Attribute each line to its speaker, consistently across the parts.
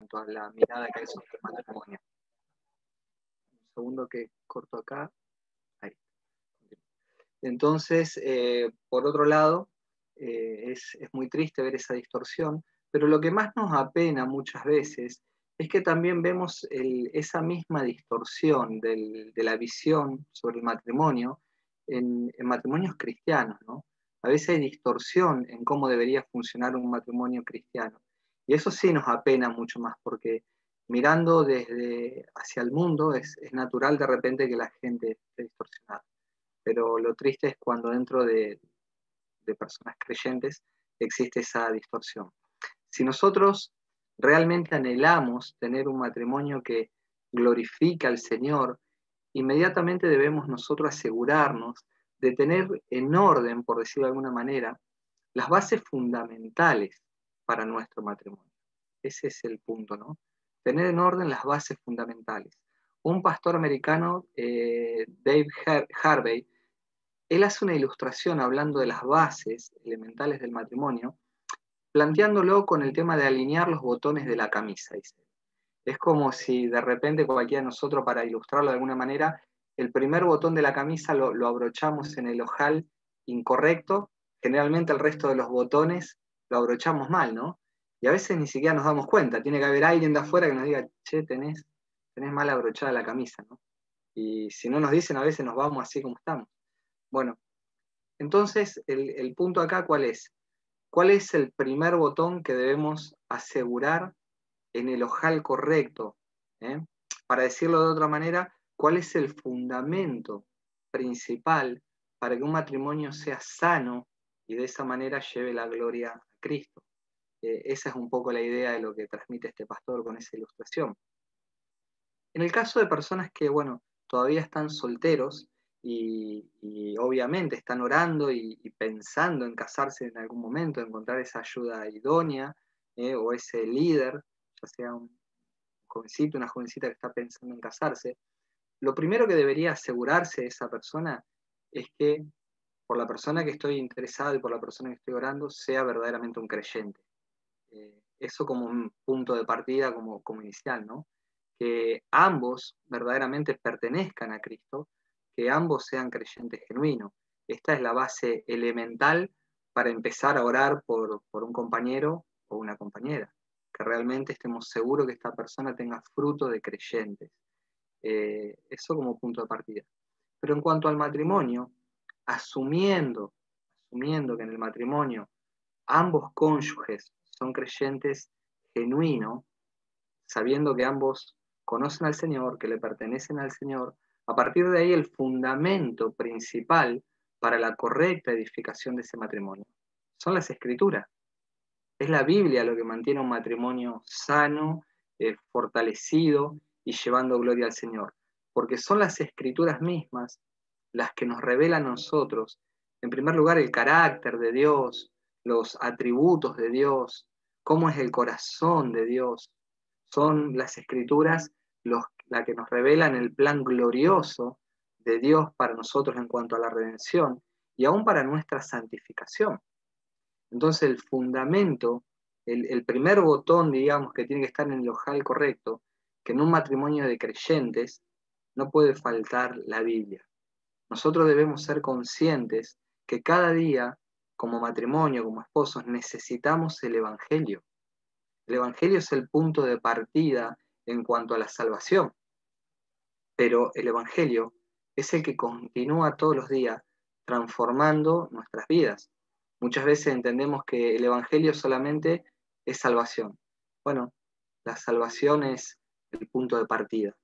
Speaker 1: cuanto a la mirada que hay sobre el matrimonio. Un segundo que corto acá. Ahí. Entonces, por otro lado, es muy triste ver esa distorsión, pero lo que más nos apena muchas veces es que también vemos esa misma distorsión de la visión sobre el matrimonio en matrimonios cristianos, ¿no? A veces hay distorsión en cómo debería funcionar un matrimonio cristiano. Y eso sí nos apena mucho más, porque mirando desde hacia el mundo es natural de repente que la gente esté distorsionada. Pero lo triste es cuando dentro de personas creyentes existe esa distorsión. Si nosotros realmente anhelamos tener un matrimonio que glorifica al Señor, inmediatamente debemos nosotros asegurarnos de tener en orden, por decirlo de alguna manera, las bases fundamentales para nuestro matrimonio. Ese es el punto, ¿no? Tener en orden las bases fundamentales. Un pastor americano, Dave Harvey, él hace una ilustración hablando de las bases elementales del matrimonio, planteándolo con el tema de alinear los botones de la camisa, dice. Es como si de repente cualquiera de nosotros, para ilustrarlo de alguna manera, el primer botón de la camisa lo abrochamos en el ojal incorrecto, generalmente el resto de los botones lo abrochamos mal, ¿no? Y a veces ni siquiera nos damos cuenta, tiene que haber alguien de afuera que nos diga, che, tenés mal abrochada la camisa, ¿no? Y si no nos dicen, a veces nos vamos así como estamos. Bueno, entonces el punto acá, ¿cuál es? ¿Cuál es el primer botón que debemos asegurar en el ojal correcto? ¿Eh? Para decirlo de otra manera, ¿cuál es el fundamento principal para que un matrimonio sea sano y de esa manera lleve la gloria a Cristo? Esa es un poco la idea de lo que transmite este pastor con esa ilustración. En el caso de personas que, bueno, todavía están solteros y obviamente están orando y pensando en casarse en algún momento, encontrar esa ayuda idónea, o ese líder, ya sea un jovencito, una jovencita que está pensando en casarse, lo primero que debería asegurarse esa persona es que por la persona que estoy interesado y por la persona que estoy orando sea verdaderamente un creyente. Eso como un punto de partida, como inicial, ¿no? Que ambos verdaderamente pertenezcan a Cristo, que ambos sean creyentes genuinos. Esta es la base elemental para empezar a orar por un compañero o una compañera, que realmente estemos seguros que esta persona tenga fruto de creyentes. Eso como punto de partida. Pero en cuanto al matrimonio, asumiendo que en el matrimonio ambos cónyuges son creyentes genuinos, sabiendo que ambos conocen al Señor, que le pertenecen al Señor, a partir de ahí el fundamento principal para la correcta edificación de ese matrimonio son las Escrituras. Es la Biblia lo que mantiene un matrimonio sano, fortalecido y llevando gloria al Señor, porque son las Escrituras mismas las que nos revelan a nosotros, en primer lugar, el carácter de Dios, los atributos de Dios, cómo es el corazón de Dios. Son las Escrituras la que nos revelan el plan glorioso de Dios para nosotros en cuanto a la redención y aún para nuestra santificación. Entonces el fundamento, el primer botón, digamos, que tiene que estar en el ojal correcto, que en un matrimonio de creyentes no puede faltar la Biblia. Nosotros debemos ser conscientes que cada día, como matrimonio, como esposos, necesitamos el Evangelio. El Evangelio es el punto de partida en cuanto a la salvación, pero el Evangelio es el que continúa todos los días transformando nuestras vidas. Muchas veces entendemos que el Evangelio solamente es salvación. Bueno, la salvación es el punto de partida,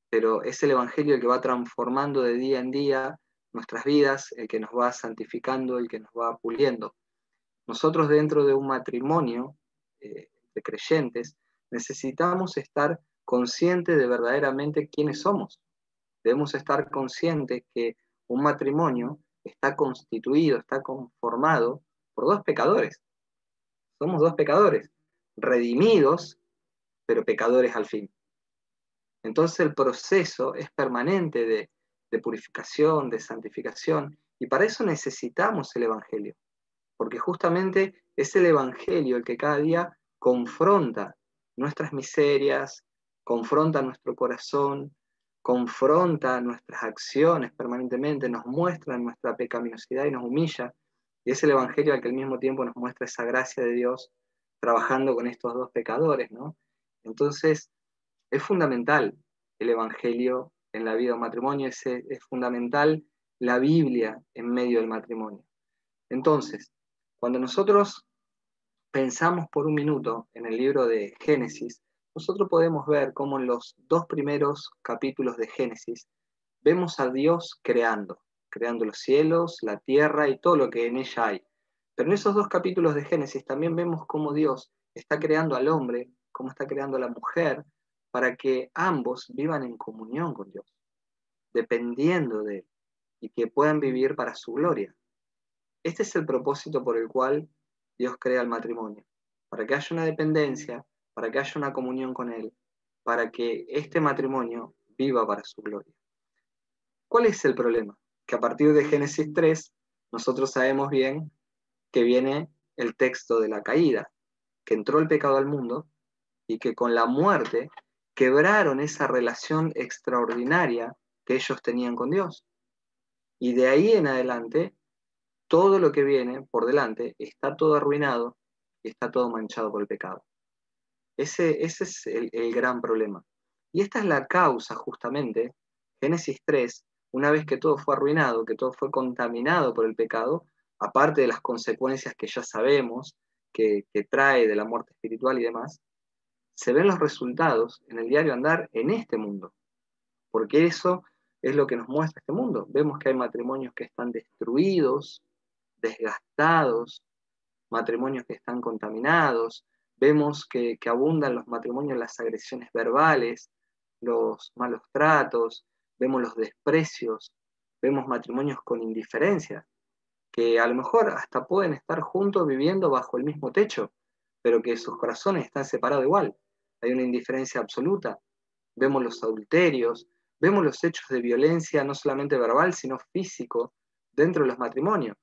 Speaker 1: pero es el Evangelio el que va transformando de día en día nuestras vidas, el que nos va santificando, el que nos va puliendo. Nosotros dentro de un matrimonio de creyentes necesitamos estar conscientes de verdaderamente quiénes somos. Debemos estar conscientes que un matrimonio está constituido, está conformado por dos pecadores. Somos dos pecadores, redimidos, pero pecadores al fin. Entonces el proceso es permanente de purificación, de santificación, y para eso necesitamos el Evangelio, porque justamente es el Evangelio el que cada día confronta nuestras miserias, confronta nuestro corazón, confronta nuestras acciones permanentemente, nos muestra nuestra pecaminosidad y nos humilla. Y es el Evangelio al que al mismo tiempo nos muestra esa gracia de Dios trabajando con estos dos pecadores, ¿no? Entonces, es fundamental el Evangelio en la vida de un matrimonio, es fundamental la Biblia en medio del matrimonio. Entonces, cuando nosotros pensamos por un minuto en el libro de Génesis, nosotros podemos ver cómo en los dos primeros capítulos de Génesis vemos a Dios creando los cielos, la tierra y todo lo que en ella hay. Pero en esos dos capítulos de Génesis también vemos cómo Dios está creando al hombre, cómo está creando a la mujer, para que ambos vivan en comunión con Dios, dependiendo de Él, y que puedan vivir para su gloria. Este es el propósito por el cual Dios crea el matrimonio, para que haya una dependencia, para que haya una comunión con Él, para que este matrimonio viva para su gloria. ¿Cuál es el problema? Que a partir de Génesis 3, nosotros sabemos bien que viene el texto de la caída, que entró el pecado al mundo y que con la muerte quebraron esa relación extraordinaria que ellos tenían con Dios. Y de ahí en adelante, todo lo que viene por delante está todo arruinado y está todo manchado por el pecado. Ese es el gran problema. Y esta es la causa, justamente, Génesis 3, una vez que todo fue arruinado, que todo fue contaminado por el pecado, aparte de las consecuencias que ya sabemos que trae de la muerte espiritual y demás, se ven los resultados en el diario andar en este mundo, porque eso es lo que nos muestra este mundo. Vemos que hay matrimonios que están destruidos, desgastados, matrimonios que están contaminados, vemos que abundan los matrimonios las agresiones verbales, los malos tratos, vemos los desprecios, vemos matrimonios con indiferencia, que a lo mejor hasta pueden estar juntos viviendo bajo el mismo techo, pero que sus corazones están separados igual. Hay una indiferencia absoluta. Vemos los adulterios, vemos los hechos de violencia, no solamente verbal, sino físico, dentro de los matrimonios.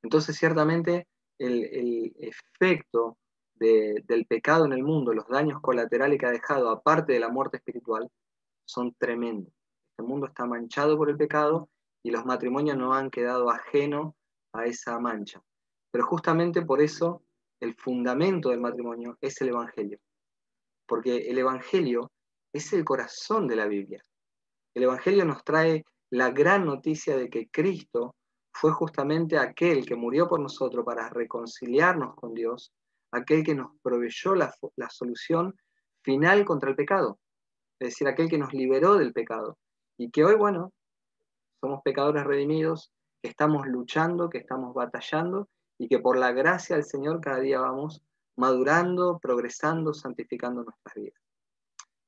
Speaker 1: Entonces, ciertamente, el efecto del pecado en el mundo, los daños colaterales que ha dejado, aparte de la muerte espiritual, son tremendos. Este mundo está manchado por el pecado y los matrimonios no han quedado ajenos a esa mancha. Pero justamente por eso el fundamento del matrimonio es el Evangelio, porque el Evangelio es el corazón de la Biblia. El Evangelio nos trae la gran noticia de que Cristo fue justamente aquel que murió por nosotros para reconciliarnos con Dios, aquel que nos proveyó la solución final contra el pecado, es decir, aquel que nos liberó del pecado. Y que hoy, bueno, somos pecadores redimidos, que estamos luchando, que estamos batallando, y que por la gracia del Señor cada día vamos madurando, progresando, santificando nuestras vidas.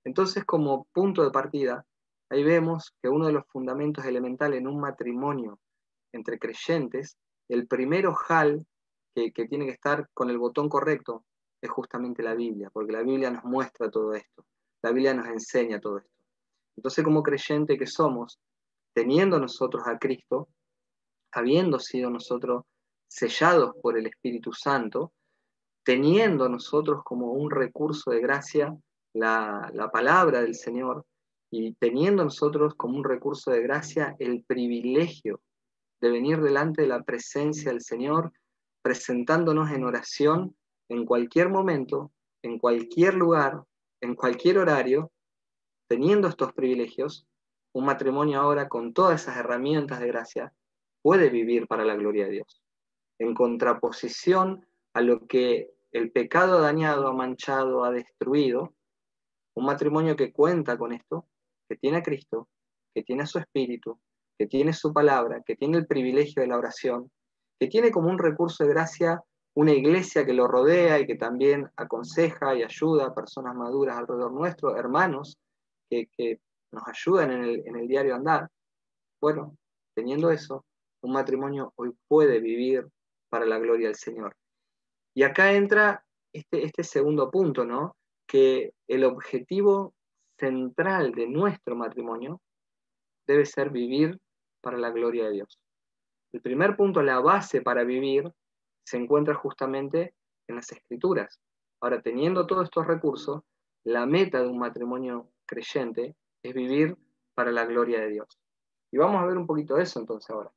Speaker 1: Entonces, como punto de partida, ahí vemos que uno de los fundamentos elementales en un matrimonio entre creyentes, el primer ojal que tiene que estar con el botón correcto es justamente la Biblia, porque la Biblia nos muestra todo esto, la Biblia nos enseña todo esto. Entonces, como creyente que somos, teniendo nosotros a Cristo, habiendo sido nosotros sellados por el Espíritu Santo, teniendo nosotros como un recurso de gracia la palabra del Señor y teniendo nosotros como un recurso de gracia el privilegio de venir delante de la presencia del Señor, presentándonos en oración en cualquier momento, en cualquier lugar, en cualquier horario, teniendo estos privilegios, un matrimonio ahora con todas esas herramientas de gracia puede vivir para la gloria de Dios, en contraposición a lo que el pecado ha dañado, ha manchado, ha destruido. Un matrimonio que cuenta con esto, que tiene a Cristo, que tiene a su Espíritu, que tiene su palabra, que tiene el privilegio de la oración, que tiene como un recurso de gracia una iglesia que lo rodea y que también aconseja y ayuda a personas maduras alrededor nuestro, hermanos que nos ayudan en el diario andar. Bueno, teniendo eso, un matrimonio hoy puede vivir para la gloria del Señor. Y acá entra este segundo punto, ¿no? Que el objetivo central de nuestro matrimonio debe ser vivir para la gloria de Dios. El primer punto, la base para vivir, se encuentra justamente en las Escrituras. Ahora, teniendo todos estos recursos, la meta de un matrimonio creyente es vivir para la gloria de Dios. Y vamos a ver un poquito de eso entonces ahora.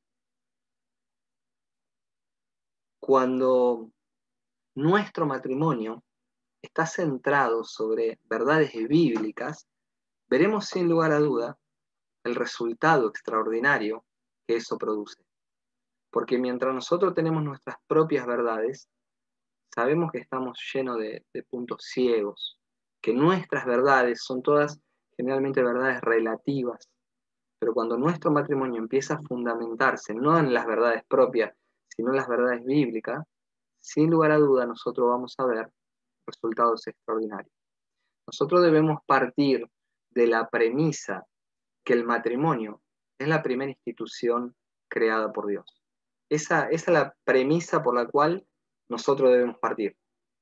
Speaker 1: Cuando nuestro matrimonio está centrado sobre verdades bíblicas, veremos sin lugar a duda el resultado extraordinario que eso produce. Porque mientras nosotros tenemos nuestras propias verdades, sabemos que estamos llenos de puntos ciegos, que nuestras verdades son todas generalmente verdades relativas, pero cuando nuestro matrimonio empieza a fundamentarse no en las verdades propias, sino en las verdades bíblicas, sin lugar a duda nosotros vamos a ver resultados extraordinarios. Nosotros debemos partir de la premisa que el matrimonio es la primera institución creada por Dios. Esa es la premisa por la cual nosotros debemos partir.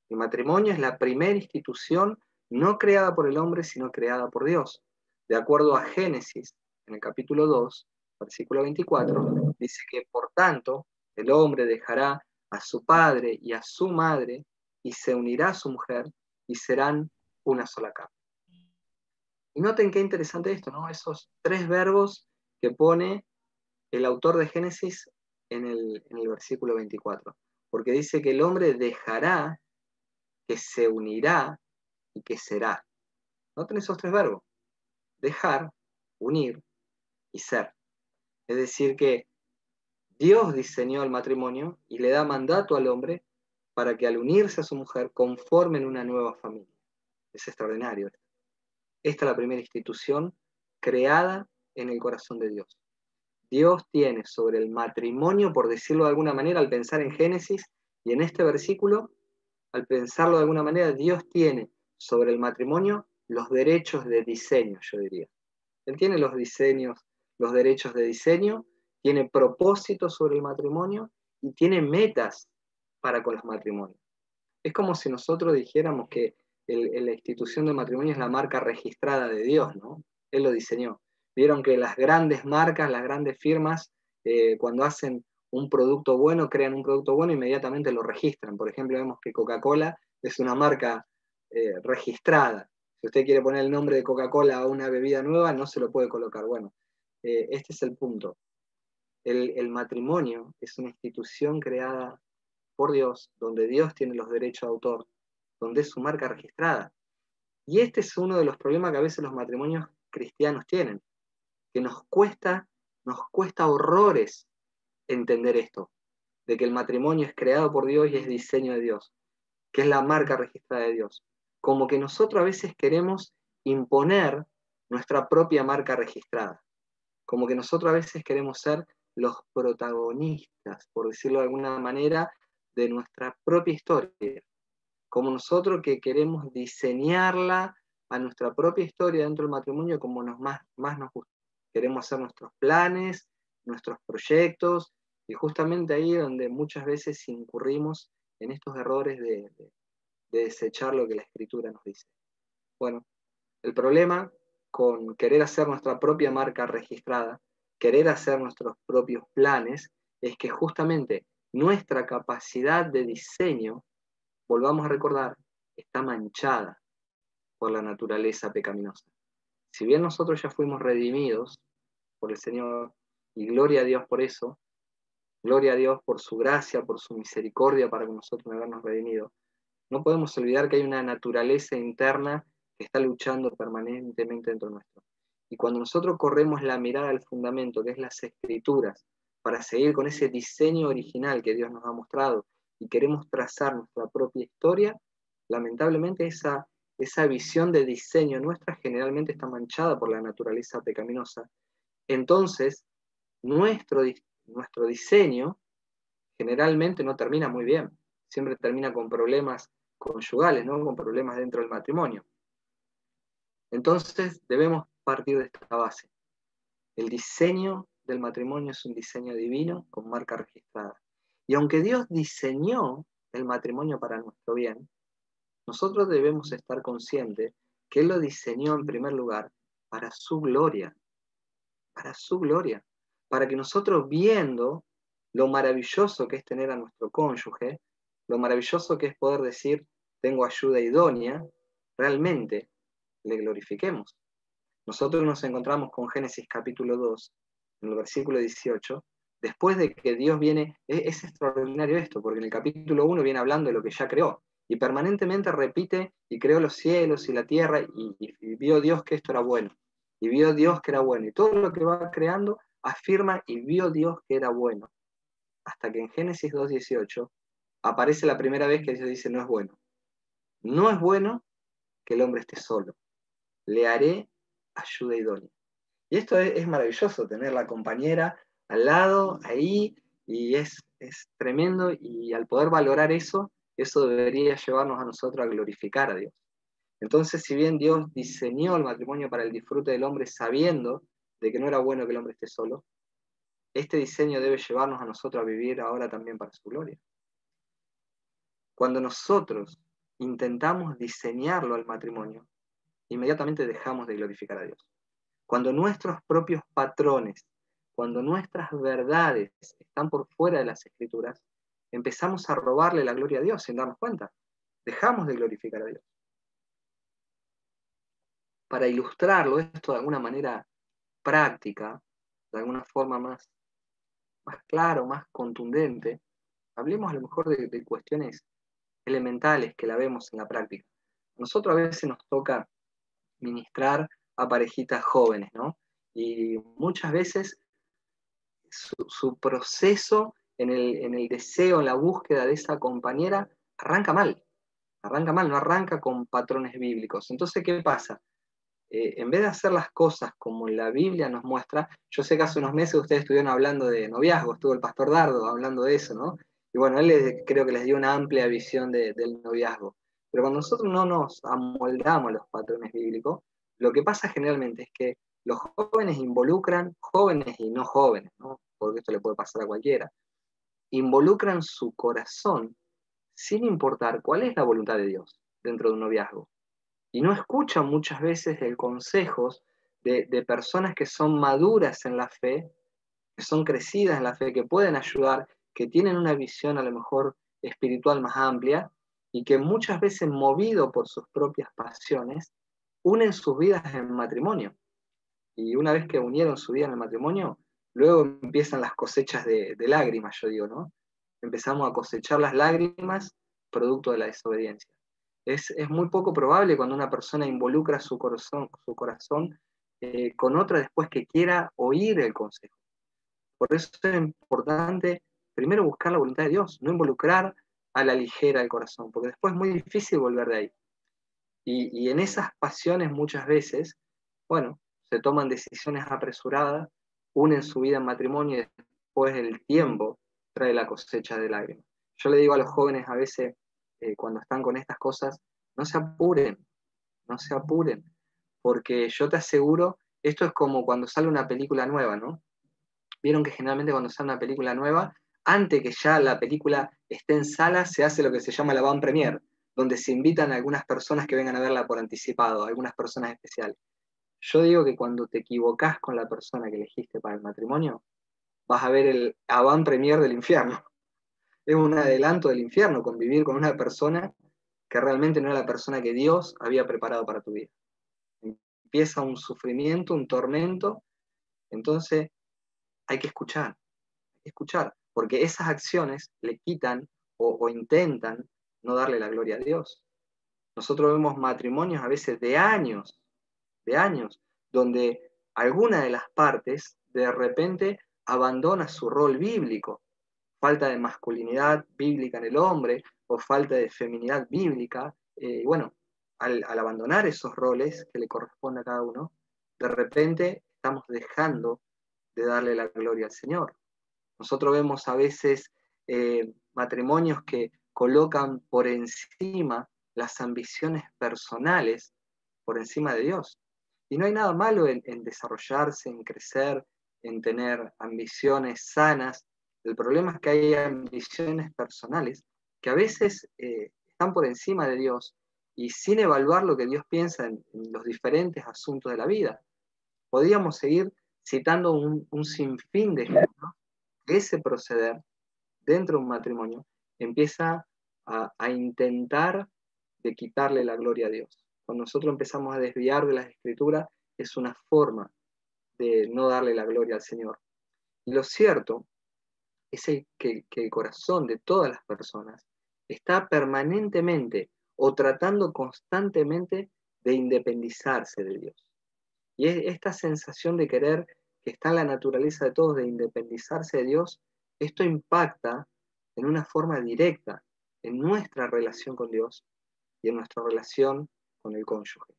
Speaker 1: El matrimonio es la primera institución no creada por el hombre, sino creada por Dios. De acuerdo a Génesis, en el capítulo 2, versículo 24, dice que por tanto el hombre dejará a su padre y a su madre y se unirá a su mujer y serán una sola carne. Y noten qué interesante esto, ¿no? Esos tres verbos que pone el autor de Génesis en el versículo 24. Porque dice que el hombre dejará, que se unirá y que será. Noten esos tres verbos. Dejar, unir y ser. Es decir que Dios diseñó el matrimonio y le da mandato al hombre para que al unirse a su mujer conformen una nueva familia. Es extraordinario. Esta es la primera institución creada en el corazón de Dios. Dios tiene sobre el matrimonio, por decirlo de alguna manera, al pensar en Génesis y en este versículo, al pensarlo de alguna manera, Dios tiene sobre el matrimonio los derechos de diseño, yo diría. Él tiene los diseños, los derechos de diseño, tiene propósitos sobre el matrimonio y tiene metas para con los matrimonios. Es como si nosotros dijéramos que la institución del matrimonio es la marca registrada de Dios, ¿no? Él lo diseñó. Vieron que las grandes marcas, las grandes firmas, cuando hacen un producto bueno, crean un producto bueno, inmediatamente lo registran. Por ejemplo, vemos que Coca-Cola es una marca registrada. Si usted quiere poner el nombre de Coca-Cola a una bebida nueva, no se lo puede colocar. Bueno, este es el punto. El matrimonio es una institución creada por Dios, donde Dios tiene los derechos de autor, donde es su marca registrada. Y este es uno de los problemas que a veces los matrimonios cristianos tienen, que nos cuesta horrores entender esto, de que el matrimonio es creado por Dios y es diseño de Dios, que es la marca registrada de Dios. Como que nosotros a veces queremos imponer nuestra propia marca registrada, como que nosotros a veces queremos ser los protagonistas, por decirlo de alguna manera, de nuestra propia historia, como nosotros que queremos diseñarla a nuestra propia historia dentro del matrimonio como más nos gusta. Queremos hacer nuestros planes, nuestros proyectos, y justamente ahí es donde muchas veces incurrimos en estos errores de desechar lo que la Escritura nos dice. Bueno, el problema con querer hacer nuestra propia marca registrada, querer hacer nuestros propios planes, es que justamente nuestra capacidad de diseño, volvamos a recordar, está manchada por la naturaleza pecaminosa. Si bien nosotros ya fuimos redimidos por el Señor, y gloria a Dios por eso, gloria a Dios por su gracia, por su misericordia para con nosotros habernos redimido, no podemos olvidar que hay una naturaleza interna que está luchando permanentemente dentro nuestro. Y cuando nosotros corremos la mirada al fundamento, que es las Escrituras, para seguir con ese diseño original que Dios nos ha mostrado y queremos trazar nuestra propia historia, lamentablemente esa visión de diseño nuestra generalmente está manchada por la naturaleza pecaminosa. Entonces, nuestro diseño generalmente no termina muy bien, siempre termina con problemas conyugales, ¿no? Con problemas dentro del matrimonio. Entonces debemos partir de esta base. El diseño del matrimonio es un diseño divino con marca registrada. Y aunque Dios diseñó el matrimonio para nuestro bien, nosotros debemos estar conscientes que Él lo diseñó en primer lugar para su gloria, para que nosotros viendo lo maravilloso que es tener a nuestro cónyuge, lo maravilloso que es poder decir, tengo ayuda idónea, realmente le glorifiquemos. Nosotros nos encontramos con Génesis capítulo 2, en el versículo 18, después de que Dios viene, es extraordinario esto, porque en el capítulo 1 viene hablando de lo que ya creó, y permanentemente repite, y creó los cielos y la tierra, y vio Dios que esto era bueno, y vio Dios que era bueno, y todo lo que va creando afirma, y vio Dios que era bueno, hasta que en Génesis 2:18 aparece la primera vez que Dios dice, no es bueno. No es bueno que el hombre esté solo. Le haré ayuda idónea. Y esto es maravilloso, tener la compañera al lado, ahí, y es tremendo, y al poder valorar eso, eso debería llevarnos a nosotros a glorificar a Dios. Entonces, si bien Dios diseñó el matrimonio para el disfrute del hombre sabiendo de que no era bueno que el hombre esté solo, este diseño debe llevarnos a nosotros a vivir ahora también para su gloria. Cuando nosotros intentamos diseñarlo al matrimonio, inmediatamente dejamos de glorificar a Dios. Cuando nuestros propios patrones, cuando nuestras verdades están por fuera de las Escrituras, empezamos a robarle la gloria a Dios sin darnos cuenta. Dejamos de glorificar a Dios. Para ilustrarlo, esto de alguna manera práctica, de alguna forma más clara, más contundente, hablemos a lo mejor de cuestiones elementales que la vemos en la práctica. Nosotros a veces nos toca ministrar a parejitas jóvenes, ¿no? Y muchas veces su proceso en el deseo, en la búsqueda de esa compañera, arranca mal, no arranca con patrones bíblicos. Entonces, ¿qué pasa? En vez de hacer las cosas como la Biblia nos muestra, yo sé que hace unos meses ustedes estuvieron hablando de noviazgo, estuvo el pastor Dardo hablando de eso, ¿no? Y bueno, creo que les dio una amplia visión del noviazgo. Pero cuando nosotros no nos amoldamos a los patrones bíblicos, lo que pasa generalmente es que los jóvenes involucran, jóvenes y no jóvenes, ¿no? Porque esto le puede pasar a cualquiera, involucran su corazón sin importar cuál es la voluntad de Dios dentro de un noviazgo. Y no escuchan muchas veces el consejos de personas que son maduras en la fe, que son crecidas en la fe, que pueden ayudar, que tienen una visión a lo mejor espiritual más amplia y que muchas veces, movido por sus propias pasiones, unen sus vidas en matrimonio. Y una vez que unieron su vida en el matrimonio, luego empiezan las cosechas de lágrimas, yo digo, ¿no? Empezamos a cosechar las lágrimas producto de la desobediencia. Es muy poco probable cuando una persona involucra su corazón con otra después que quiera oír el consejo. Por eso es importante primero buscar la voluntad de Dios, no involucrar a la ligera el corazón, porque después es muy difícil volver de ahí. Y en esas pasiones muchas veces, bueno, se toman decisiones apresuradas, unen su vida en matrimonio y después el tiempo trae la cosecha de lágrimas. Yo le digo a los jóvenes a veces, cuando están con estas cosas, no se apuren, no se apuren, porque yo te aseguro, esto es como cuando sale una película nueva, ¿no? Vieron que generalmente cuando sale una película nueva, antes que ya la película esté en sala, se hace lo que se llama la van premier, donde se invitan a algunas personas que vengan a verla por anticipado, algunas personas especiales. Yo digo que cuando te equivocás con la persona que elegiste para el matrimonio, vas a ver el avant premier del infierno. Es un adelanto del infierno convivir con una persona que realmente no era la persona que Dios había preparado para tu vida. Empieza un sufrimiento, un tormento, entonces hay que escuchar, porque esas acciones le quitan o intentan no darle la gloria a Dios. Nosotros vemos matrimonios a veces de años, donde alguna de las partes de repente abandona su rol bíblico, falta de masculinidad bíblica en el hombre o falta de feminidad bíblica. Bueno, al abandonar esos roles que le corresponde a cada uno, de repente estamos dejando de darle la gloria al Señor. Nosotros vemos a veces matrimonios que colocan por encima las ambiciones personales, por encima de Dios. Y no hay nada malo en desarrollarse, en crecer, en tener ambiciones sanas. El problema es que hay ambiciones personales que a veces están por encima de Dios y sin evaluar lo que Dios piensa en los diferentes asuntos de la vida. Podríamos seguir citando un sinfín de ejemplos. Ese proceder dentro de un matrimonio empieza a intentar de quitarle la gloria a Dios. Cuando nosotros empezamos a desviar de las Escrituras, es una forma de no darle la gloria al Señor. Y lo cierto es que el corazón de todas las personas está permanentemente o tratando constantemente de independizarse de Dios. Y es esta sensación de querer, que está en la naturaleza de todos, de independizarse de Dios, esto impacta en una forma directa en nuestra relación con Dios y en nuestra relación con el cónyuge.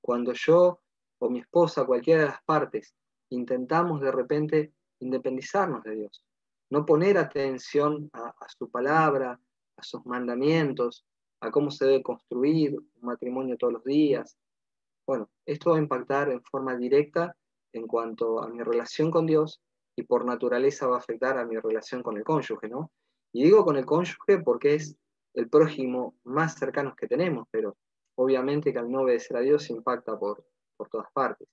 Speaker 1: Cuando yo o mi esposa, cualquiera de las partes, intentamos de repente independizarnos de Dios, no poner atención a su palabra, a sus mandamientos, a cómo se debe construir un matrimonio todos los días. Bueno, esto va a impactar en forma directa en cuanto a mi relación con Dios y por naturaleza va a afectar a mi relación con el cónyuge, ¿no? Y digo con el cónyuge porque es el prójimo más cercano que tenemos, pero obviamente que al no obedecer a Dios impacta por todas partes.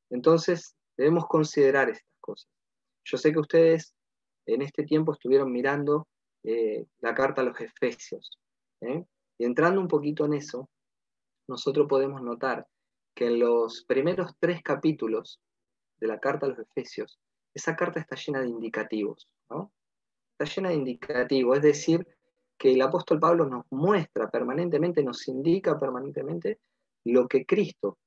Speaker 1: Entonces, debemos considerar estas cosas. Yo sé que ustedes en este tiempo estuvieron mirando la carta a los Efesios, ¿eh? Y entrando un poquito en eso, nosotros podemos notar que en los primeros 3 capítulos de la carta a los Efesios, esa carta está llena de indicativos, ¿no? Está llena de indicativos, es decir, que el apóstol Pablo nos muestra permanentemente, nos indica permanentemente lo que Cristo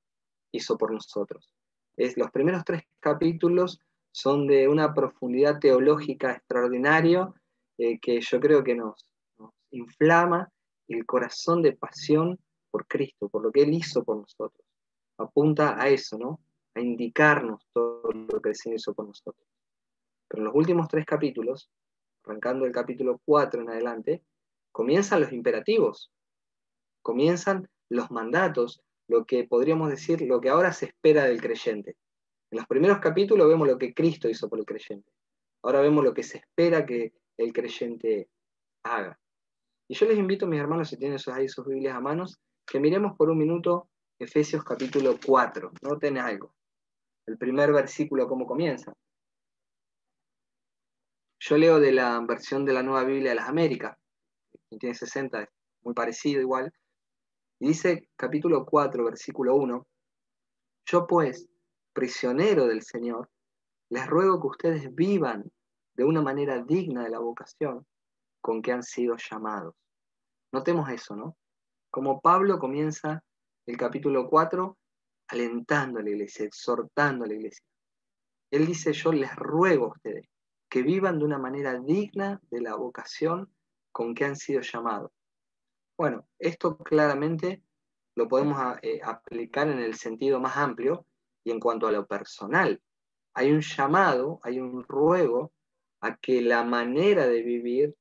Speaker 1: hizo por nosotros. Los primeros 3 capítulos son de una profundidad teológica extraordinaria que yo creo que nos inflama el corazón de pasión por Cristo, por lo que Él hizo por nosotros. Apunta a eso, ¿no? A indicarnos todo lo que el Señor hizo por nosotros. Pero en los últimos 3 capítulos, arrancando el capítulo 4 en adelante, comienzan los imperativos, comienzan los mandatos, lo que podríamos decir, lo que ahora se espera del creyente. En los primeros capítulos vemos lo que Cristo hizo por el creyente. Ahora vemos lo que se espera que el creyente haga. Y yo les invito, mis hermanos, si tienen ahí sus Biblias a manos, que miremos por un minuto Efesios capítulo 4. Noten algo. El primer versículo, ¿cómo comienza? Yo leo de la versión de la Nueva Biblia de las Américas, que tiene 60, es muy parecido igual. Y dice capítulo 4, versículo 1, yo pues, prisionero del Señor, les ruego que ustedes vivan de una manera digna de la vocación con que han sido llamados. Notemos eso, ¿no? Como Pablo comienza el capítulo 4 alentando a la iglesia, exhortando a la iglesia. Él dice, yo les ruego a ustedes que vivan de una manera digna de la vocación con que han sido llamados. Bueno, esto claramente lo podemos aplicar en el sentido más amplio y en cuanto a lo personal. Hay un llamado, hay un ruego a que la manera de vivir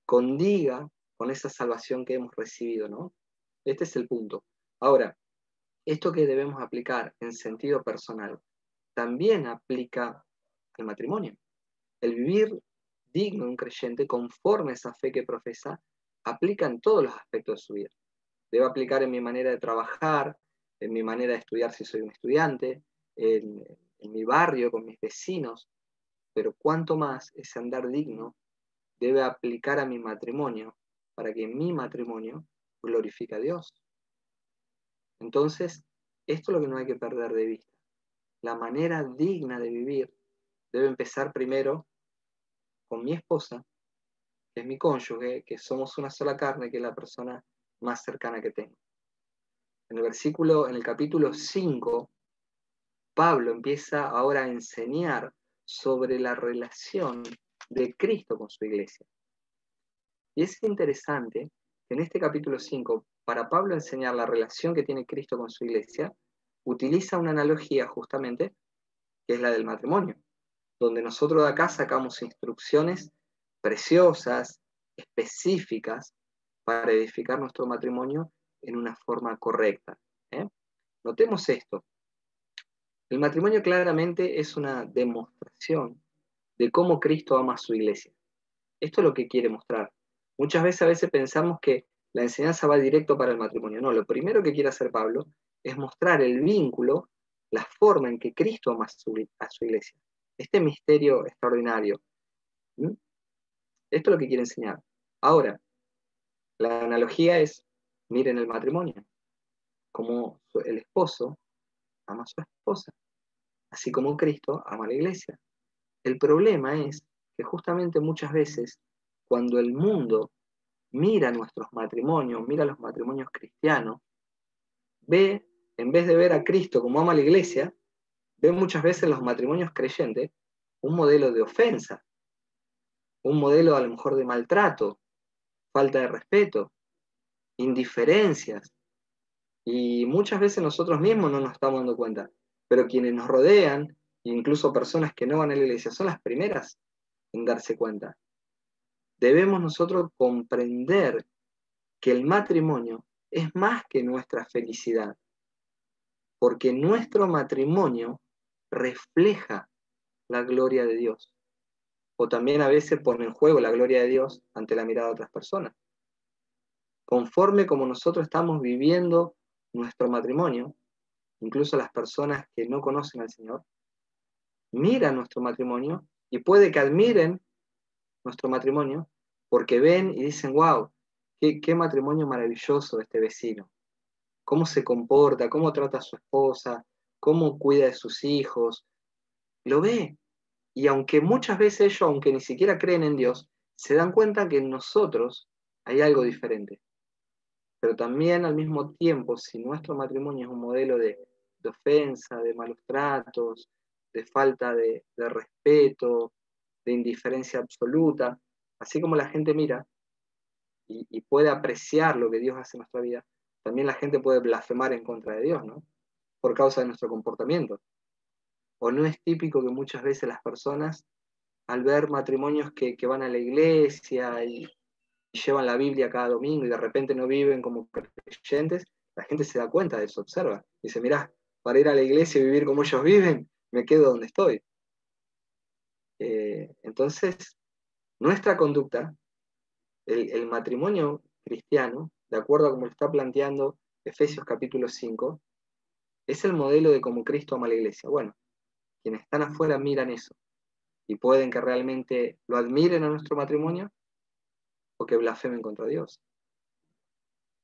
Speaker 1: condiga con esa salvación que hemos recibido, ¿no? Este es el punto. Ahora, esto que debemos aplicar en sentido personal también aplica al matrimonio. El vivir digno de un creyente conforme a esa fe que profesa aplica en todos los aspectos de su vida. Debe aplicar en mi manera de trabajar, en mi manera de estudiar si soy un estudiante, en mi barrio, con mis vecinos, pero cuanto más ese andar digno debe aplicar a mi matrimonio para que mi matrimonio glorifique a Dios. Entonces, esto es lo que no hay que perder de vista. La manera digna de vivir debe empezar primero con mi esposa, que es mi cónyuge, que somos una sola carne, que es la persona más cercana que tengo. En el capítulo 5, Pablo empieza ahora a enseñar sobre la relación de Cristo con su iglesia. Y es interesante que en este capítulo 5, para Pablo enseñar la relación que tiene Cristo con su iglesia, utiliza una analogía justamente, que es la del matrimonio, donde nosotros de acá sacamos instrucciones preciosas, específicas, para edificar nuestro matrimonio en una forma correcta. Notemos esto. El matrimonio claramente es una demostración de cómo Cristo ama a su iglesia. Esto es lo que quiere mostrar. Muchas veces a veces pensamos que la enseñanza va directo para el matrimonio. No, lo primero que quiere hacer Pablo es mostrar el vínculo, la forma en que Cristo ama a su iglesia. Este misterio extraordinario. Esto es lo que quiere enseñar. Ahora, la analogía es Miren el matrimonio, como el esposo ama a su esposa, así como Cristo ama a la iglesia. El problema es que justamente muchas veces cuando el mundo mira nuestros matrimonios, mira los matrimonios cristianos, ve, en vez de ver a Cristo como ama a la iglesia, ve muchas veces los matrimonios creyentes un modelo de ofensa, un modelo a lo mejor de maltrato, falta de respeto, indiferencias. Y muchas veces nosotros mismos no nos estamos dando cuenta, pero quienes nos rodean, incluso personas que no van a la iglesia, son las primeras en darse cuenta. Debemos nosotros comprender que el matrimonio es más que nuestra felicidad, porque nuestro matrimonio refleja la gloria de Dios, o también a veces pone en juego la gloria de Dios ante la mirada de otras personas. Conforme como nosotros estamos viviendo nuestro matrimonio, incluso las personas que no conocen al Señor, miran nuestro matrimonio y puede que admiren nuestro matrimonio porque ven y dicen, wow, qué matrimonio maravilloso este vecino, cómo se comporta, cómo trata a su esposa, cómo cuida de sus hijos, lo ve. Y aunque muchas veces ellos, aunque ni siquiera creen en Dios, se dan cuenta que en nosotros hay algo diferente. Pero también al mismo tiempo, si nuestro matrimonio es un modelo de ofensa, de malos tratos, de falta de respeto, de indiferencia absoluta, así como la gente mira y puede apreciar lo que Dios hace en nuestra vida, también la gente puede blasfemar en contra de Dios, ¿no? Por causa de nuestro comportamiento. O no es típico que muchas veces las personas, al ver matrimonios que van a la iglesia y llevan la Biblia cada domingo y de repente no viven como creyentes, la gente se da cuenta de eso, observa. Dice, mirá, para ir a la iglesia y vivir como ellos viven, me quedo donde estoy. Entonces, nuestra conducta, el matrimonio cristiano, de acuerdo a como lo está planteando Efesios capítulo 5, es el modelo de cómo Cristo ama a la iglesia. Bueno, quienes están afuera miran eso y pueden que realmente lo admiren a nuestro matrimonio o que blasfemen contra Dios.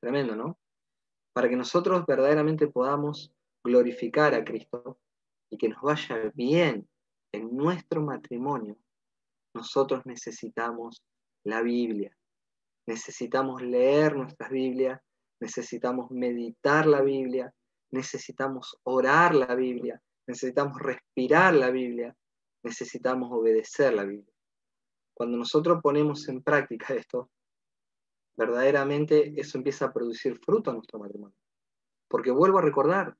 Speaker 1: Tremendo, ¿no? Para que nosotros verdaderamente podamos glorificar a Cristo y que nos vaya bien en nuestro matrimonio, nosotros necesitamos la Biblia, necesitamos leer nuestras Biblias, necesitamos meditar la Biblia, necesitamos orar la Biblia, necesitamos respirar la Biblia, necesitamos obedecer la Biblia. Cuando nosotros ponemos en práctica esto, verdaderamente eso empieza a producir fruto en nuestro matrimonio. Porque vuelvo a recordar,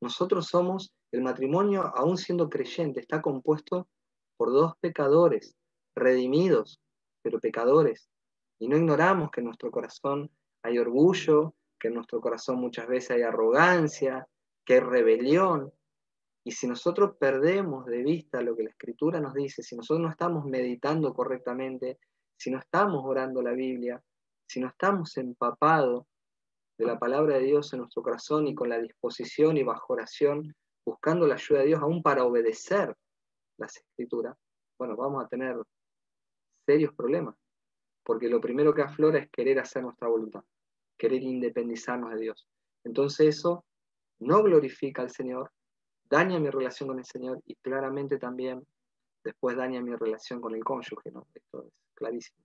Speaker 1: nosotros somos, el matrimonio, aún siendo creyente, está compuesto por dos pecadores, redimidos, pero pecadores. Y no ignoramos que en nuestro corazón hay orgullo, que en nuestro corazón muchas veces hay arrogancia, que hay rebelión. Y si nosotros perdemos de vista lo que la Escritura nos dice, si nosotros no estamos meditando correctamente, si no estamos orando la Biblia, si no estamos empapados de la palabra de Dios en nuestro corazón y con la disposición y bajo oración, buscando la ayuda de Dios aún para obedecer las Escrituras, bueno, vamos a tener serios problemas, porque lo primero que aflora es querer hacer nuestra voluntad, querer independizarnos de Dios. Entonces eso no glorifica al Señor, daña mi relación con el Señor y claramente también después daña mi relación con el cónyuge, ¿no? Esto es clarísimo.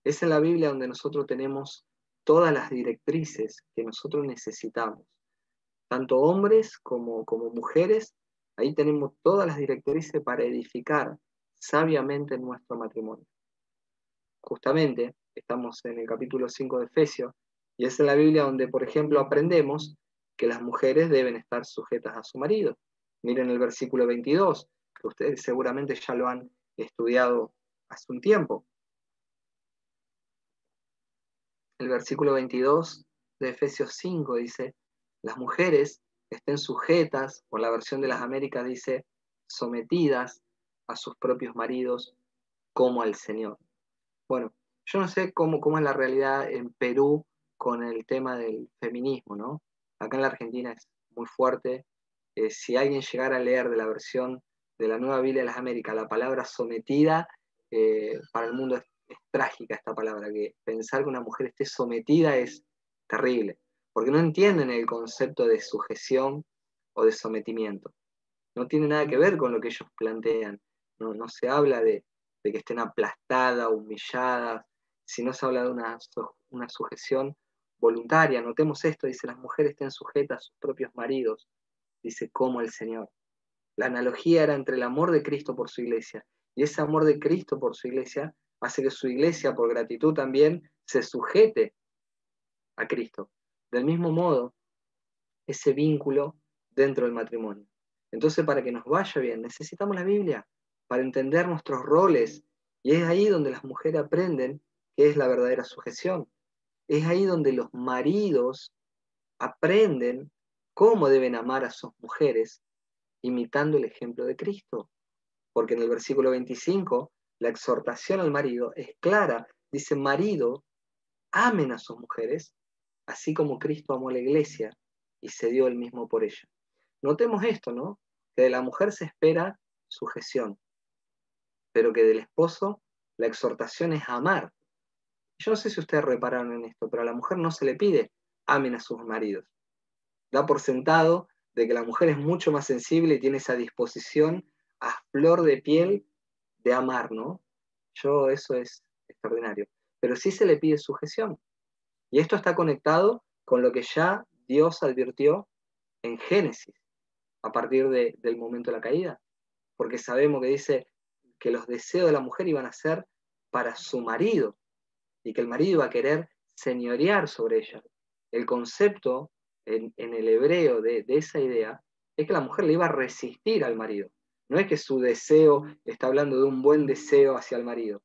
Speaker 1: Es en la Biblia donde nosotros tenemos todas las directrices que nosotros necesitamos, tanto hombres como mujeres, ahí tenemos todas las directrices para edificar sabiamente nuestro matrimonio. Justamente, estamos en el capítulo 5 de Efesios, y es en la Biblia donde, por ejemplo, aprendemos que las mujeres deben estar sujetas a su marido. Miren el versículo 22, que ustedes seguramente ya lo han estudiado hace un tiempo. El versículo 22 de Efesios 5 dice, las mujeres estén sujetas, o la versión de las Américas dice, sometidas a sus propios maridos como al Señor. Bueno, yo no sé cómo es la realidad en Perú con el tema del feminismo, ¿no? Acá en la Argentina es muy fuerte. Si alguien llegara a leer de la versión de la Nueva Biblia de las Américas la palabra sometida, para el mundo es trágica esta palabra, que pensar que una mujer esté sometida es terrible, porque no entienden el concepto de sujeción o de sometimiento. No tiene nada que ver con lo que ellos plantean. No se habla de que estén aplastadas, humilladas, sino se habla de una sujeción voluntaria. Notemos esto, dice, las mujeres estén sujetas a sus propios maridos, dice, como el Señor. La analogía era entre el amor de Cristo por su iglesia, y ese amor de Cristo por su iglesia hace que su iglesia, por gratitud también, se sujete a Cristo. Del mismo modo, ese vínculo dentro del matrimonio. Entonces, para que nos vaya bien, necesitamos la Biblia para entender nuestros roles. Y es ahí donde las mujeres aprenden qué es la verdadera sujeción. Es ahí donde los maridos aprenden cómo deben amar a sus mujeres, imitando el ejemplo de Cristo. Porque en el versículo 25, la exhortación al marido es clara. Dice, marido, amen a sus mujeres, así como Cristo amó a la iglesia y se dio él mismo por ella. Notemos esto, ¿no? Que de la mujer se espera sujeción, pero que del esposo la exhortación es amar. Yo no sé si ustedes repararon en esto, pero a la mujer no se le pide amen a sus maridos. Da por sentado de que la mujer es mucho más sensible y tiene esa disposición a flor de piel de amar, ¿no? Eso es extraordinario. Pero sí se le pide sujeción. Y esto está conectado con lo que ya Dios advirtió en Génesis, a partir del momento de la caída. Porque sabemos que dice que los deseos de la mujer iban a ser para su marido y que el marido iba a querer señorear sobre ella. El concepto en el hebreo de esa idea es que la mujer le iba a resistir al marido. No es que su deseo está hablando de un buen deseo hacia el marido.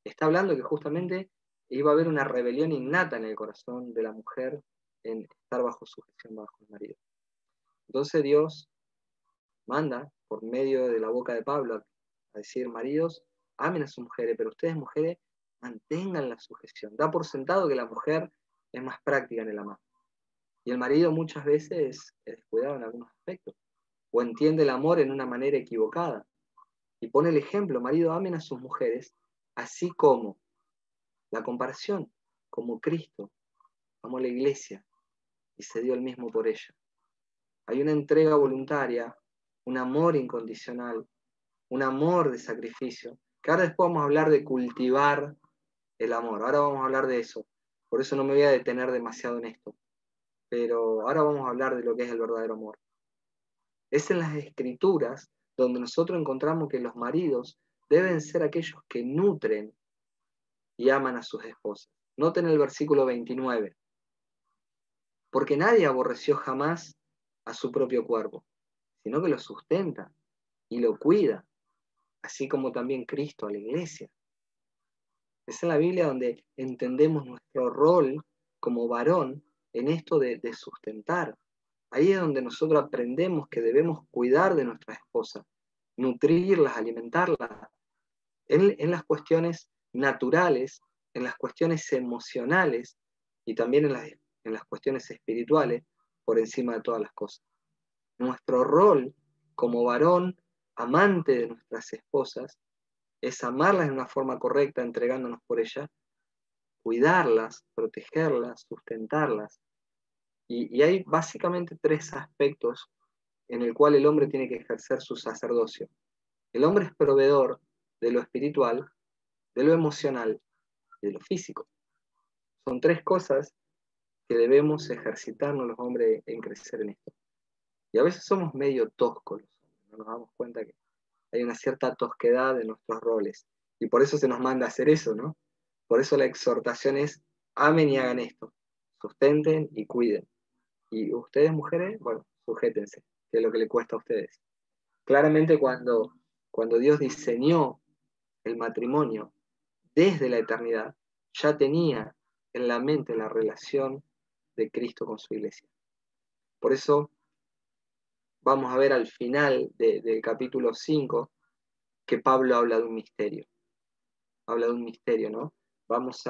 Speaker 1: Está hablando que justamente iba a haber una rebelión innata en el corazón de la mujer en estar bajo sujeción bajo el marido. Entonces Dios manda por medio de la boca de Pablo a decir, maridos, amen a sus mujeres, pero ustedes mujeres mantengan la sujeción. Da por sentado que la mujer es más práctica en el amar. Y el marido muchas veces es descuidado en algunos aspectos, o entiende el amor en una manera equivocada. Y pone el ejemplo, marido, amen a sus mujeres, así como la comparación, como Cristo amó a la iglesia y se dio el mismo por ella. Hay una entrega voluntaria, un amor incondicional, un amor de sacrificio, que ahora después vamos a hablar de cultivar el amor, ahora vamos a hablar de eso, por eso no me voy a detener demasiado en esto, pero ahora vamos a hablar de lo que es el verdadero amor. Es en las escrituras donde nosotros encontramos que los maridos deben ser aquellos que nutren y aman a sus esposas. Noten el versículo 29. Porque nadie aborreció jamás a su propio cuerpo, sino que lo sustenta y lo cuida, así como también Cristo a la iglesia. Es en la Biblia donde entendemos nuestro rol como varón en esto de sustentar. Ahí es donde nosotros aprendemos que debemos cuidar de nuestra esposa, nutrirlas, alimentarlas, en las cuestiones naturales, en las cuestiones emocionales y también en las cuestiones espirituales, por encima de todas las cosas. Nuestro rol como varón, amante de nuestras esposas, es amarlas de una forma correcta, entregándonos por ellas, cuidarlas, protegerlas, sustentarlas. Y hay básicamente tres aspectos en el cual el hombre tiene que ejercer su sacerdocio. El hombre es proveedor de lo espiritual, de lo emocional y de lo físico. Son tres cosas que debemos ejercitarnos los hombres en crecer en esto. Y a veces somos medio toscos, no nos damos cuenta que hay una cierta tosquedad en nuestros roles. Y por eso se nos manda a hacer eso, ¿no? Por eso la exhortación es, amen y hagan esto, sustenten y cuiden. Y ustedes, mujeres, bueno, sujétense, que es lo que le cuesta a ustedes. Claramente cuando Dios diseñó el matrimonio desde la eternidad, ya tenía en la mente la relación de Cristo con su iglesia. Por eso vamos a ver al final del capítulo 5 que Pablo habla de un misterio. Habla de un misterio, ¿no? Vamos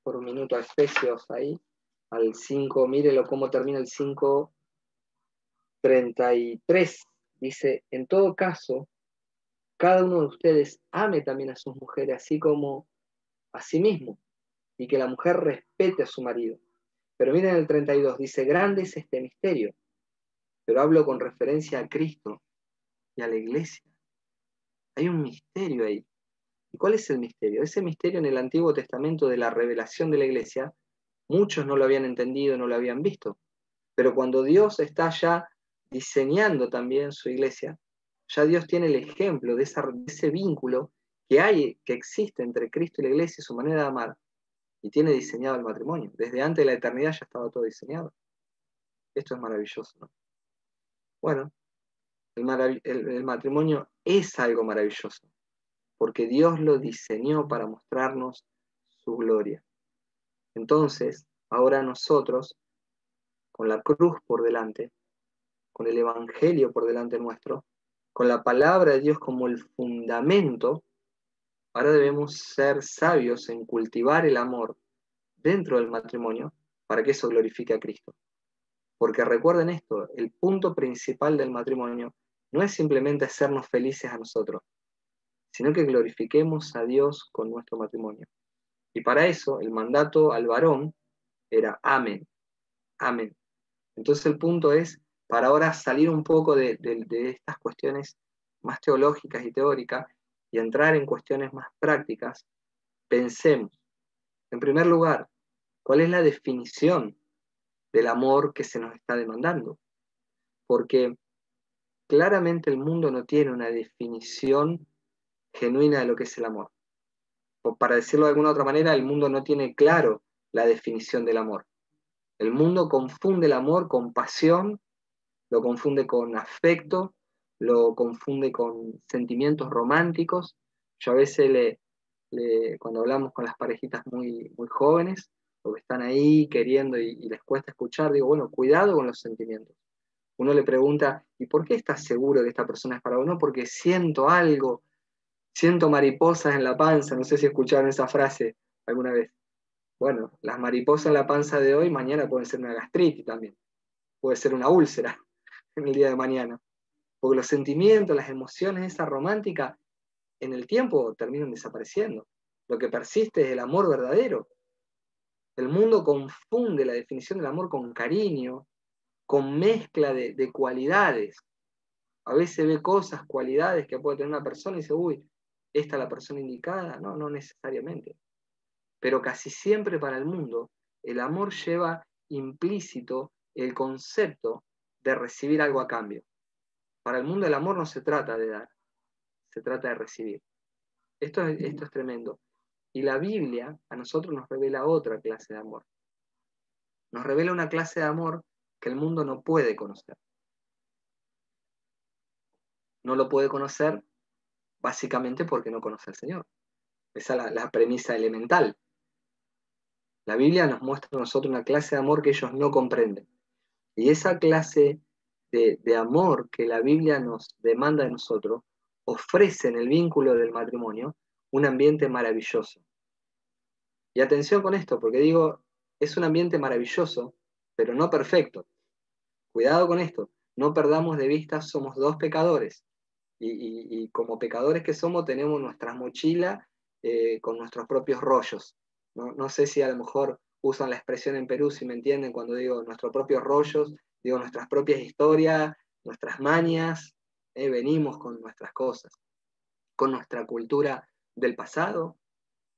Speaker 1: por un minuto a Efesios ahí, al 5, mírelo cómo termina el 5:33. Dice, en todo caso, cada uno de ustedes ame también a sus mujeres, así como a sí mismo, y que la mujer respete a su marido. Pero miren el 32, dice, grande es este misterio, pero hablo con referencia a Cristo y a la iglesia. Hay un misterio ahí. ¿Y cuál es el misterio? Ese misterio en el Antiguo Testamento de la revelación de la iglesia, muchos no lo habían entendido, no lo habían visto. Pero cuando Dios está ya diseñando también su iglesia, ya Dios tiene el ejemplo de ese vínculo que existe entre Cristo y la iglesia y su manera de amar, y tiene diseñado el matrimonio. Desde antes de la eternidad ya estaba todo diseñado. Esto es maravilloso, ¿no? Bueno, el matrimonio es algo maravilloso, porque Dios lo diseñó para mostrarnos su gloria. Entonces, ahora nosotros, con la cruz por delante, con el Evangelio por delante nuestro, con la palabra de Dios como el fundamento, ahora debemos ser sabios en cultivar el amor dentro del matrimonio para que eso glorifique a Cristo. Porque recuerden esto, el punto principal del matrimonio no es simplemente hacernos felices a nosotros, sino que glorifiquemos a Dios con nuestro matrimonio. Y para eso el mandato al varón era amén, amén. Entonces el punto es, para ahora salir un poco de estas cuestiones más teológicas y teóricas y entrar en cuestiones más prácticas, pensemos, en primer lugar, ¿cuál es la definición del amor que se nos está demandando? Porque claramente el mundo no tiene una definición genuina de lo que es el amor. O para decirlo de alguna otra manera, el mundo no tiene claro la definición del amor. El mundo confunde el amor con pasión, lo confunde con afecto, lo confunde con sentimientos románticos. Yo a veces cuando hablamos con las parejitas muy, muy jóvenes, o que están ahí queriendo y les cuesta escuchar, digo, bueno, cuidado con los sentimientos. Uno le pregunta, ¿y por qué estás seguro que esta persona es para vos? No, porque siento algo, siento mariposas en la panza, no sé si escucharon esa frase alguna vez. Bueno, las mariposas en la panza de hoy, mañana pueden ser una gastritis también, puede ser una úlcera en el día de mañana. Porque los sentimientos, las emociones, esa romántica, en el tiempo terminan desapareciendo. Lo que persiste es el amor verdadero. El mundo confunde la definición del amor con cariño, con mezcla de cualidades. A veces ve cosas, cualidades que puede tener una persona y dice, uy, ¿esta es la persona indicada? No, no necesariamente. Pero casi siempre para el mundo, el amor lleva implícito el concepto de recibir algo a cambio. Para el mundo el amor no se trata de dar, se trata de recibir. Esto es tremendo. Y la Biblia a nosotros nos revela otra clase de amor. Nos revela una clase de amor que el mundo no puede conocer. No lo puede conocer básicamente porque no conoce al Señor. Esa es la premisa elemental. La Biblia nos muestra a nosotros una clase de amor que ellos no comprenden. Y esa clase de amor que la Biblia nos demanda de nosotros ofrece en el vínculo del matrimonio un ambiente maravilloso. Y atención con esto, porque digo, es un ambiente maravilloso, pero no perfecto. Cuidado con esto, no perdamos de vista, somos dos pecadores. Y como pecadores que somos, tenemos nuestras mochilas con nuestros propios rollos. No sé si a lo mejor usan la expresión en Perú, si me entienden, cuando digo nuestros propios rollos, digo nuestras propias historias, nuestras mañas, venimos con nuestras cosas, con nuestra cultura del pasado,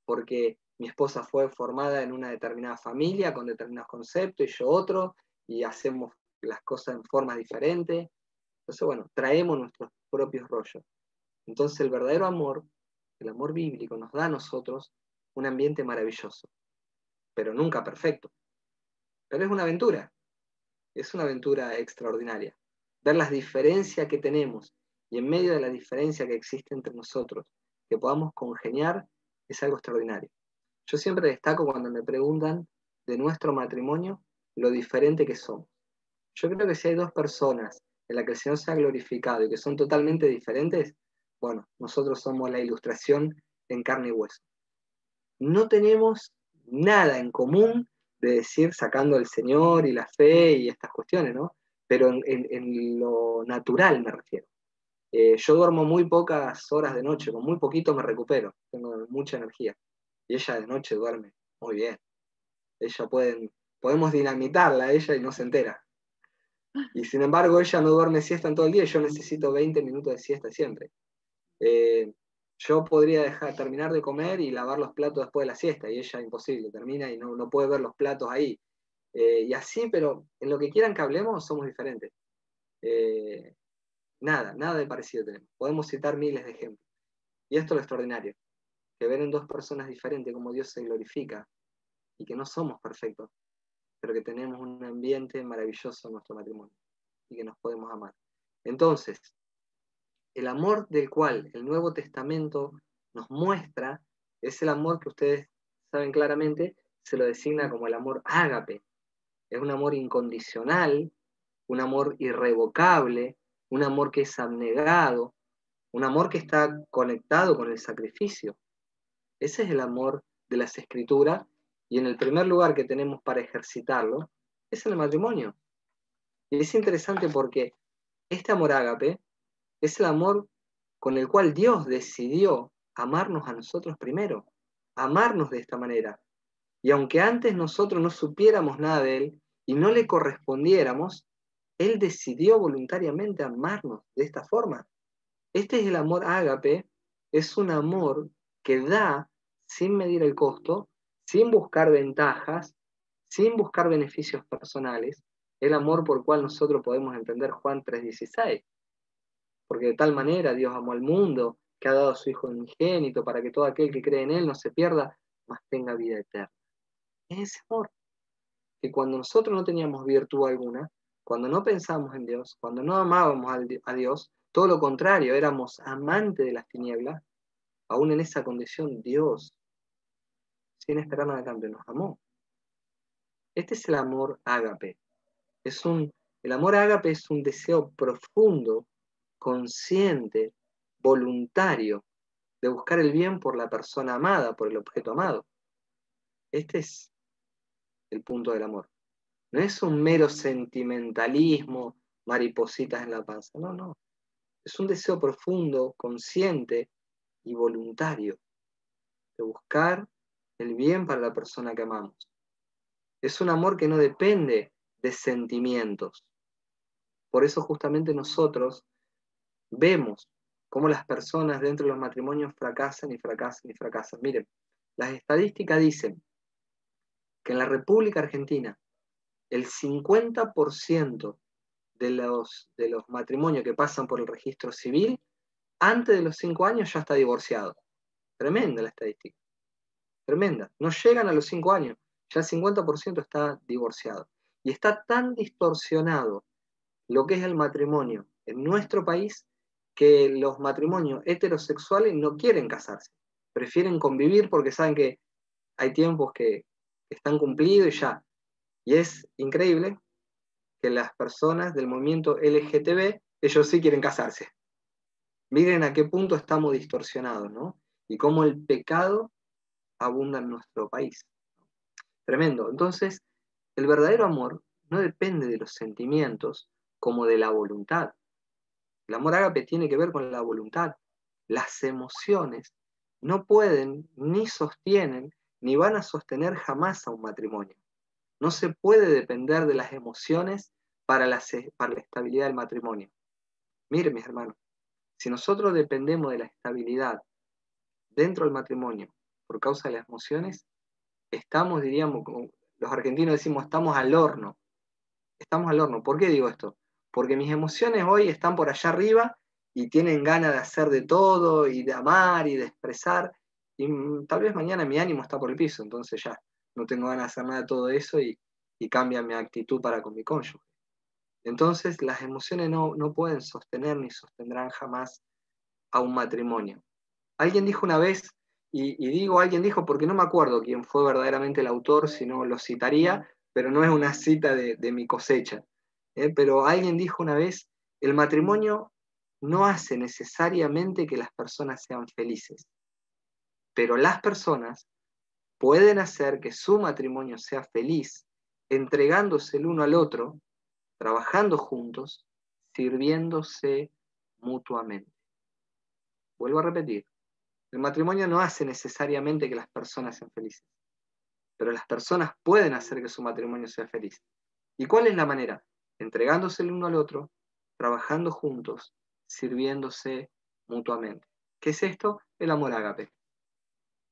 Speaker 1: porque mi esposa fue formada en una determinada familia, con determinados conceptos, y yo otro, y hacemos las cosas en formas diferentes. Entonces, bueno, traemos nuestros propios rollos. Entonces, el verdadero amor, el amor bíblico, nos da a nosotros un ambiente maravilloso, pero nunca perfecto. Pero es una aventura extraordinaria. Ver las diferencias que tenemos y en medio de la diferencia que existe entre nosotros, que podamos congeniar, es algo extraordinario. Yo siempre destaco cuando me preguntan de nuestro matrimonio lo diferente que somos. Yo creo que si hay dos personas en las que el Señor se ha glorificado y que son totalmente diferentes, bueno, nosotros somos la ilustración en carne y hueso. No tenemos nada en común de decir sacando el Señor y la fe y estas cuestiones, ¿no? Pero en lo natural me refiero. Yo duermo muy pocas horas de noche, con muy poquito me recupero, tengo mucha energía. Y ella de noche duerme muy bien. Ella puede podemos dinamitarla a ella y no se entera. Y sin embargo, ella no duerme siesta en todo el día, yo necesito 20 minutos de siesta siempre. Yo podría terminar de comer y lavar los platos después de la siesta, y ella imposible, termina y no puede ver los platos ahí. Y así, pero en lo que quieran que hablemos, somos diferentes. Nada de parecido tenemos. Podemos citar miles de ejemplos. Y esto es lo extraordinario, que ver en dos personas diferentes cómo Dios se glorifica, y que no somos perfectos, pero que tenemos un ambiente maravilloso en nuestro matrimonio, y que nos podemos amar. Entonces, el amor del cual el Nuevo Testamento nos muestra es el amor que ustedes saben claramente, se lo designa como el amor ágape. Es un amor incondicional, un amor irrevocable, un amor que es abnegado, un amor que está conectado con el sacrificio. Ese es el amor de las Escrituras, y en el primer lugar que tenemos para ejercitarlo es en el matrimonio. Y es interesante porque este amor ágape es el amor con el cual Dios decidió amarnos a nosotros primero, amarnos de esta manera. Y aunque antes nosotros no supiéramos nada de Él y no le correspondiéramos, Él decidió voluntariamente amarnos de esta forma. Este es el amor ágape, es un amor que da sin medir el costo, sin buscar ventajas, sin buscar beneficios personales, el amor por el cual nosotros podemos entender Juan 3:16. Porque de tal manera Dios amó al mundo, que ha dado a su Hijo unigénito, para que todo aquel que cree en Él no se pierda, mas tenga vida eterna. Es ese amor, que cuando nosotros no teníamos virtud alguna, cuando no pensábamos en Dios, cuando no amábamos a Dios, todo lo contrario, éramos amantes de las tinieblas, aún en esa condición Dios, sin esperar nada a cambio, nos amó. Este es el amor ágape. El amor ágape es un deseo profundo, consciente, voluntario, de buscar el bien por la persona amada, por el objeto amado. Este es el punto del amor. No es un mero sentimentalismo, maripositas en la panza. No. Es un deseo profundo, consciente y voluntario de buscar el bien para la persona que amamos. Es un amor que no depende de sentimientos. Por eso justamente nosotros vemos cómo las personas dentro de los matrimonios fracasan y fracasan y fracasan. Miren, las estadísticas dicen que en la República Argentina el 50% de los matrimonios que pasan por el registro civil, antes de los 5 años ya está divorciado. Tremenda la estadística. Tremenda. No llegan a los 5 años, ya el 50% está divorciado. Y está tan distorsionado lo que es el matrimonio en nuestro país que los matrimonios heterosexuales no quieren casarse. Prefieren convivir porque saben que hay tiempos que están cumplidos y ya. Y es increíble que las personas del movimiento LGTB, ellos sí quieren casarse. Miren a qué punto estamos distorsionados, ¿no? Y cómo el pecado abunda en nuestro país. Tremendo. Entonces, el verdadero amor no depende de los sentimientos como de la voluntad. El amor ágape tiene que ver con la voluntad. Las emociones no pueden, ni sostienen, ni van a sostener jamás a un matrimonio. No se puede depender de las emociones para la estabilidad del matrimonio. Miren, mis hermanos, si nosotros dependemos de la estabilidad dentro del matrimonio por causa de las emociones, estamos, diríamos, como los argentinos decimos, estamos al horno. Estamos al horno. ¿Por qué digo esto? Porque mis emociones hoy están por allá arriba y tienen ganas de hacer de todo y de amar y de expresar. Y tal vez mañana mi ánimo está por el piso, entonces ya no tengo ganas de hacer nada de todo eso y cambia mi actitud para con mi cónyuge. Entonces las emociones no pueden sostener ni sostendrán jamás a un matrimonio. Alguien dijo una vez, y digo alguien dijo porque no me acuerdo quién fue verdaderamente el autor, si no lo citaría, pero no es una cita de mi cosecha. Pero alguien dijo una vez, el matrimonio no hace necesariamente que las personas sean felices, pero las personas pueden hacer que su matrimonio sea feliz, entregándose el uno al otro, trabajando juntos, sirviéndose mutuamente. Vuelvo a repetir, el matrimonio no hace necesariamente que las personas sean felices, pero las personas pueden hacer que su matrimonio sea feliz. ¿Y cuál es la manera? Entregándose el uno al otro, trabajando juntos, sirviéndose mutuamente. ¿Qué es esto? El amor ágape.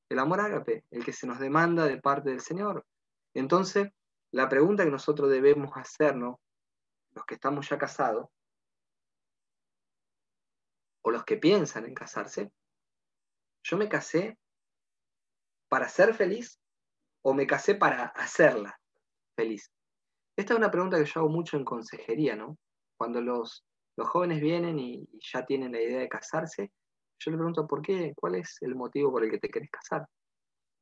Speaker 1: El amor ágape, el que se nos demanda de parte del Señor. Entonces, la pregunta que nosotros debemos hacernos, los que estamos ya casados, o los que piensan en casarse, ¿yo me casé para ser feliz o me casé para hacerla feliz? Esta es una pregunta que yo hago mucho en consejería, ¿no? Cuando los jóvenes vienen y ya tienen la idea de casarse, yo le pregunto, ¿por qué? ¿Cuál es el motivo por el que te querés casar?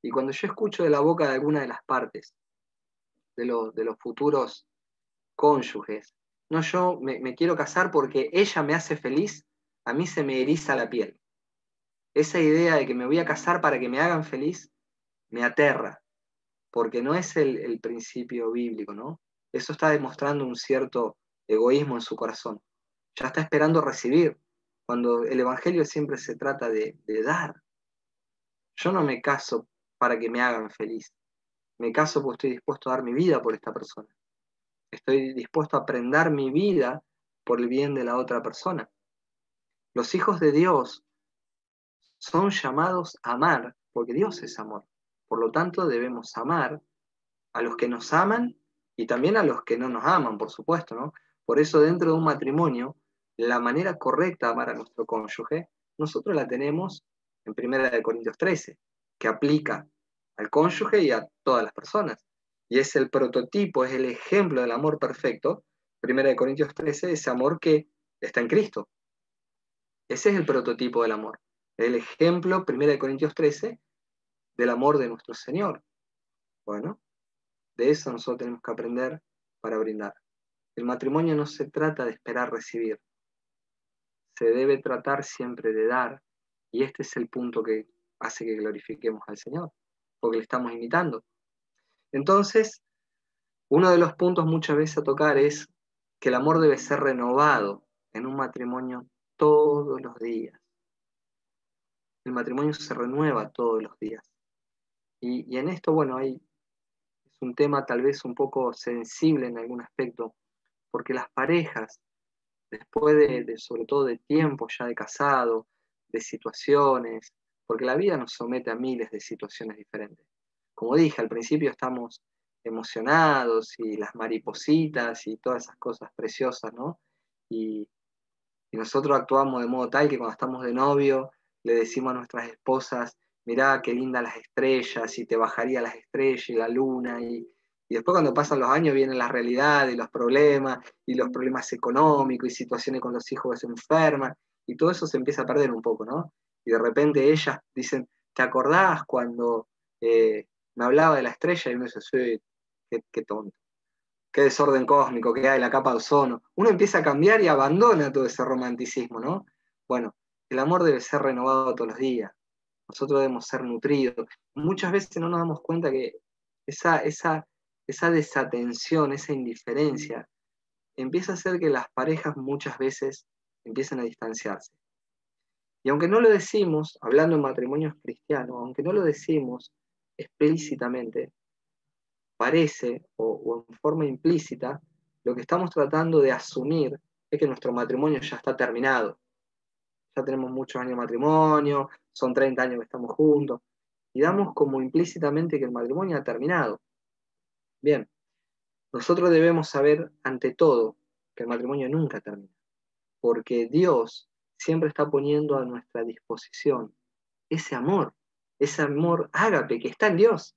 Speaker 1: Y cuando yo escucho de la boca de alguna de las partes, de los futuros cónyuges, no, yo me quiero casar porque ella me hace feliz, a mí se me eriza la piel. Esa idea de que me voy a casar para que me hagan feliz, me aterra, porque no es el principio bíblico, ¿no? Eso está demostrando un cierto egoísmo en su corazón. Ya está esperando recibir, cuando el Evangelio siempre se trata de dar. Yo no me caso para que me hagan feliz, me caso porque estoy dispuesto a dar mi vida por esta persona. Estoy dispuesto a prendar mi vida por el bien de la otra persona. Los hijos de Dios son llamados a amar, porque Dios es amor. Por lo tanto, debemos amar a los que nos aman y también a los que no nos aman, por supuesto, ¿no? Por eso dentro de un matrimonio, la manera correcta de amar a nuestro cónyuge, nosotros la tenemos en 1 Corintios 13, que aplica al cónyuge y a todas las personas. Y es el prototipo, es el ejemplo del amor perfecto, 1 Corintios 13, ese amor que está en Cristo. Ese es el prototipo del amor. El ejemplo, 1 Corintios 13, del amor de nuestro Señor. Bueno, de eso nosotros tenemos que aprender para brindar. El matrimonio no se trata de esperar recibir, se debe tratar siempre de dar, y este es el punto que hace que glorifiquemos al Señor, porque le estamos imitando. Entonces, uno de los puntos muchas veces a tocar es que el amor debe ser renovado en un matrimonio todos los días. El matrimonio se renueva todos los días. Y en esto, bueno, es un tema tal vez un poco sensible en algún aspecto, porque las parejas, después sobre todo de tiempo ya de casado, de situaciones, porque la vida nos somete a miles de situaciones diferentes. Como dije, al principio estamos emocionados y las maripositas y todas esas cosas preciosas, ¿no? Y nosotros actuamos de modo tal que cuando estamos de novio le decimos a nuestras esposas, mirá qué lindas las estrellas, y te bajaría las estrellas y la luna, y después cuando pasan los años vienen las realidades y los problemas económicos, y situaciones con los hijos que se enferman, y todo eso se empieza a perder un poco, ¿no? Y de repente ellas dicen, ¿te acordás cuando me hablaba de la estrella? Y uno dice, sí, qué tonto. Qué desorden cósmico que hay, la capa de ozono. Uno empieza a cambiar y abandona todo ese romanticismo, ¿no? Bueno, el amor debe ser renovado todos los días. Nosotros debemos ser nutridos. Muchas veces no nos damos cuenta que esa desatención, esa indiferencia, empieza a hacer que las parejas muchas veces empiecen a distanciarse. Y aunque no lo decimos, hablando en matrimonios cristianos, aunque no lo decimos explícitamente, parece, o en forma implícita, lo que estamos tratando de asumir es que nuestro matrimonio ya está terminado. Ya tenemos muchos años de matrimonio, son 30 años que estamos juntos, y damos como implícitamente que el matrimonio ha terminado. Bien, nosotros debemos saber ante todo que el matrimonio nunca termina, porque Dios siempre está poniendo a nuestra disposición ese amor ágape que está en Dios.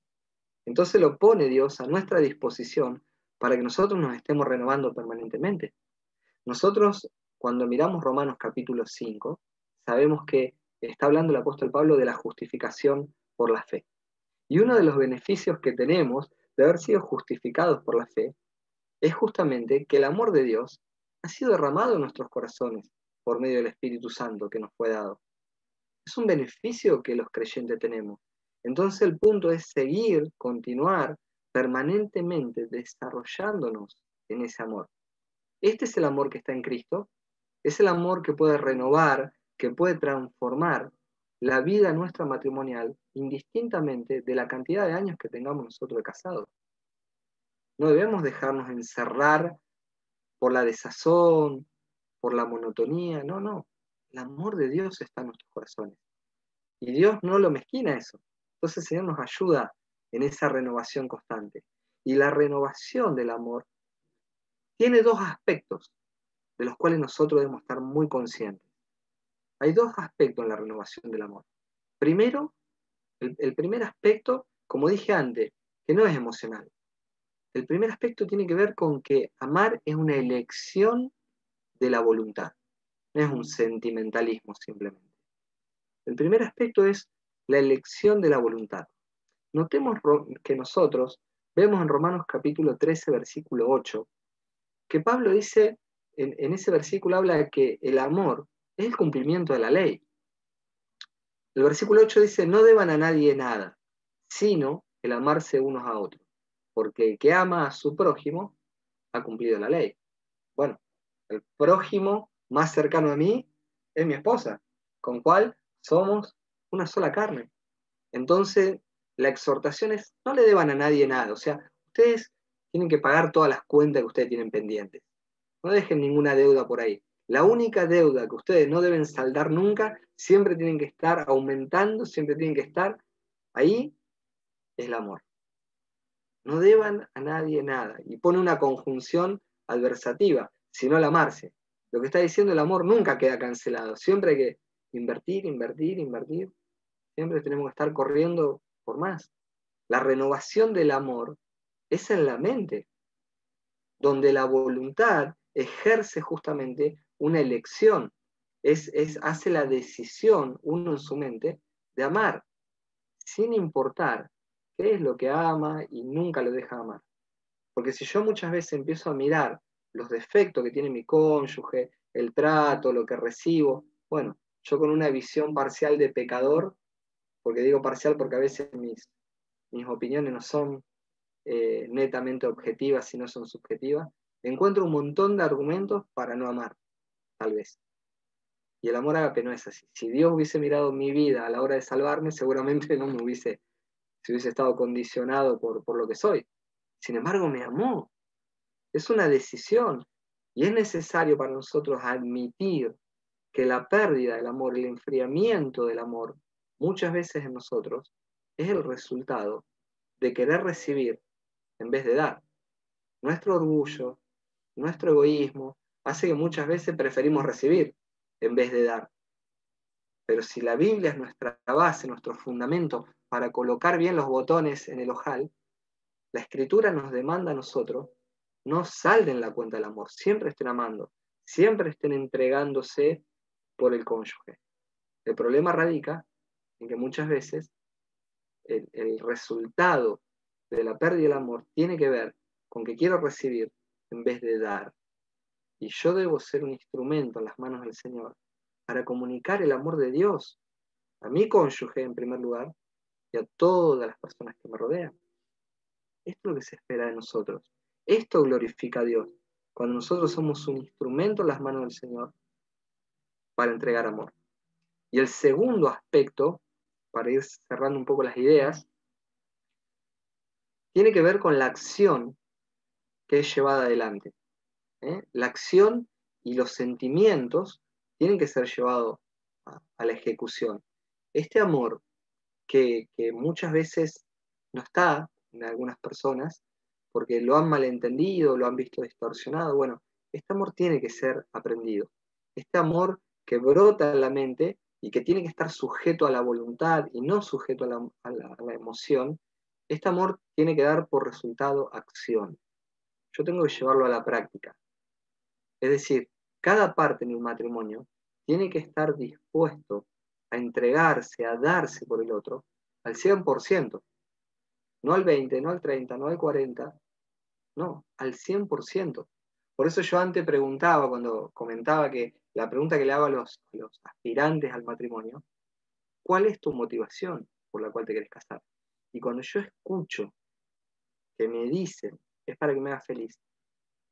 Speaker 1: Entonces lo pone Dios a nuestra disposición para que nosotros nos estemos renovando permanentemente. Nosotros, cuando miramos Romanos capítulo 5, sabemos que está hablando el apóstol Pablo de la justificación por la fe. Y uno de los beneficios que tenemos de haber sido justificados por la fe es justamente que el amor de Dios ha sido derramado en nuestros corazones por medio del Espíritu Santo que nos fue dado. Es un beneficio que los creyentes tenemos. Entonces el punto es seguir, continuar permanentemente desarrollándonos en ese amor. Este es el amor que está en Cristo, es el amor que puede renovar, que puede transformar, la vida nuestra matrimonial indistintamente de la cantidad de años que tengamos nosotros de casados. No debemos dejarnos encerrar por la desazón, por la monotonía, no, no. El amor de Dios está en nuestros corazones. Y Dios no lo mezquina eso. Entonces el Señor nos ayuda en esa renovación constante. Y la renovación del amor tiene dos aspectos de los cuales nosotros debemos estar muy conscientes. Hay dos aspectos en la renovación del amor. Primero, el primer aspecto, como dije antes, que no es emocional. El primer aspecto tiene que ver con que amar es una elección de la voluntad, no es un sentimentalismo simplemente. El primer aspecto es la elección de la voluntad. Notemos que nosotros vemos en Romanos capítulo 13, versículo 8, que Pablo dice, en ese versículo habla de que el amor es el cumplimiento de la ley. El versículo 8 dice, no deban a nadie nada, sino el amarse unos a otros, porque el que ama a su prójimo ha cumplido la ley. Bueno, el prójimo más cercano a mí es mi esposa, con cual somos una sola carne. Entonces, la exhortación es, no le deban a nadie nada, o sea, ustedes tienen que pagar todas las cuentas que ustedes tienen pendientes. No dejen ninguna deuda por ahí. La única deuda que ustedes no deben saldar nunca, siempre tienen que estar aumentando, siempre tienen que estar ahí, es el amor. No deban a nadie nada. Y pone una conjunción adversativa, sino el amarse. Lo que está diciendo el amor nunca queda cancelado. Siempre hay que invertir, invertir, invertir. Siempre tenemos que estar corriendo por más. La renovación del amor es en la mente, donde la voluntad ejerce justamente una elección, hace la decisión uno en su mente de amar, sin importar qué es lo que ama y nunca lo deja amar. Porque si yo muchas veces empiezo a mirar los defectos que tiene mi cónyuge, el trato, lo que recibo, bueno, yo con una visión parcial de pecador, porque digo parcial porque a veces mis opiniones no son netamente objetivas, sino son subjetivas, encuentro un montón de argumentos para no amar, tal vez. Y el amor ágape no es así. Si Dios hubiese mirado mi vida a la hora de salvarme, seguramente no me hubiese estado condicionado por lo que soy. Sin embargo, me amó. Es una decisión. Y es necesario para nosotros admitir que la pérdida del amor, el enfriamiento del amor, muchas veces en nosotros, es el resultado de querer recibir en vez de dar. Nuestro orgullo, nuestro egoísmo, hace que muchas veces preferimos recibir en vez de dar. Pero si la Biblia es nuestra base, nuestro fundamento para colocar bien los botones en el ojal, la Escritura nos demanda a nosotros, no salden la cuenta del amor, siempre estén amando, siempre estén entregándose por el cónyuge. El problema radica en que muchas veces el resultado de la pérdida del amor tiene que ver con que quiero recibir en vez de dar. Y yo debo ser un instrumento en las manos del Señor para comunicar el amor de Dios a mi cónyuge en primer lugar y a todas las personas que me rodean. Esto es lo que se espera de nosotros. Esto glorifica a Dios, cuando nosotros somos un instrumento en las manos del Señor para entregar amor. Y el segundo aspecto, para ir cerrando un poco las ideas, tiene que ver con la acción que es llevada adelante. La acción y los sentimientos tienen que ser llevados a la ejecución. Este amor que muchas veces no está en algunas personas, porque lo han malentendido, lo han visto distorsionado, bueno, este amor tiene que ser aprendido. Este amor que brota en la mente y que tiene que estar sujeto a la voluntad y no sujeto a la emoción, este amor tiene que dar por resultado acción. Yo tengo que llevarlo a la práctica. Es decir, cada parte en el matrimonio tiene que estar dispuesto a entregarse, a darse por el otro al 100%, no al 20%, no al 30%, no al 40%, no, al 100%. Por eso yo antes preguntaba, cuando comentaba que la pregunta que le hago a los aspirantes al matrimonio, ¿cuál es tu motivación por la cual te querés casar? Y cuando yo escucho que me dicen, es para que me hagas feliz,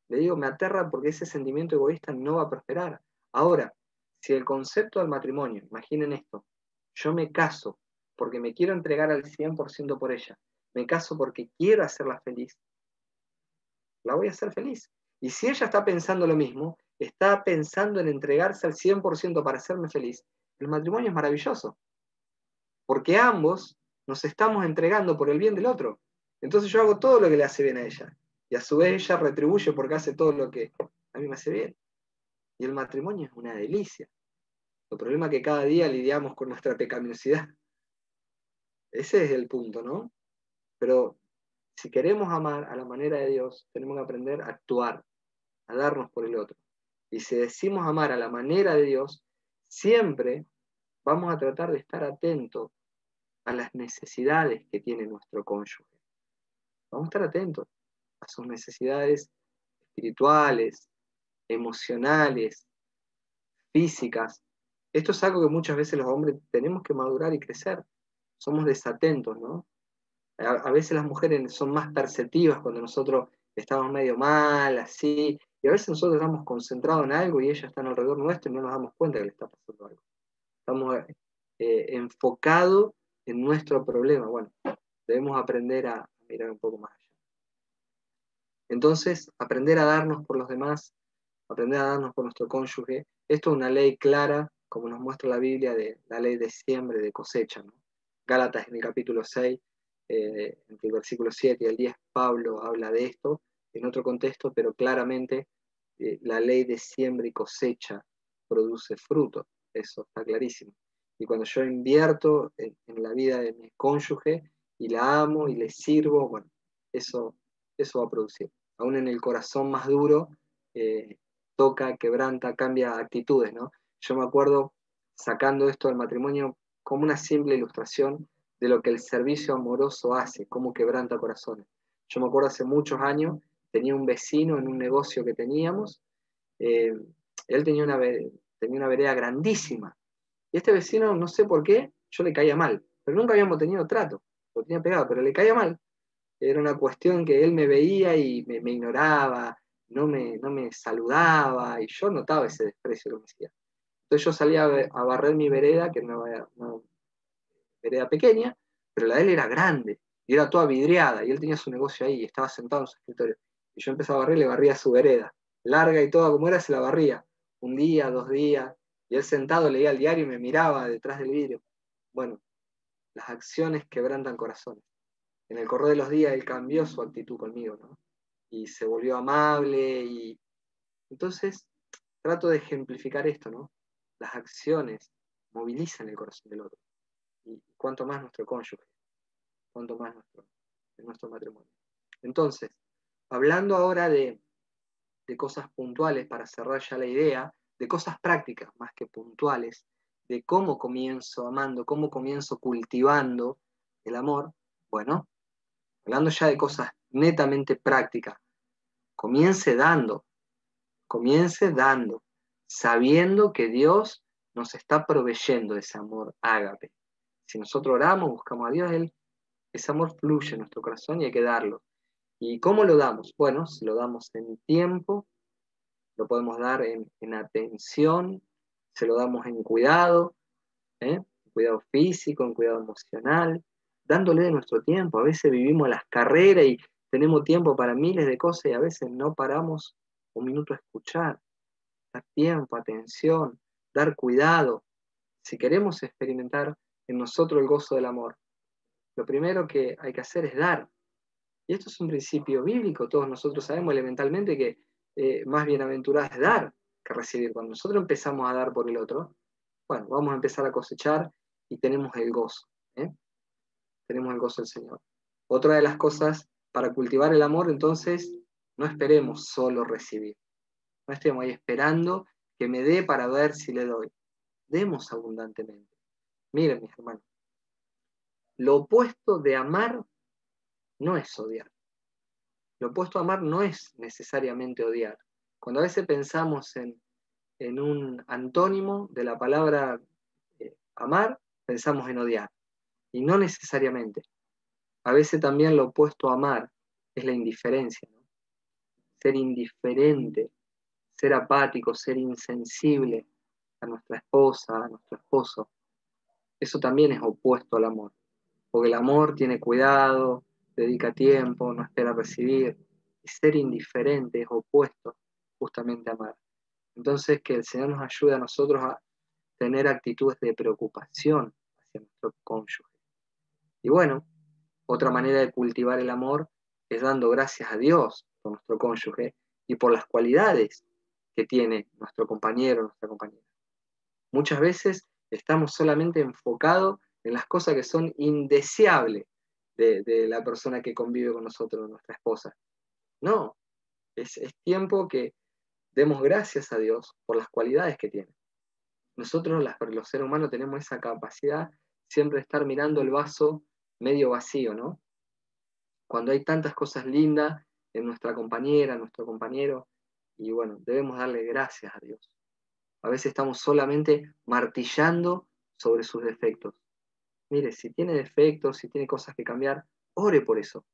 Speaker 1: le digo, me aterra porque ese sentimiento egoísta no va a prosperar. Ahora, si el concepto del matrimonio, imaginen esto, Yo me caso porque me quiero entregar al 100% por ella. Me caso porque quiero hacerla feliz. La voy a hacer feliz. Y si ella está pensando lo mismo, está pensando en entregarse al 100% para hacerme feliz, el matrimonio es maravilloso. Porque ambos nos estamos entregando por el bien del otro. Entonces yo hago todo lo que le hace bien a ella. Y a su vez ella retribuye porque hace todo lo que a mí me hace bien. Y el matrimonio es una delicia. El problema es que cada día lidiamos con nuestra pecaminosidad. Ese es el punto, ¿no? Pero si queremos amar a la manera de Dios, tenemos que aprender a actuar, a darnos por el otro. Y si decimos amar a la manera de Dios, siempre vamos a tratar de estar atentos a las necesidades que tiene nuestro cónyuge. Vamos a estar atentos a sus necesidades espirituales, emocionales, físicas. Esto es algo que muchas veces los hombres tenemos que madurar y crecer. Somos desatentos, ¿no? A veces las mujeres son más perceptivas cuando nosotros estamos medio mal, así, y a veces nosotros estamos concentrados en algo y ellas están alrededor nuestro y no nos damos cuenta que le está pasando algo. Estamos enfocados en nuestro problema. Bueno, debemos aprender a mirar un poco más allá. Entonces, aprender a darnos por los demás, aprender a darnos por nuestro cónyuge, esto es una ley clara, como nos muestra la Biblia, de la ley de siembra y de cosecha, ¿no? Gálatas en el capítulo 6, entre el versículo 7 y el 10, Pablo habla de esto en otro contexto, pero claramente la ley de siembra y cosecha produce fruto, eso está clarísimo. Y cuando yo invierto en la vida de mi cónyuge y la amo y le sirvo, bueno, eso va a producir. Aún en el corazón más duro, toca, quebranta, cambia actitudes, ¿no? Yo me acuerdo sacando esto del matrimonio como una simple ilustración de lo que el servicio amoroso hace, cómo quebranta corazones. Yo me acuerdo hace muchos años, tenía un vecino en un negocio que teníamos, él tenía una vereda grandísima, y este vecino, no sé por qué, yo le caía mal, pero nunca habíamos tenido trato, lo tenía pegado, pero le caía mal. Era una cuestión que él me veía y me ignoraba, no me saludaba, y yo notaba ese desprecio que me hacía. Entonces yo salía a barrer mi vereda, que era una vereda pequeña, pero la de él era grande, y era toda vidriada, y él tenía su negocio ahí, y estaba sentado en su escritorio. Y yo empezaba a barrer y le barría su vereda, larga y toda como era, se la barría. Un día, 2 días, y él sentado leía el diario y me miraba detrás del vidrio. Bueno, las acciones quebrantan corazones. En el correr de los días él cambió su actitud conmigo, ¿no? Y se volvió amable y entonces trato de ejemplificar esto, ¿no? Las acciones movilizan el corazón del otro. Y cuanto más nuestro cónyuge, cuanto más nuestro matrimonio. Entonces, hablando ahora de cosas puntuales para cerrar ya la idea, de cosas prácticas más que puntuales, de cómo comienzo amando, cómo comienzo cultivando el amor, bueno, hablando ya de cosas netamente prácticas, comience dando, sabiendo que Dios nos está proveyendo ese amor ágape. Si nosotros oramos, buscamos a Dios, ese amor fluye en nuestro corazón y hay que darlo. ¿Y cómo lo damos? Bueno, si lo damos en tiempo, lo podemos dar en atención, se lo damos en cuidado, en cuidado físico, en cuidado emocional, dándole de nuestro tiempo. A veces vivimos las carreras y tenemos tiempo para miles de cosas y a veces no paramos un minuto a escuchar, dar tiempo, atención, dar cuidado. Si queremos experimentar en nosotros el gozo del amor, lo primero que hay que hacer es dar. Y esto es un principio bíblico, todos nosotros sabemos elementalmente que más bienaventurado es dar que recibir. Cuando nosotros empezamos a dar por el otro, bueno, vamos a empezar a cosechar y tenemos el gozo, ¿eh? Tenemos el gozo del Señor. Otra de las cosas para cultivar el amor, entonces, no esperemos solo recibir. No estemos ahí esperando que me dé para ver si le doy. Demos abundantemente. Miren, mis hermanos, lo opuesto de amar no es odiar. Lo opuesto a amar no es necesariamente odiar. Cuando a veces pensamos en un antónimo de la palabra amar, pensamos en odiar. Y no necesariamente. A veces también lo opuesto a amar es la indiferencia, ¿no? Ser indiferente, ser apático, ser insensible a nuestra esposa, a nuestro esposo. Eso también es opuesto al amor, porque el amor tiene cuidado, dedica tiempo, no espera recibir, y ser indiferente es opuesto justamente a amar. Entonces, que el Señor nos ayude a nosotros a tener actitudes de preocupación hacia nuestro cónyuge. Y bueno, otra manera de cultivar el amor es dando gracias a Dios por nuestro cónyuge y por las cualidades que tiene nuestro compañero o nuestra compañera. Muchas veces estamos solamente enfocados en las cosas que son indeseables de la persona que convive con nosotros, nuestra esposa. No, es tiempo que demos gracias a Dios por las cualidades que tiene. Nosotros, los seres humanos, tenemos esa capacidad siempre de estar mirando el vaso medio vacío, ¿no? Cuando hay tantas cosas lindas en nuestra compañera, en nuestro compañero, y bueno, debemos darle gracias a Dios. A veces estamos solamente martillando sobre sus defectos. Mire, si tiene defectos, si tiene cosas que cambiar, ore por eso,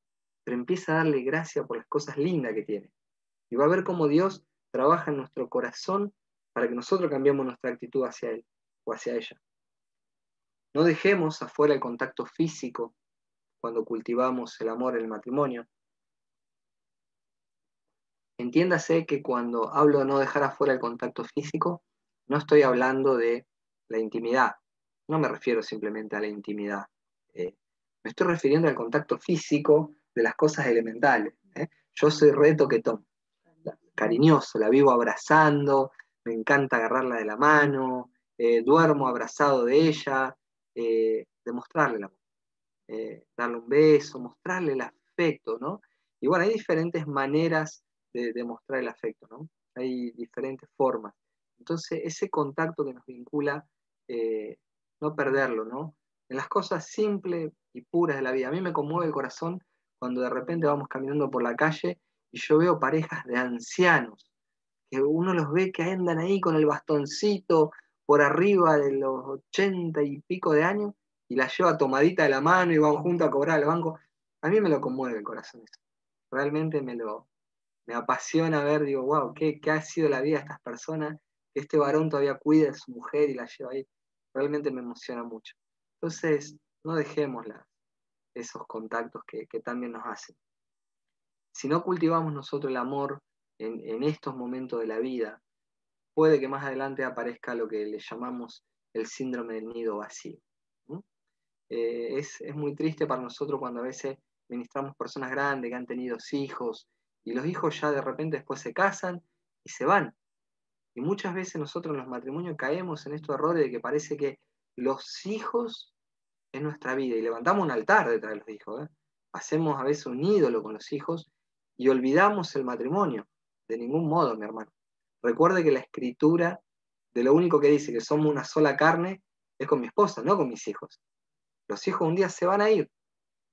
Speaker 1: pero empieza a darle gracias por las cosas lindas que tiene. Y va a ver cómo Dios trabaja en nuestro corazón para que nosotros cambiemos nuestra actitud hacia Él o hacia ella. No dejemos afuera el contacto físico cuando cultivamos el amor en el matrimonio. Entiéndase que cuando hablo de no dejar afuera el contacto físico, no estoy hablando de la intimidad. No me refiero simplemente a la intimidad. Me estoy refiriendo al contacto físico de las cosas elementales. Yo soy re toquetón, cariñoso, la vivo abrazando, me encanta agarrarla de la mano, duermo abrazado de ella, demostrarle el amor, darle un beso, mostrarle el afecto, ¿no? Y bueno, hay diferentes maneras de mostrar el afecto, ¿no? Hay diferentes formas. Entonces, ese contacto que nos vincula, no perderlo, ¿no? En las cosas simples y puras de la vida. A mí me conmueve el corazón cuando de repente vamos caminando por la calle y yo veo parejas de ancianos, que uno los ve que andan ahí con el bastoncito por arriba de los 80 y pico de años y la lleva tomadita de la mano y van juntos a cobrar al banco. A mí me lo conmueve el corazón eso. Realmente me apasiona ver, digo, wow, ¿qué ha sido la vida de estas personas? Que este varón todavía cuida de su mujer y la lleva ahí. Realmente me emociona mucho. Entonces, no dejemos esos contactos que también nos hacen. Si no cultivamos nosotros el amor en estos momentos de la vida, puede que más adelante aparezca lo que le llamamos el síndrome del nido vacío. ¿No? Es muy triste para nosotros cuando a veces ministramos personas grandes que han tenido hijos y los hijos ya de repente después se casan y se van. Y muchas veces nosotros en los matrimonios caemos en estos errores de que parece que los hijos es nuestra vida y levantamos un altar detrás de los hijos. Hacemos a veces un ídolo con los hijos y olvidamos el matrimonio. De ningún modo, mi hermano. Recuerde que la escritura de lo único que dice que somos una sola carne es con mi esposa, no con mis hijos. Los hijos un día se van a ir.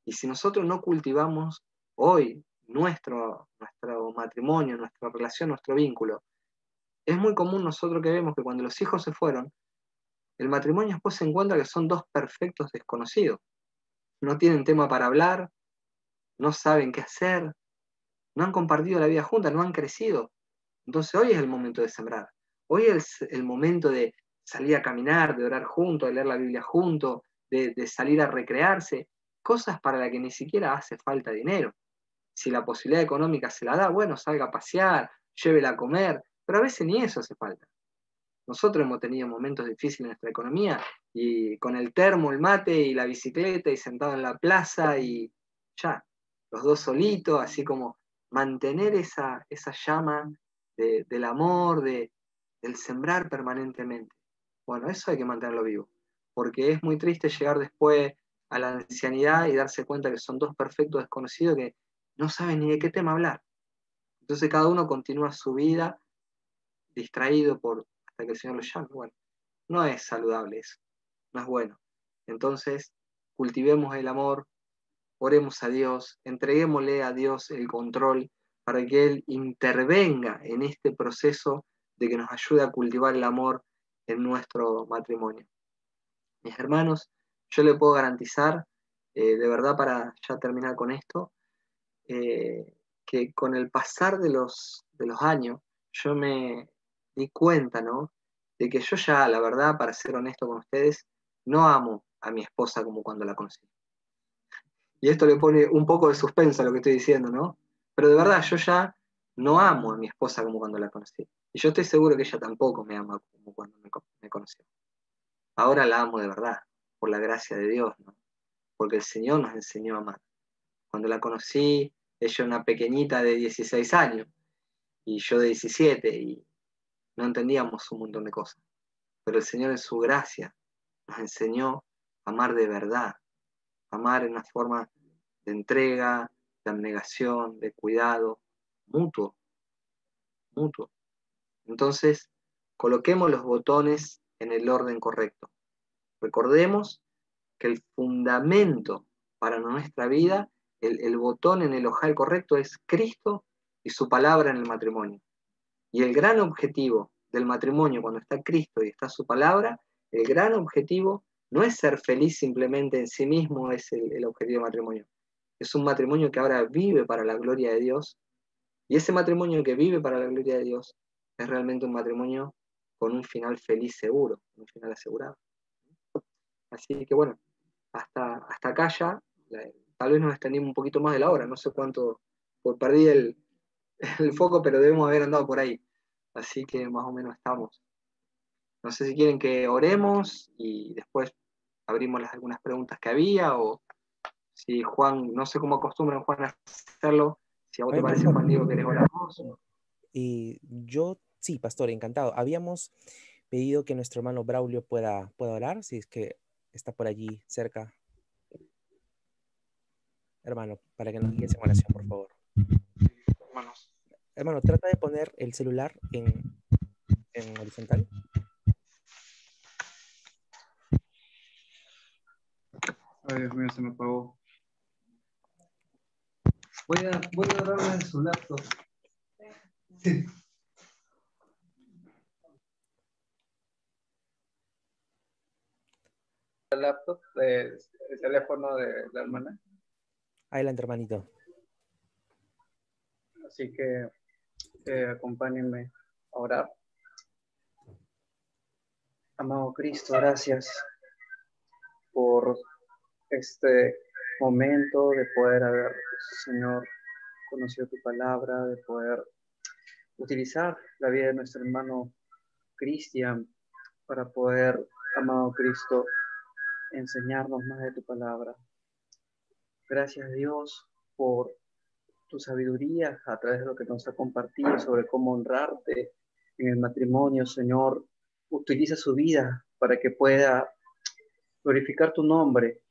Speaker 1: Y si nosotros no cultivamos hoy nuestro matrimonio, nuestra relación, nuestro vínculo, es muy común nosotros que vemos que cuando los hijos se fueron, el matrimonio después se encuentra que son dos perfectos desconocidos. No tienen tema para hablar, no saben qué hacer, no han compartido la vida juntas, no han crecido. Entonces hoy es el momento de sembrar. Hoy es el momento de salir a caminar, de orar juntos, de leer la Biblia juntos, de salir a recrearse, cosas para las que ni siquiera hace falta dinero. Si la posibilidad económica se la da, bueno, salga a pasear, llévela a comer, pero a veces ni eso hace falta. Nosotros hemos tenido momentos difíciles en nuestra economía y con el termo, el mate y la bicicleta y sentado en la plaza y ya, los dos solitos, así como mantener esa llama del amor, del sembrar permanentemente. Bueno, eso hay que mantenerlo vivo, porque es muy triste llegar después a la ancianidad y darse cuenta que son dos perfectos desconocidos que no saben ni de qué tema hablar. Entonces cada uno continúa su vida distraído hasta que el Señor lo llame. Bueno, no es saludable eso, no es bueno. Entonces, cultivemos el amor, oremos a Dios, entreguémosle a Dios el control para que Él intervenga en este proceso de que nos ayude a cultivar el amor en nuestro matrimonio. Mis hermanos, yo le puedo garantizar, de verdad para ya terminar con esto, que con el pasar de los años, yo me di cuenta, ¿no? De que yo ya, la verdad, para ser honesto con ustedes, no amo a mi esposa como cuando la conocí. Y esto le pone un poco de suspenso a lo que estoy diciendo, ¿no? Pero de verdad, yo ya no amo a mi esposa como cuando la conocí. Y yo estoy seguro que ella tampoco me ama como cuando me conoció. Ahora la amo de verdad, por la gracia de Dios, ¿no? Porque el Señor nos enseñó a amar. Cuando la conocí, ella era una pequeñita de 16 años y yo de 17 y no entendíamos un montón de cosas. Pero el Señor en su gracia nos enseñó a amar de verdad, a amar en una forma de entrega, de abnegación, de cuidado, mutuo, mutuo. Entonces, coloquemos los botones en el orden correcto. Recordemos que el fundamento para nuestra vida, el botón en el ojal correcto es Cristo y su palabra en el matrimonio. Y el gran objetivo del matrimonio cuando está Cristo y está su palabra, el gran objetivo no es ser feliz simplemente en sí mismo, es el objetivo del matrimonio. Es un matrimonio que ahora vive para la gloria de Dios. Y ese matrimonio que vive para la gloria de Dios es realmente un matrimonio con un final feliz seguro, un final asegurado. Así que bueno, hasta acá ya, tal vez nos extendimos un poquito más de la hora, no sé cuánto, pues perdí el foco, pero debemos haber andado por ahí. Así que más o menos estamos. No sé si quieren que oremos y después abrimos algunas preguntas que había, o si Juan, no sé cómo acostumbran Juan a hacerlo, si a vos
Speaker 2: A
Speaker 1: te
Speaker 2: ver,
Speaker 1: parece,
Speaker 2: pastor.
Speaker 1: Juan Diego, querés orar vos.
Speaker 2: Yo, sí, pastor, encantado. Habíamos pedido que nuestro hermano Braulio pueda orar, si es que está por allí cerca, hermano, para que nos guíes en oración, por favor.
Speaker 1: Hermanos.
Speaker 2: Hermano, trata de poner el celular en horizontal.
Speaker 1: Ay, Dios mío, se me apagó. Voy a darle de su laptop. Sí. El laptop, el teléfono de la hermana.
Speaker 2: Adelante, hermanito.
Speaker 1: Así que acompáñenme a orar. Amado Cristo, gracias por este momento de poder haber, Señor, conocido tu palabra, de poder utilizar la vida de nuestro hermano Cristian para poder, amado Cristo, enseñarnos más de tu palabra. Gracias, Dios, por tu sabiduría a través de lo que nos ha compartido sobre cómo honrarte en el matrimonio, Señor. Utiliza su vida para que pueda glorificar tu nombre,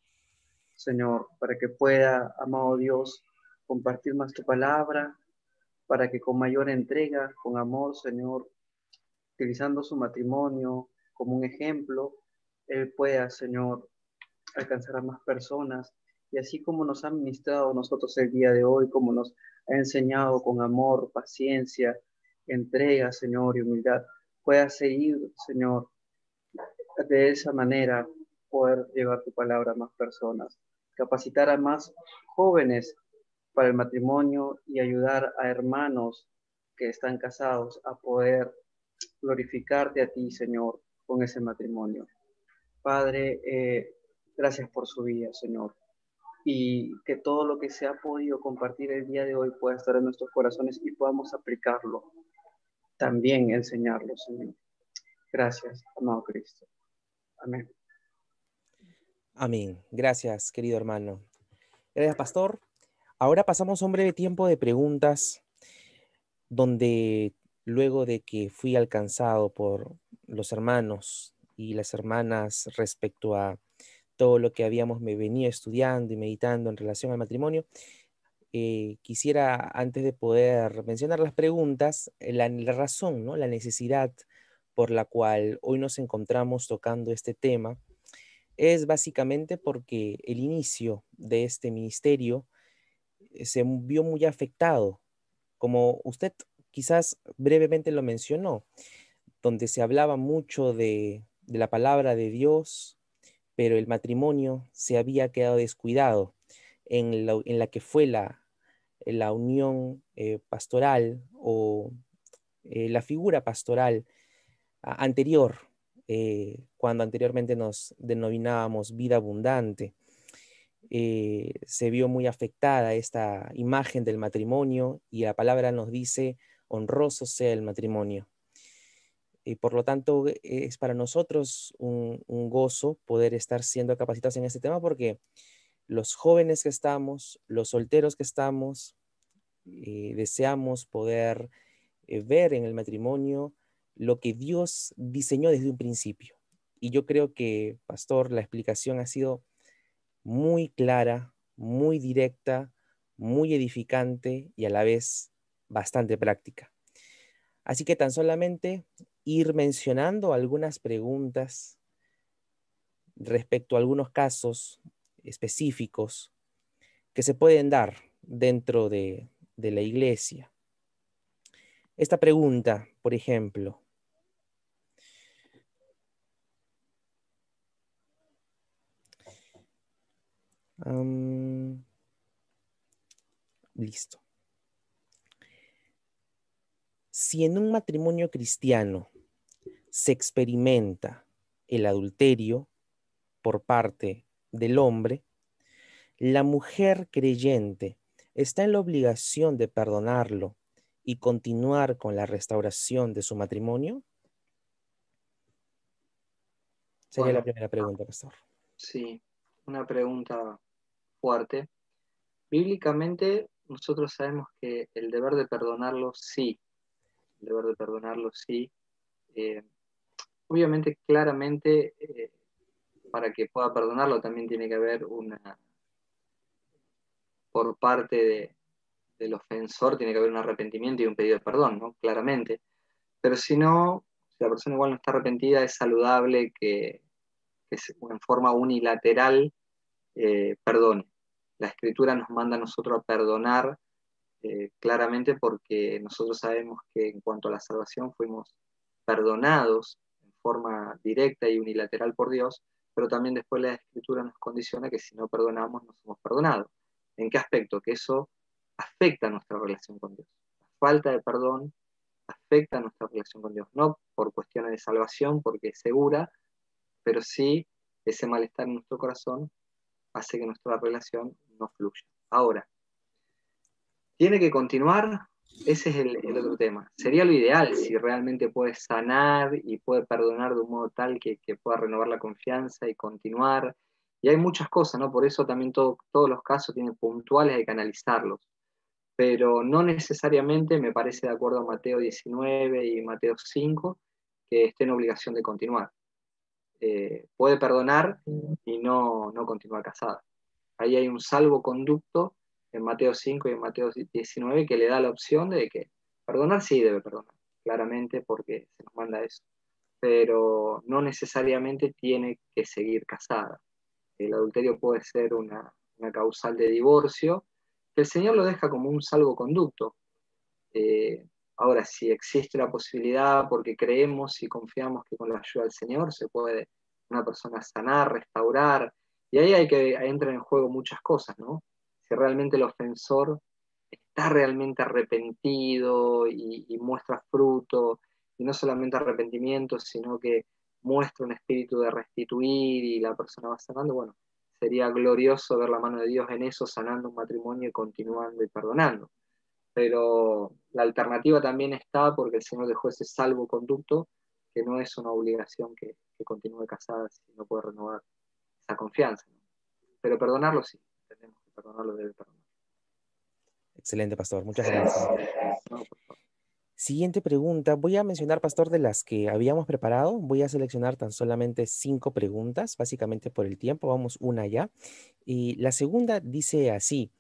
Speaker 1: Señor, para que pueda, amado Dios, compartir más tu palabra, para que con mayor entrega, con amor, Señor, utilizando su matrimonio como un ejemplo, Él pueda, Señor, alcanzar a más personas. Y así como nos ha ministrado nosotros el día de hoy, como nos ha enseñado con amor, paciencia, entrega, Señor, y humildad, pueda seguir, Señor, de esa manera poder llevar tu palabra a más personas, capacitar a más jóvenes para el matrimonio y ayudar a hermanos que están casados a poder glorificarte a ti, Señor, con ese matrimonio. Padre, gracias por su vida, Señor, y que todo lo que se ha podido compartir el día de hoy pueda estar en nuestros corazones y podamos aplicarlo, también enseñarlo, Señor. Gracias, amado Cristo. Amén.
Speaker 2: Amén. Gracias, querido hermano. Gracias, pastor. Ahora pasamos a un breve tiempo de preguntas donde luego de que fui alcanzado por los hermanos y las hermanas respecto a todo lo que habíamos me venido estudiando y meditando en relación al matrimonio, quisiera, antes de poder mencionar las preguntas, la razón, ¿no? La necesidad por la cual hoy nos encontramos tocando este tema es básicamente porque el inicio de este ministerio se vio muy afectado, como usted quizás brevemente lo mencionó, donde se hablaba mucho de la palabra de Dios, pero el matrimonio se había quedado descuidado en la que fue la unión pastoral o la figura pastoral anterior cuando anteriormente nos denominábamos vida abundante. Se vio muy afectada esta imagen del matrimonio y la palabra nos dice honroso sea el matrimonio. Y por lo tanto es para nosotros un gozo poder estar siendo capacitados en este tema, porque los jóvenes que estamos, los solteros que estamos, deseamos poder ver en el matrimonio lo que Dios diseñó desde un principio. Y yo creo que, pastor, la explicación ha sido muy clara, muy directa, muy edificante y a la vez bastante práctica. Así que tan solamente ir mencionando algunas preguntas respecto a algunos casos específicos que se pueden dar dentro de la iglesia. Esta pregunta, por ejemplo, listo. Si en un matrimonio cristiano se experimenta el adulterio por parte del hombre, la mujer creyente está en la obligación de perdonarlo y continuar con la restauración de su matrimonio. Sería la
Speaker 1: Bueno,
Speaker 2: primera pregunta, pastor.
Speaker 1: sí, una pregunta fuerte. Bíblicamente, nosotros sabemos que el deber de perdonarlo, sí. El deber de perdonarlo, sí. Eh, Obviamente, claramente, para que pueda perdonarlo también tiene que haber por parte del ofensor, tiene que haber un arrepentimiento y un pedido de perdón, ¿no? Claramente. Pero si no, si la persona igual no está arrepentida, es saludable que en forma unilateral perdone. La Escritura nos manda a nosotros a perdonar claramente porque nosotros sabemos que en cuanto a la salvación fuimos perdonados en forma directa y unilateral por Dios, pero también después la Escritura nos condiciona que si no perdonamos no somos perdonados. ¿En qué aspecto? Que eso afecta nuestra relación con Dios. La falta de perdón afecta nuestra relación con Dios, no por cuestiones de salvación, porque es segura, pero sí ese malestar en nuestro corazón hace que nuestra relación no fluya. Ahora, ¿tiene que continuar? Ese es el otro tema. Sería lo ideal si realmente puede sanar y puede perdonar de un modo tal que pueda renovar la confianza y continuar. Y hay muchas cosas, ¿no? Por eso también todos los casos tienen puntuales, hay que analizarlos. Pero no necesariamente me parece de acuerdo a Mateo 19 y Mateo 5 que esté en obligación de continuar. Puede perdonar y no continuar casada. Ahí hay un salvoconducto en Mateo 5 y en Mateo 19 que le da la opción de que perdonar sí debe perdonar, claramente porque se nos manda eso, pero no necesariamente tiene que seguir casada. El adulterio puede ser una causal de divorcio, que el Señor lo deja como un salvoconducto. Eh, Ahora, si existe la posibilidad, porque creemos y confiamos que con la ayuda del Señor se puede una persona sanar, restaurar, y ahí entran en juego muchas cosas, ¿no? Si realmente el ofensor está realmente arrepentido y muestra fruto, y no solamente arrepentimiento, sino que muestra un espíritu de restituir y la persona va sanando, bueno, sería glorioso ver la mano de Dios en eso, sanando un matrimonio y continuando y perdonando, pero la alternativa también está porque el Señor dejó ese salvoconducto, que no es una obligación que continúe casada si no puede renovar esa confianza, ¿no? Pero perdonarlo sí, tenemos que perdonarlo, debe perdonar.
Speaker 2: Excelente, pastor. Muchas gracias.
Speaker 1: No,
Speaker 2: Siguiente pregunta. Voy a mencionar, pastor, de las que habíamos preparado. Voy a seleccionar tan solamente 5 preguntas, básicamente por el tiempo. Vamos una ya. Y la segunda dice así.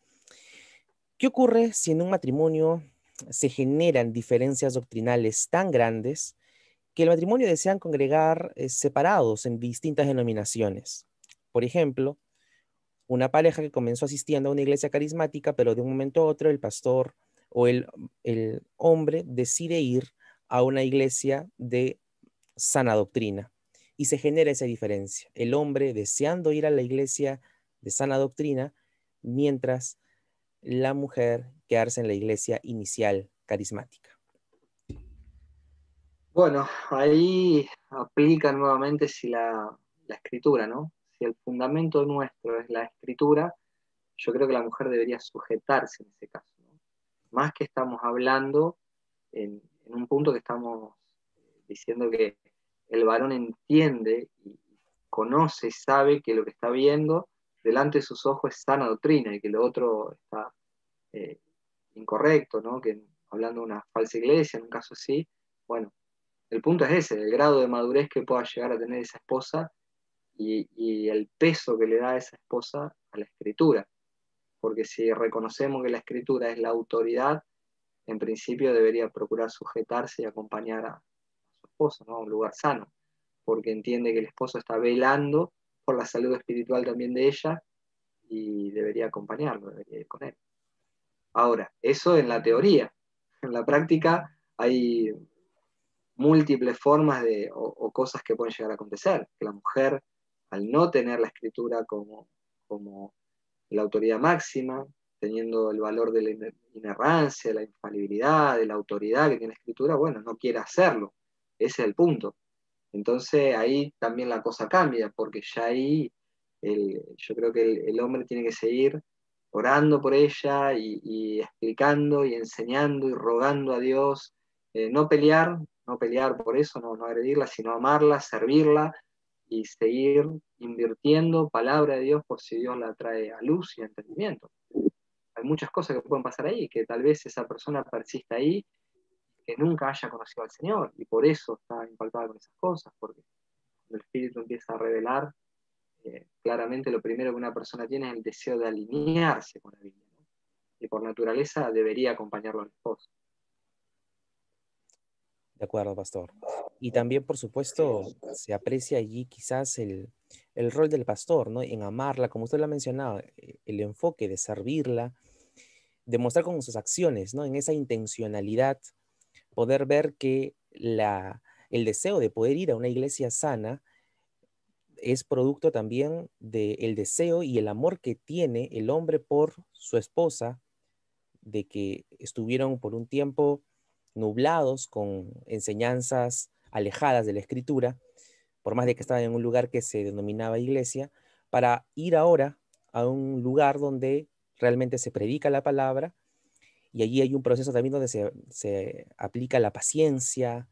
Speaker 2: ¿Qué ocurre si en un matrimonio se generan diferencias doctrinales tan grandes que el matrimonio desean congregar separados en distintas denominaciones? Por ejemplo, una pareja que comenzó asistiendo a una iglesia carismática, pero de un momento a otro el pastor o el hombre decide ir a una iglesia de sana doctrina y se genera esa diferencia. El hombre deseando ir a la iglesia de sana doctrina, mientras la mujer quedarse en la iglesia inicial carismática.
Speaker 1: Bueno, ahí aplica nuevamente si la escritura, ¿no? Si el fundamento nuestro es la escritura, yo creo que la mujer debería sujetarse en ese caso, ¿no? Más que estamos hablando en un punto que estamos diciendo que el varón entiende y conoce, sabe que lo que está viendo delante de sus ojos es sana doctrina y que lo otro está eh, incorrecto, ¿no? Que hablando de una falsa iglesia, en un caso así, bueno, el punto es ese, el grado de madurez que pueda llegar a tener esa esposa y el peso que le da a esa esposa a la escritura. Porque si reconocemos que la escritura es la autoridad, en principio debería procurar sujetarse y acompañar a su esposo, ¿no? A un lugar sano, porque entiende que el esposo está velando por la salud espiritual también de ella y debería acompañarlo, debería ir con él. Ahora, eso en la teoría. En la práctica hay múltiples formas o cosas que pueden llegar a acontecer. Que la mujer, al no tener la escritura como la autoridad máxima, teniendo el valor de la inerrancia, la infalibilidad, de la autoridad que tiene la escritura, bueno, no quiere hacerlo. Ese es el punto. Entonces ahí también la cosa cambia, porque ya ahí yo creo que el hombre tiene que seguir orando por ella y explicando y enseñando y rogando a Dios, no pelear, no pelear por eso, no agredirla, sino amarla, servirla y seguir invirtiendo palabra de Dios por si Dios la trae a luz y a entendimiento. Hay muchas cosas que pueden pasar ahí, que tal vez esa persona persista ahí, que nunca haya conocido al Señor y por eso está impactada con esas cosas, porque cuando el Espíritu empieza a revelar, claramente lo primero que una persona tiene es el deseo de alinearse con la Biblia, ¿no? Y por naturaleza debería acompañarlo al esposo.
Speaker 2: De acuerdo, pastor. Y también, por supuesto, se aprecia allí quizás el rol del pastor, ¿no? En amarla, como usted lo ha mencionado, el enfoque de servirla, demostrar con sus acciones, ¿no? En esa intencionalidad, poder ver que el deseo de poder ir a una iglesia sana es producto también del deseo y el amor que tiene el hombre por su esposa, de que estuvieron por un tiempo nublados con enseñanzas alejadas de la escritura, por más de que estaban en un lugar que se denominaba iglesia, para ir ahora a un lugar donde realmente se predica la palabra y allí hay un proceso también donde se aplica la paciencia,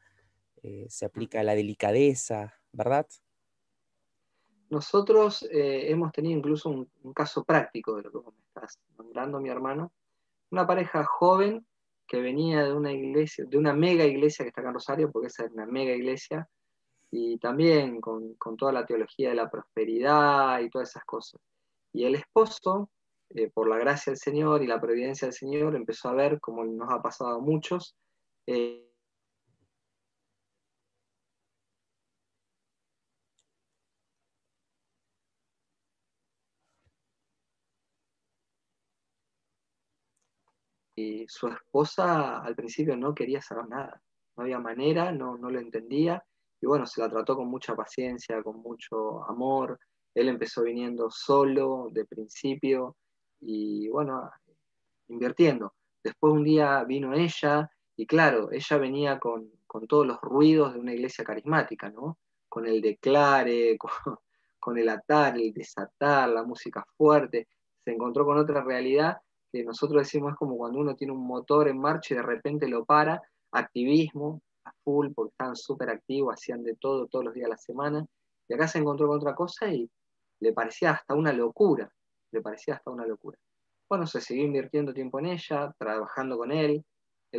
Speaker 2: se aplica la delicadeza, ¿verdad?
Speaker 1: Nosotros hemos tenido incluso un caso práctico de lo que me estás nombrando, mi hermano, una pareja joven que venía de una iglesia, de una mega iglesia que está acá en Rosario, porque esa es una mega iglesia, y también con toda la teología de la prosperidad y todas esas cosas. Y el esposo, por la gracia del Señor y la providencia del Señor, empezó a ver, como nos ha pasado a muchos, eh, y su esposa al principio no quería saber nada, no había manera, no lo entendía, y bueno, se la trató con mucha paciencia, con mucho amor, él empezó viniendo solo de principio, y bueno, invirtiendo. Después un día vino ella, y claro, ella venía con todos los ruidos de una iglesia carismática, ¿no? Con el declare, con el atar, el desatar, la música fuerte, se encontró con otra realidad que nosotros decimos es como cuando uno tiene un motor en marcha y de repente lo para, activismo a full, porque estaban súper activos, hacían de todo todos los días de la semana, y acá se encontró con otra cosa y le parecía hasta una locura, le parecía hasta una locura. Bueno, se siguió invirtiendo tiempo en ella, trabajando con él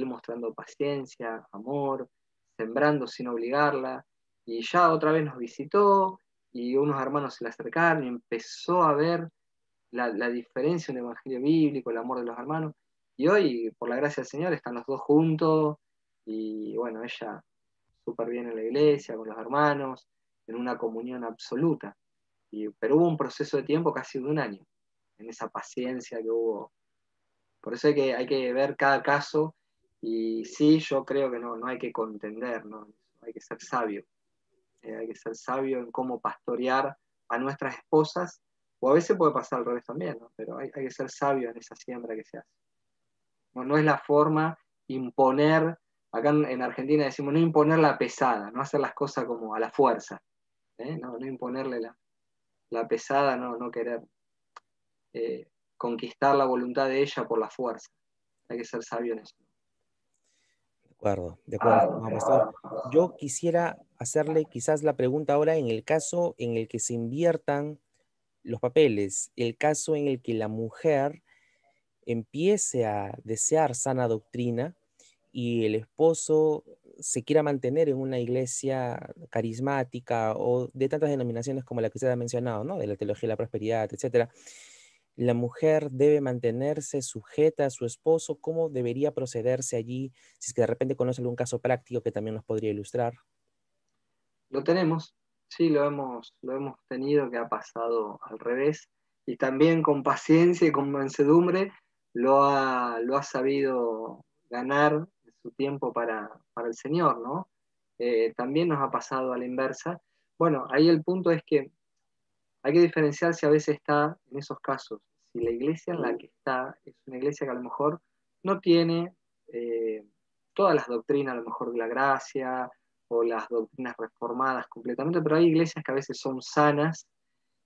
Speaker 1: mostrando paciencia, amor, sembrando sin obligarla, y ya otra vez nos visitó, y unos hermanos se le acercaron y empezó a ver la diferencia en el Evangelio bíblico, el amor de los hermanos. Y hoy, por la gracia del Señor, están los dos juntos y bueno, ella súper bien en la iglesia, con los hermanos, en una comunión absoluta. Pero hubo un proceso de tiempo casi de un año, en esa paciencia que hubo. Por eso hay que ver cada caso y sí, yo creo que no hay que contender, ¿no? Hay que ser sabio. Hay que ser sabio en cómo pastorear a nuestras esposas, o a veces puede pasar al revés también, ¿no? Pero hay que ser sabio en esa siembra que se hace. No es la forma imponer acá en Argentina decimos no imponer la pesada, no hacer las cosas como a la fuerza, no imponerle la pesada, no querer conquistar la voluntad de ella por la fuerza. Hay que ser sabio en eso.
Speaker 2: De acuerdo, estimado pastor. Yo quisiera hacerle quizás la pregunta ahora en el caso en el que se inviertan los papeles, el caso en el que la mujer empiece a desear sana doctrina y el esposo se quiera mantener en una iglesia carismática o de tantas denominaciones como la que usted ha mencionado, ¿no? De la teología de la prosperidad, etcétera. La mujer debe mantenerse sujeta a su esposo. ¿Cómo debería procederse allí? Si es que de repente conoce algún caso práctico que también nos podría ilustrar.
Speaker 1: Lo tenemos, sí, lo hemos tenido, que ha pasado al revés, y también con paciencia y con mansedumbre lo ha sabido ganar su tiempo para el Señor, ¿no? También nos ha pasado a la inversa. Bueno, ahí el punto es que hay que diferenciar si a veces está, en esos casos, si la iglesia en la que está es una iglesia que a lo mejor no tiene todas las doctrinas, a lo mejor de la gracia o las doctrinas reformadas completamente, pero hay iglesias que a veces son sanas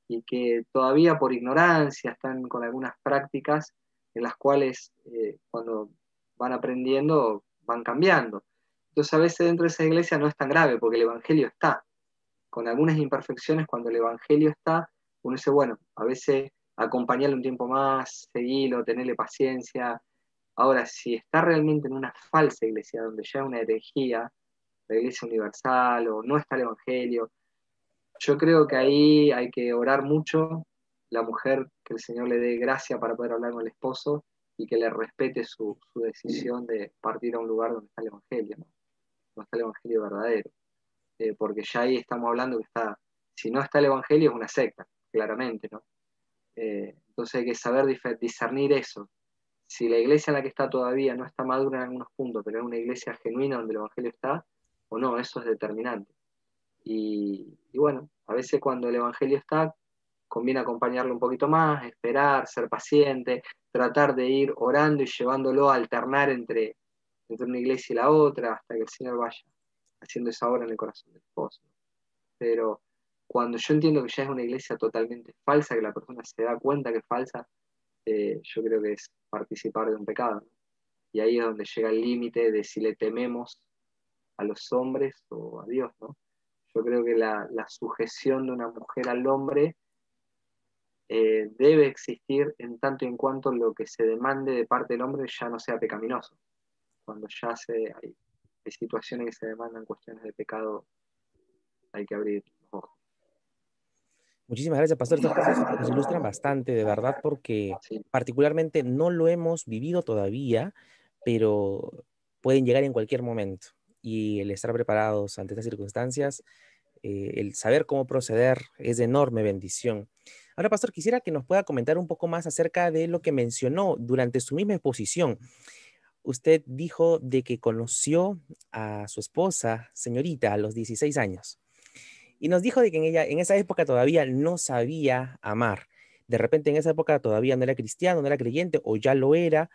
Speaker 1: y que todavía por ignorancia están con algunas prácticas en las cuales cuando van aprendiendo van cambiando. Entonces a veces dentro de esa iglesia no es tan grave porque el Evangelio está con algunas imperfecciones. Cuando el Evangelio está, uno dice, bueno, a veces acompañarle un tiempo más, seguirlo, tenerle paciencia. Ahora, si está realmente en una falsa iglesia, donde ya es una herejía, la iglesia universal, o no está el Evangelio, yo creo que ahí hay que orar mucho, la mujer, que el Señor le dé gracia para poder hablar con el esposo y que le respete su decisión de partir a un lugar donde está el Evangelio, ¿no? Donde está el Evangelio verdadero. Porque ya ahí estamos hablando que está, si no está el Evangelio es una secta, claramente, ¿no? Entonces hay que saber discernir eso. Si la iglesia en la que está todavía no está madura en algunos puntos, pero es una iglesia genuina donde el Evangelio está, o no, eso es determinante. Y bueno, a veces cuando el Evangelio está, conviene acompañarlo un poquito más, esperar, ser paciente, tratar de ir orando y llevándolo a alternar entre una iglesia y la otra, hasta que el Señor vaya haciendo esa obra en el corazón del esposo. Pero cuando yo entiendo que ya es una iglesia totalmente falsa, que la persona se da cuenta que es falsa, yo creo que es participar de un pecado, ¿no? Y ahí es donde llega el límite de si le tememos a los hombres o a Dios, ¿no? Yo creo que la sujeción de una mujer al hombre debe existir en tanto y en cuanto lo que se demande de parte del hombre ya no sea pecaminoso. Cuando ya hay situaciones que se demandan cuestiones de pecado, hay que abrir los ojos.
Speaker 2: Muchísimas gracias, pastor. Estos casos nos ilustran bastante, de verdad, porque
Speaker 1: Sí.
Speaker 2: particularmente no lo hemos vivido todavía, pero pueden llegar en cualquier momento. Y el estar preparados ante estas circunstancias, el saber cómo proceder es de enorme bendición. Ahora, pastor, quisiera que nos pueda comentar un poco más acerca de lo que mencionó durante su misma exposición. Usted dijo de que conoció a su esposa, señorita, a los 16 años. Y nos dijo de que en esa época todavía no sabía amar. De repente en esa época todavía no era cristiano, no era creyente, o ya lo era,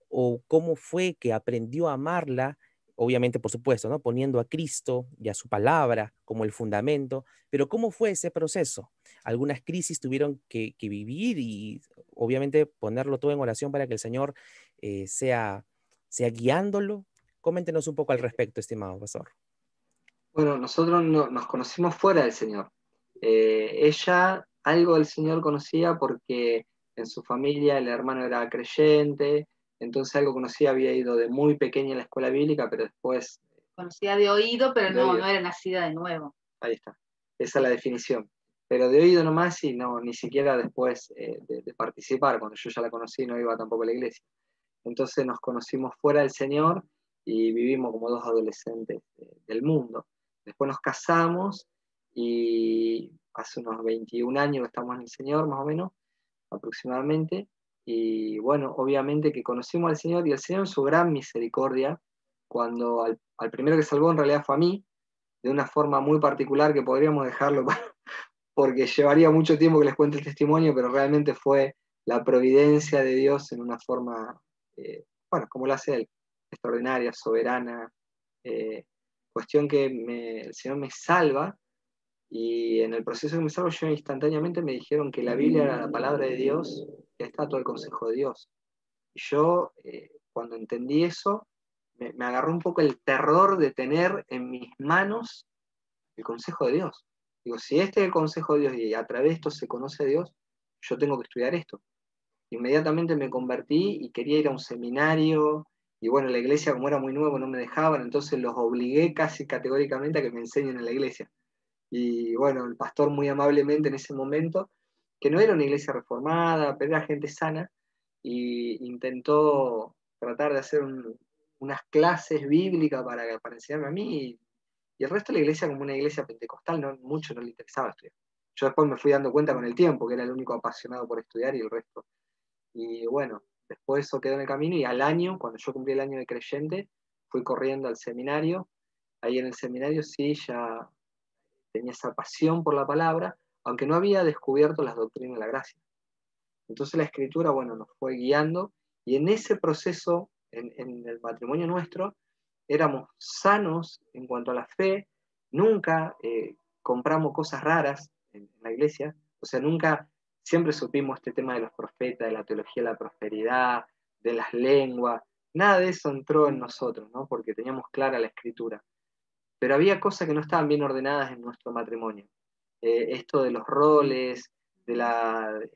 Speaker 2: o cómo fue que aprendió a amarla, obviamente, por supuesto, ¿no? Poniendo a Cristo y a su palabra como el fundamento, pero ¿cómo fue ese proceso? Algunas crisis tuvieron que vivir y obviamente ponerlo todo en oración para que el Señor sea guiándolo. Coméntenos un poco al respecto, estimado pastor.
Speaker 1: Bueno, nosotros nos conocimos fuera del Señor. Ella algo del Señor conocía porque en su familia el hermano era creyente, entonces algo conocía, había ido de muy pequeña a la escuela bíblica, pero después...
Speaker 3: Conocía de oído, pero
Speaker 1: de oído.
Speaker 3: No era nacida de nuevo.
Speaker 1: Ahí está, esa es la definición. Pero de oído nomás y no, ni siquiera después de participar, cuando yo ya la conocí no iba tampoco a la iglesia. Entonces nos conocimos fuera del Señor y vivimos como dos adolescentes del mundo. Después nos casamos y hace unos 21 años que estamos en el Señor, más o menos, aproximadamente. Y bueno, obviamente que conocimos al Señor y el Señor en su gran misericordia, cuando al primero que salvó en realidad fue a mí, de una forma muy particular que podríamos dejarlo porque llevaría mucho tiempo que les cuente el testimonio, pero realmente fue la providencia de Dios en una forma, bueno, como lo hace Él, extraordinaria, soberana, Cuestión que el Señor me salva, y en el proceso que me salvo yo instantáneamente me dijeron que la Biblia era la palabra de Dios, que está todo el consejo de Dios. Y yo, cuando entendí eso, me agarró un poco el terror de tener en mis manos el consejo de Dios. Digo, si este es el consejo de Dios y a través de esto se conoce a Dios, yo tengo que estudiar esto. Inmediatamente me convertí y quería ir a un seminario, y bueno, la iglesia como era muy nuevo no me dejaban, entonces los obligué casi categóricamente a que me enseñen en la iglesia. Y bueno, el pastor muy amablemente en ese momento, que no era una iglesia reformada, pero era gente sana, y intentó tratar de hacer unas clases bíblicas para enseñarme a mí, y el resto de la iglesia, como una iglesia pentecostal, mucho no le interesaba estudiar. Yo después me fui dando cuenta con el tiempo que era el único apasionado por estudiar, y el resto. Y bueno, después eso quedó en el camino, y al año, cuando yo cumplí el año de creyente, fui corriendo al seminario. Ahí en el seminario sí ya tenía esa pasión por la palabra, aunque no había descubierto las doctrinas de la gracia. Entonces la escritura, bueno, nos fue guiando, y en ese proceso, en el matrimonio nuestro, éramos sanos en cuanto a la fe, nunca compramos cosas raras en la iglesia, o sea, nunca, siempre supimos este tema de los profetas, de la teología de la prosperidad, de las lenguas, nada de eso entró en nosotros, ¿no? Porque teníamos clara la escritura. Pero había cosas que no estaban bien ordenadas en nuestro matrimonio. Esto de los roles, de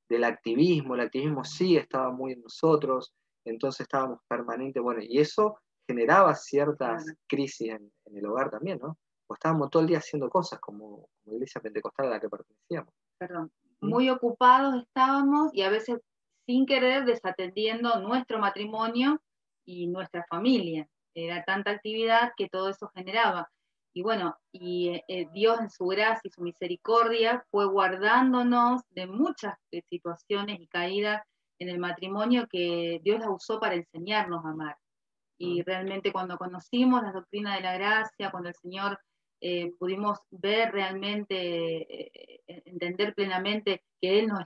Speaker 1: del activismo, el activismo sí estaba muy en nosotros, entonces estábamos permanentes, bueno, y eso generaba ciertas crisis en el hogar también, ¿no? O estábamos todo el día haciendo cosas como iglesia pentecostal a la que pertenecíamos.
Speaker 3: Perdón, muy ocupados estábamos, y a veces sin querer desatendiendo nuestro matrimonio y nuestra familia. Era tanta actividad que todo eso generaba. Y bueno, Dios en su gracia y su misericordia fue guardándonos de muchas situaciones y caídas en el matrimonio, que Dios las usó para enseñarnos a amar. Y realmente cuando conocimos la doctrina de la gracia, cuando el Señor pudimos ver realmente, entender plenamente que Él nos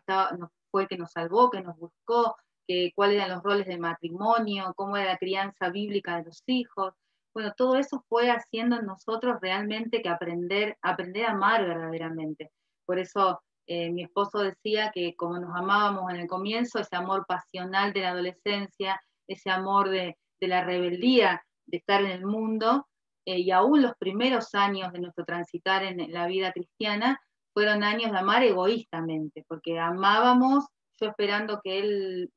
Speaker 3: fue el que nos salvó, que nos buscó, que cuáles eran los roles del matrimonio, cómo era la crianza bíblica de los hijos. Bueno, todo eso fue haciendo en nosotros realmente que aprender a amar verdaderamente. Por eso mi esposo decía que como nos amábamos en el comienzo, ese amor pasional de la adolescencia, ese amor de la rebeldía de estar en el mundo, y aún los primeros años de nuestro transitar en la vida cristiana fueron años de amar egoístamente, porque amábamos yo esperando que él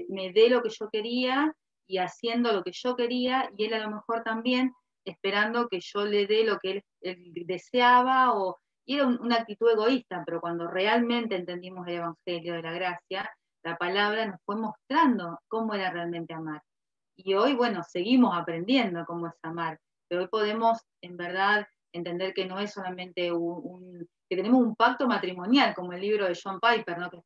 Speaker 3: me dé lo que yo quería y haciendo lo que yo quería, y él a lo mejor también esperando que yo le dé lo que él deseaba, y era una actitud egoísta. Pero cuando realmente entendimos el Evangelio de la gracia, la palabra nos fue mostrando cómo era realmente amar. Y hoy, bueno, seguimos aprendiendo cómo es amar, pero hoy podemos, en verdad, entender que no es solamente que tenemos un pacto matrimonial, como el libro de John Piper, ¿no? Que es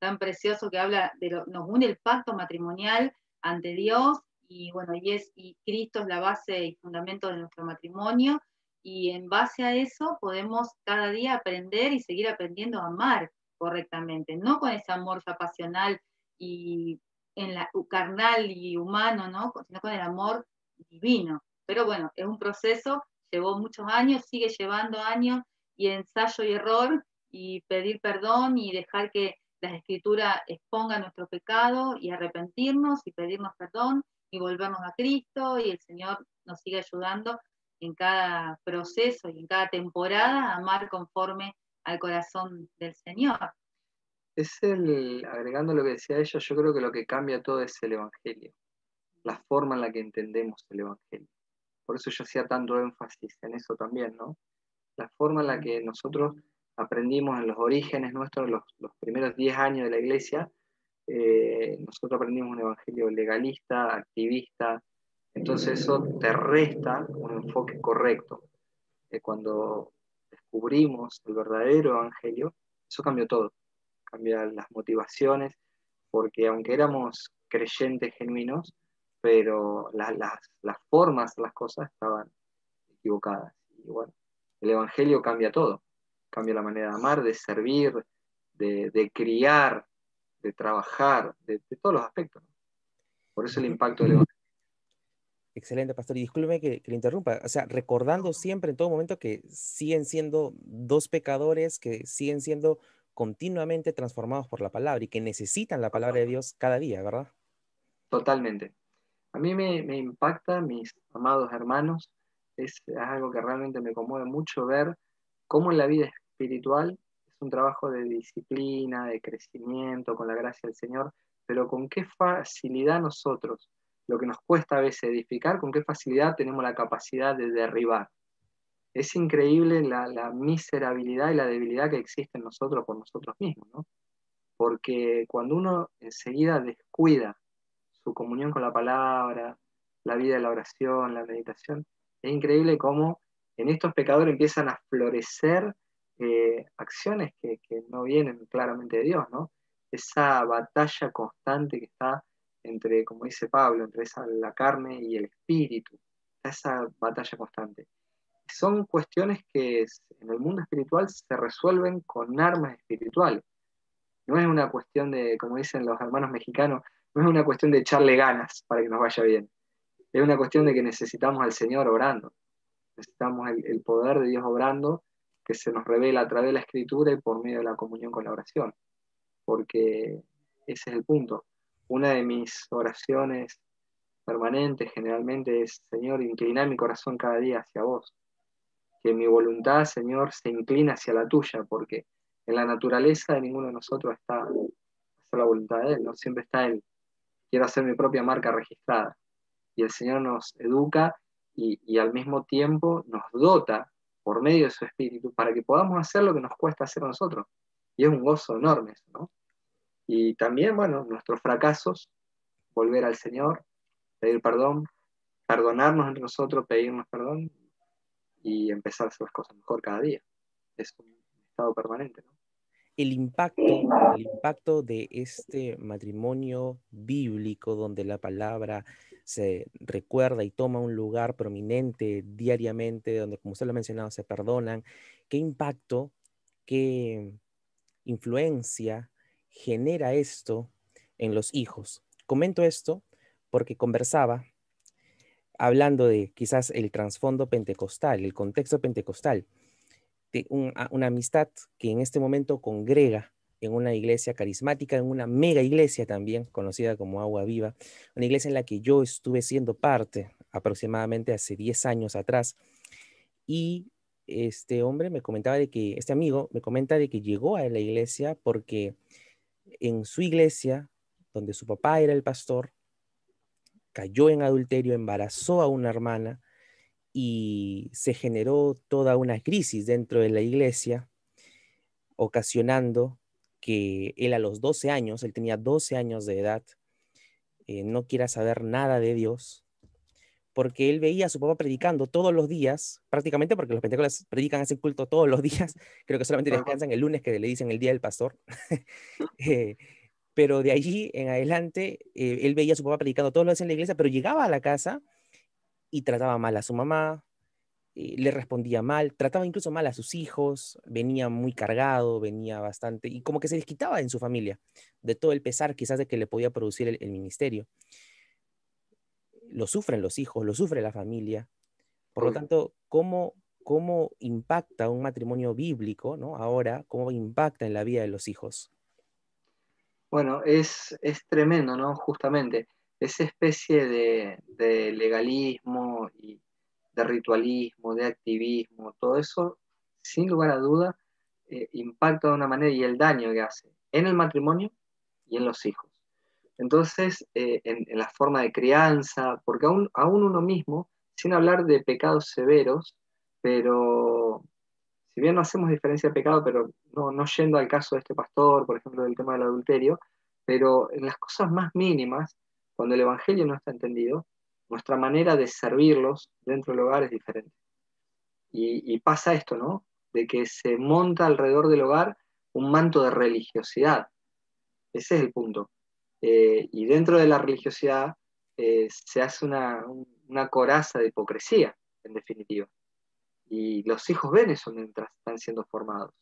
Speaker 3: tan precioso, que habla nos une el pacto matrimonial ante Dios, y bueno, y Cristo es la base y fundamento de nuestro matrimonio, y en base a eso podemos cada día aprender y seguir aprendiendo a amar correctamente, no con ese amor ya pasional y en la carnal y humano, ¿no? Sino con el amor divino. Pero bueno, es un proceso, llevó muchos años, sigue llevando años, y ensayo y error, y pedir perdón y dejar que las escrituras expongan nuestro pecado, y arrepentirnos y pedirnos perdón y volvernos a Cristo, y el Señor nos sigue ayudando en cada proceso y en cada temporada a amar conforme al corazón del Señor.
Speaker 1: Agregando lo que decía ella, yo creo que lo que cambia todo es el Evangelio, la forma en la que entendemos el Evangelio. Por eso yo hacía tanto énfasis en eso también, ¿no? La forma en la que nosotros aprendimos en los orígenes nuestros, los primeros 10 años de la iglesia, nosotros aprendimos un evangelio legalista, activista, entonces eso te resta un enfoque correcto. Cuando descubrimos el verdadero evangelio, eso cambió todo, cambia las motivaciones, porque aunque éramos creyentes genuinos, pero las formas de las cosas estaban equivocadas. Y bueno, el Evangelio cambia todo, cambia la manera de amar, de servir, de criar, de trabajar, de todos los aspectos, ¿no? Por eso el impacto del Evangelio.
Speaker 2: Excelente, pastor. Y discúlpeme que le interrumpa. O sea, recordando siempre en todo momento que siguen siendo dos pecadores que siguen siendo continuamente transformados por la palabra y que necesitan la palabra de Dios cada día, ¿verdad?
Speaker 1: Totalmente. A mí me impacta, mis amados hermanos, es algo que realmente me conmueve mucho ver cómo en la vida espiritual es un trabajo de disciplina, de crecimiento, con la gracia del Señor, pero con qué facilidad nosotros, lo que nos cuesta a veces edificar, con qué facilidad tenemos la capacidad de derribar. Es increíble la miserabilidad y la debilidad que existe en nosotros por nosotros mismos, ¿no? Porque cuando uno enseguida descuida su comunión con la palabra, la vida de la oración, la meditación, es increíble cómo en estos pecadores empiezan a florecer acciones que no vienen claramente de Dios, ¿no? Esa batalla constante que está entre, como dice Pablo, entre la carne y el espíritu, esa batalla constante. Son cuestiones que en el mundo espiritual se resuelven con armas espirituales. No es una cuestión de, como dicen los hermanos mexicanos, no es una cuestión de echarle ganas para que nos vaya bien. Es una cuestión de que necesitamos al Señor obrando. Necesitamos el poder de Dios obrando que se nos revela a través de la Escritura y por medio de la comunión con la oración. Porque ese es el punto. Una de mis oraciones permanentes generalmente es: Señor, inclina mi corazón cada día hacia vos. Que mi voluntad, Señor, se inclina hacia la tuya, porque en la naturaleza de ninguno de nosotros está hacer la voluntad de Él, ¿no? Siempre está Él. Quiero hacer mi propia marca registrada. Y el Señor nos educa y al mismo tiempo nos dota por medio de su Espíritu para que podamos hacer lo que nos cuesta hacer a nosotros. Y es un gozo enorme eso, ¿no? Y también, bueno, nuestros fracasos, volver al Señor, pedir perdón, perdonarnos entre nosotros, pedirnos perdón y empezar a hacer las cosas mejor cada día. Es un estado permanente, ¿no?
Speaker 2: El impacto de este matrimonio bíblico donde la palabra se recuerda y toma un lugar prominente diariamente, donde, como usted lo ha mencionado, se perdonan, ¿qué impacto, qué influencia genera esto en los hijos? Comento esto porque conversaba hablando de quizás el trasfondo pentecostal, el contexto pentecostal de una amistad que en este momento congrega en una iglesia carismática, en una mega iglesia también, conocida como Agua Viva, una iglesia en la que yo estuve siendo parte aproximadamente hace 10 años atrás. Y este hombre me comentaba de que, este amigo me comenta de que llegó a la iglesia porque en su iglesia, donde su papá era el pastor, cayó en adulterio, embarazó a una hermana y se generó toda una crisis dentro de la iglesia, ocasionando que él a los 12 años, él tenía 12 años de edad, no quiera saber nada de Dios, porque él veía a su papá predicando todos los días, prácticamente porque los pentecostales predican ese culto todos los días, creo que solamente descansan el lunes que le dicen el día del pastor, pero de allí en adelante, él veía a su papá predicando todos los días en la iglesia, pero llegaba a la casa y trataba mal a su mamá, le respondía mal, trataba incluso mal a sus hijos, venía muy cargado, venía bastante, y como que se desquitaba en su familia de todo el pesar quizás de que le podía producir el ministerio. Lo sufren los hijos, lo sufre la familia. Por lo tanto, ¿cómo impacta un matrimonio bíblico, ¿no? Ahora, cómo impacta en la vida de los hijos?
Speaker 1: Bueno, es tremendo, ¿no? Justamente, esa especie de legalismo y de ritualismo, de activismo, todo eso, sin lugar a duda, impacta de una manera y el daño que hace en el matrimonio y en los hijos. Entonces, en la forma de crianza, porque aún uno mismo, sin hablar de pecados severos, pero si bien no hacemos diferencia de pecado, pero no yendo al caso de este pastor, por ejemplo, del tema del adulterio, pero en las cosas más mínimas, cuando el Evangelio no está entendido, nuestra manera de servirlos dentro del hogar es diferente. Y pasa esto, ¿no? De que se monta alrededor del hogar un manto de religiosidad. Ese es el punto. Y dentro de la religiosidad se hace una coraza de hipocresía, en definitiva. Y los hijos ven eso mientras están siendo formados.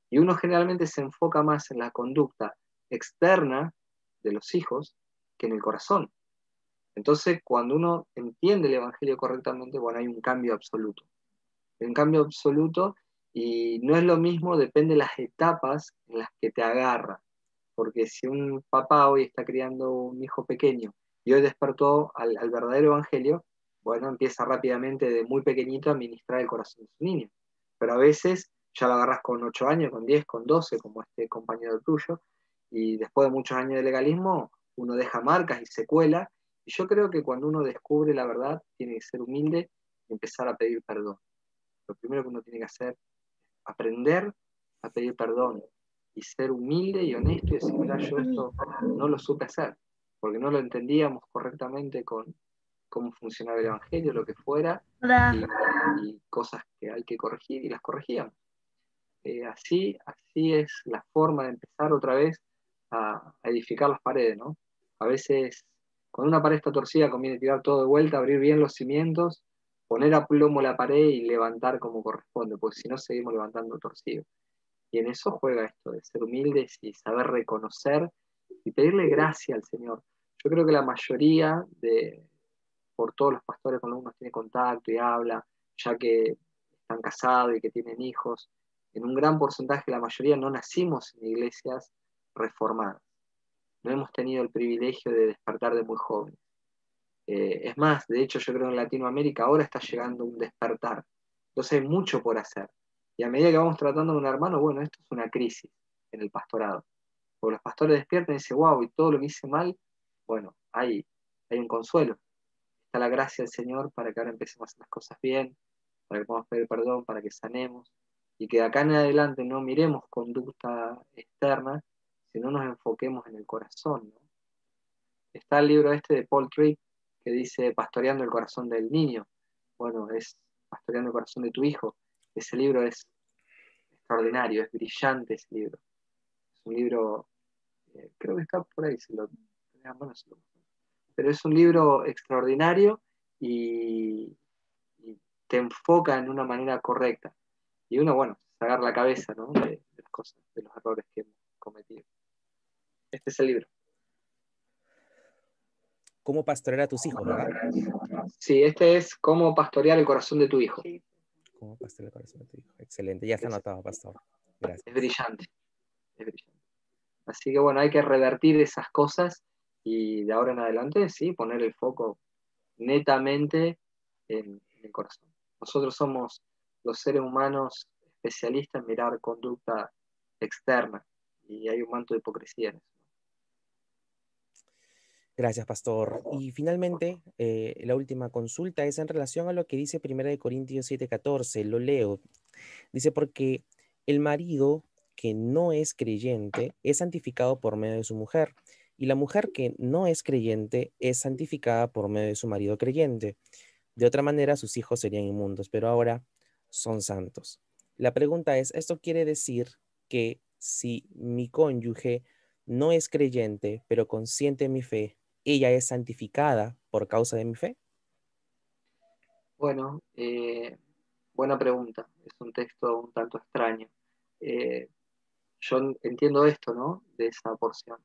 Speaker 1: Y uno generalmente se enfoca más en la conducta externa de los hijos que en el corazón. Entonces, cuando uno entiende el Evangelio correctamente, bueno, hay un cambio absoluto. Hay un cambio absoluto y no es lo mismo, depende de las etapas en las que te agarra. Porque si un papá hoy está criando un hijo pequeño y hoy despertó al verdadero Evangelio, bueno, empieza rápidamente de muy pequeñito a ministrar el corazón de su niño. Pero a veces ya lo agarras con 8 años, con 10, con 12, como este compañero tuyo, y después de muchos años de legalismo, uno deja marcas y secuelas, y yo creo que cuando uno descubre la verdad, tiene que ser humilde y empezar a pedir perdón. Lo primero que uno tiene que hacer es aprender a pedir perdón y ser humilde y honesto y decir, mira, yo esto no lo supe hacer, porque no lo entendíamos correctamente con cómo funcionaba el Evangelio, lo que fuera, y cosas que hay que corregir y las corregíamos. Así es la forma de empezar otra vez a edificar las paredes, ¿no? A veces, cuando una pared está torcida, conviene tirar todo de vuelta, abrir bien los cimientos, poner a plomo la pared y levantar como corresponde, porque si no seguimos levantando torcido. Y en eso juega esto de ser humildes y saber reconocer y pedirle gracia al Señor. Yo creo que la mayoría por todos los pastores con los que uno tiene contacto y habla, ya que están casados y que tienen hijos, en un gran porcentaje, la mayoría no nacimos en iglesias reformadas. No hemos tenido el privilegio de despertar de muy jóvenes. Es más, de hecho, yo creo que en Latinoamérica ahora está llegando un despertar. Entonces hay mucho por hacer. Y a medida que vamos tratando con un hermano, bueno, esto es una crisis en el pastorado. Porque los pastores despiertan y dicen, wow, y todo lo que hice mal, bueno, hay un consuelo. Está la gracia del Señor para que ahora empecemos a hacer las cosas bien, para que podamos pedir perdón, para que sanemos, y que de acá en adelante no miremos conducta externa, sino nos enfoquemos en el corazón, ¿no? Está el libro este de Paul Tripp que dice Pastoreando el corazón del niño. Bueno, es Pastoreando el corazón de tu hijo. Ese libro es extraordinario, es brillante ese libro. Es un libro, creo que está por ahí, pero es un libro extraordinario y te enfoca en una manera correcta. Y uno, bueno, se agarra la cabeza, ¿no? De las cosas, de los errores que hemos cometido. Este es el libro.
Speaker 2: ¿Cómo pastorear a tus hijos, verdad?
Speaker 1: Sí, este es Cómo pastorear el corazón de tu hijo.
Speaker 2: ¿Cómo pastorear el corazón de tu hijo? Excelente, ya está anotado, pastor. Gracias.
Speaker 1: Es brillante, es brillante. Así que bueno, hay que revertir esas cosas y de ahora en adelante, sí, poner el foco netamente en el corazón. Nosotros somos los seres humanos especialistas en mirar conducta externa y hay un manto de hipocresía en eso.
Speaker 2: Gracias, pastor. Y finalmente, la última consulta es en relación a lo que dice 1 Corintios 7:14. Lo leo. Dice, porque el marido que no es creyente es santificado por medio de su mujer, y la mujer que no es creyente es santificada por medio de su marido creyente. De otra manera, sus hijos serían inmundos, pero ahora son santos. La pregunta es, ¿esto quiere decir que si mi cónyuge no es creyente, pero consciente de mi fe, ella es santificada por causa de mi fe?
Speaker 1: Bueno, buena pregunta. Es un texto un tanto extraño. Yo entiendo esto, ¿no? De esa porción.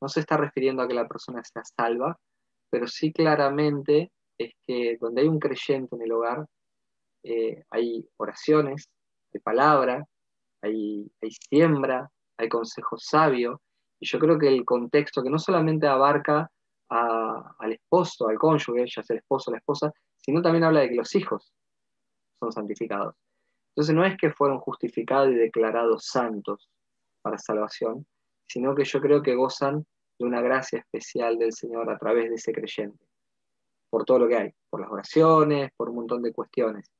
Speaker 1: No se está refiriendo a que la persona sea salva, pero sí claramente es que donde hay un creyente en el hogar, hay oraciones, hay palabra, hay siembra, hay consejo sabio, y yo creo que el contexto que no solamente abarca al esposo, al cónyuge, ya sea el esposo o la esposa, sino también habla de que los hijos son santificados. Entonces no es que fueron justificados y declarados santos para salvación, sino que yo creo que gozan de una gracia especial del Señor a través de ese creyente, por todo lo que hay, por las oraciones, por un montón de cuestiones.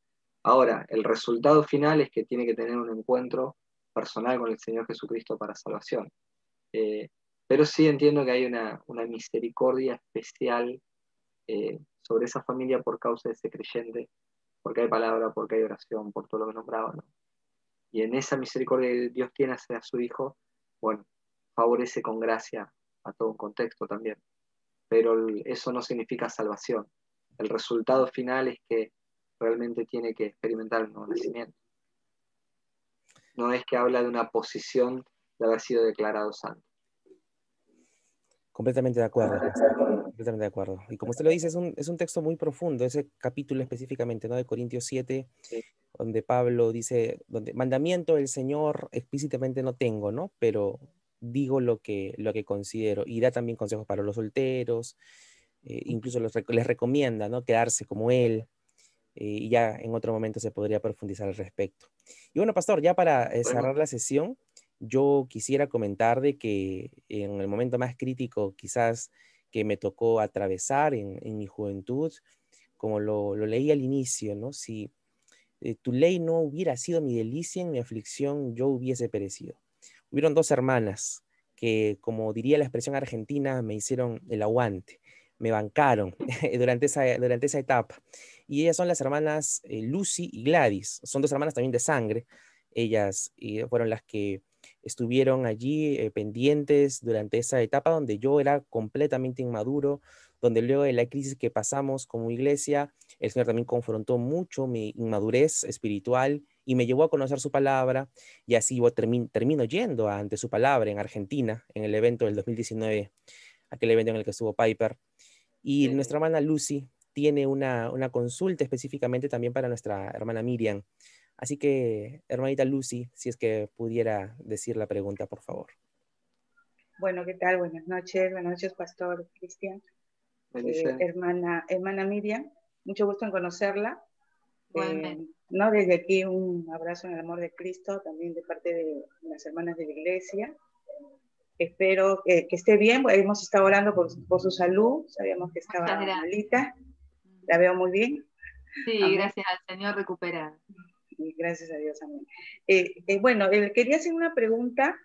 Speaker 1: Ahora, el resultado final es que tiene que tener un encuentro personal con el Señor Jesucristo para salvación. Eh, pero sí entiendo que hay una misericordia especial sobre esa familia por causa de ese creyente, porque hay palabra, porque hay oración, por todo lo que nombraba, ¿no? Y en esa misericordia que Dios tiene hacia su Hijo, bueno, favorece con gracia a todo un contexto también. Pero eso no significa salvación. El resultado final es que realmente tiene que experimentar el nuevo nacimiento. No es que habla de una posición de haber sido declarado santo.
Speaker 2: Completamente de acuerdo, pastor, completamente de acuerdo. Y como usted lo dice, es un texto muy profundo, ese capítulo específicamente, ¿no? De Corintios 7, donde Pablo dice, donde mandamiento del Señor explícitamente no tengo, ¿no? Pero digo lo que considero. Y da también consejos para los solteros, incluso les recomienda, ¿no? Quedarse como él. Y ya en otro momento se podría profundizar al respecto. Y bueno, pastor, ya para cerrar la sesión, yo quisiera comentar de que en el momento más crítico quizás que me tocó atravesar en mi juventud, como lo leí al inicio, ¿no? Si tu ley no hubiera sido mi delicia, en mi aflicción yo hubiese perecido. Hubieron dos hermanas que, como diría la expresión argentina, me hicieron el aguante, me bancaron durante esa etapa. Y ellas son las hermanas Lucy y Gladys. Son dos hermanas también de sangre. Ellas fueron las que estuvieron allí pendientes durante esa etapa donde yo era completamente inmaduro, donde luego de la crisis que pasamos como iglesia, el Señor también confrontó mucho mi inmadurez espiritual y me llevó a conocer su palabra, y así yo termino yendo ante su palabra en Argentina, en el evento del 2019, aquel evento en el que estuvo Piper. Y nuestra hermana Lucy tiene una consulta específicamente también para nuestra hermana Miriam. Así que, hermanita Lucy, si es que pudiera decir la pregunta, por favor.
Speaker 4: Bueno, ¿qué tal? Buenas noches, Pastor Cristian. Hermana Miriam, mucho gusto en conocerla. ¿No? Desde aquí un abrazo en el amor de Cristo, también de parte de las hermanas de la iglesia. Espero que esté bien. Hemos estado orando por su salud, sabíamos que estaba malita. La veo muy bien.
Speaker 3: Sí, amén. Gracias al Señor recuperada.
Speaker 4: Y gracias a Dios, amén. Bueno, quería hacer una pregunta,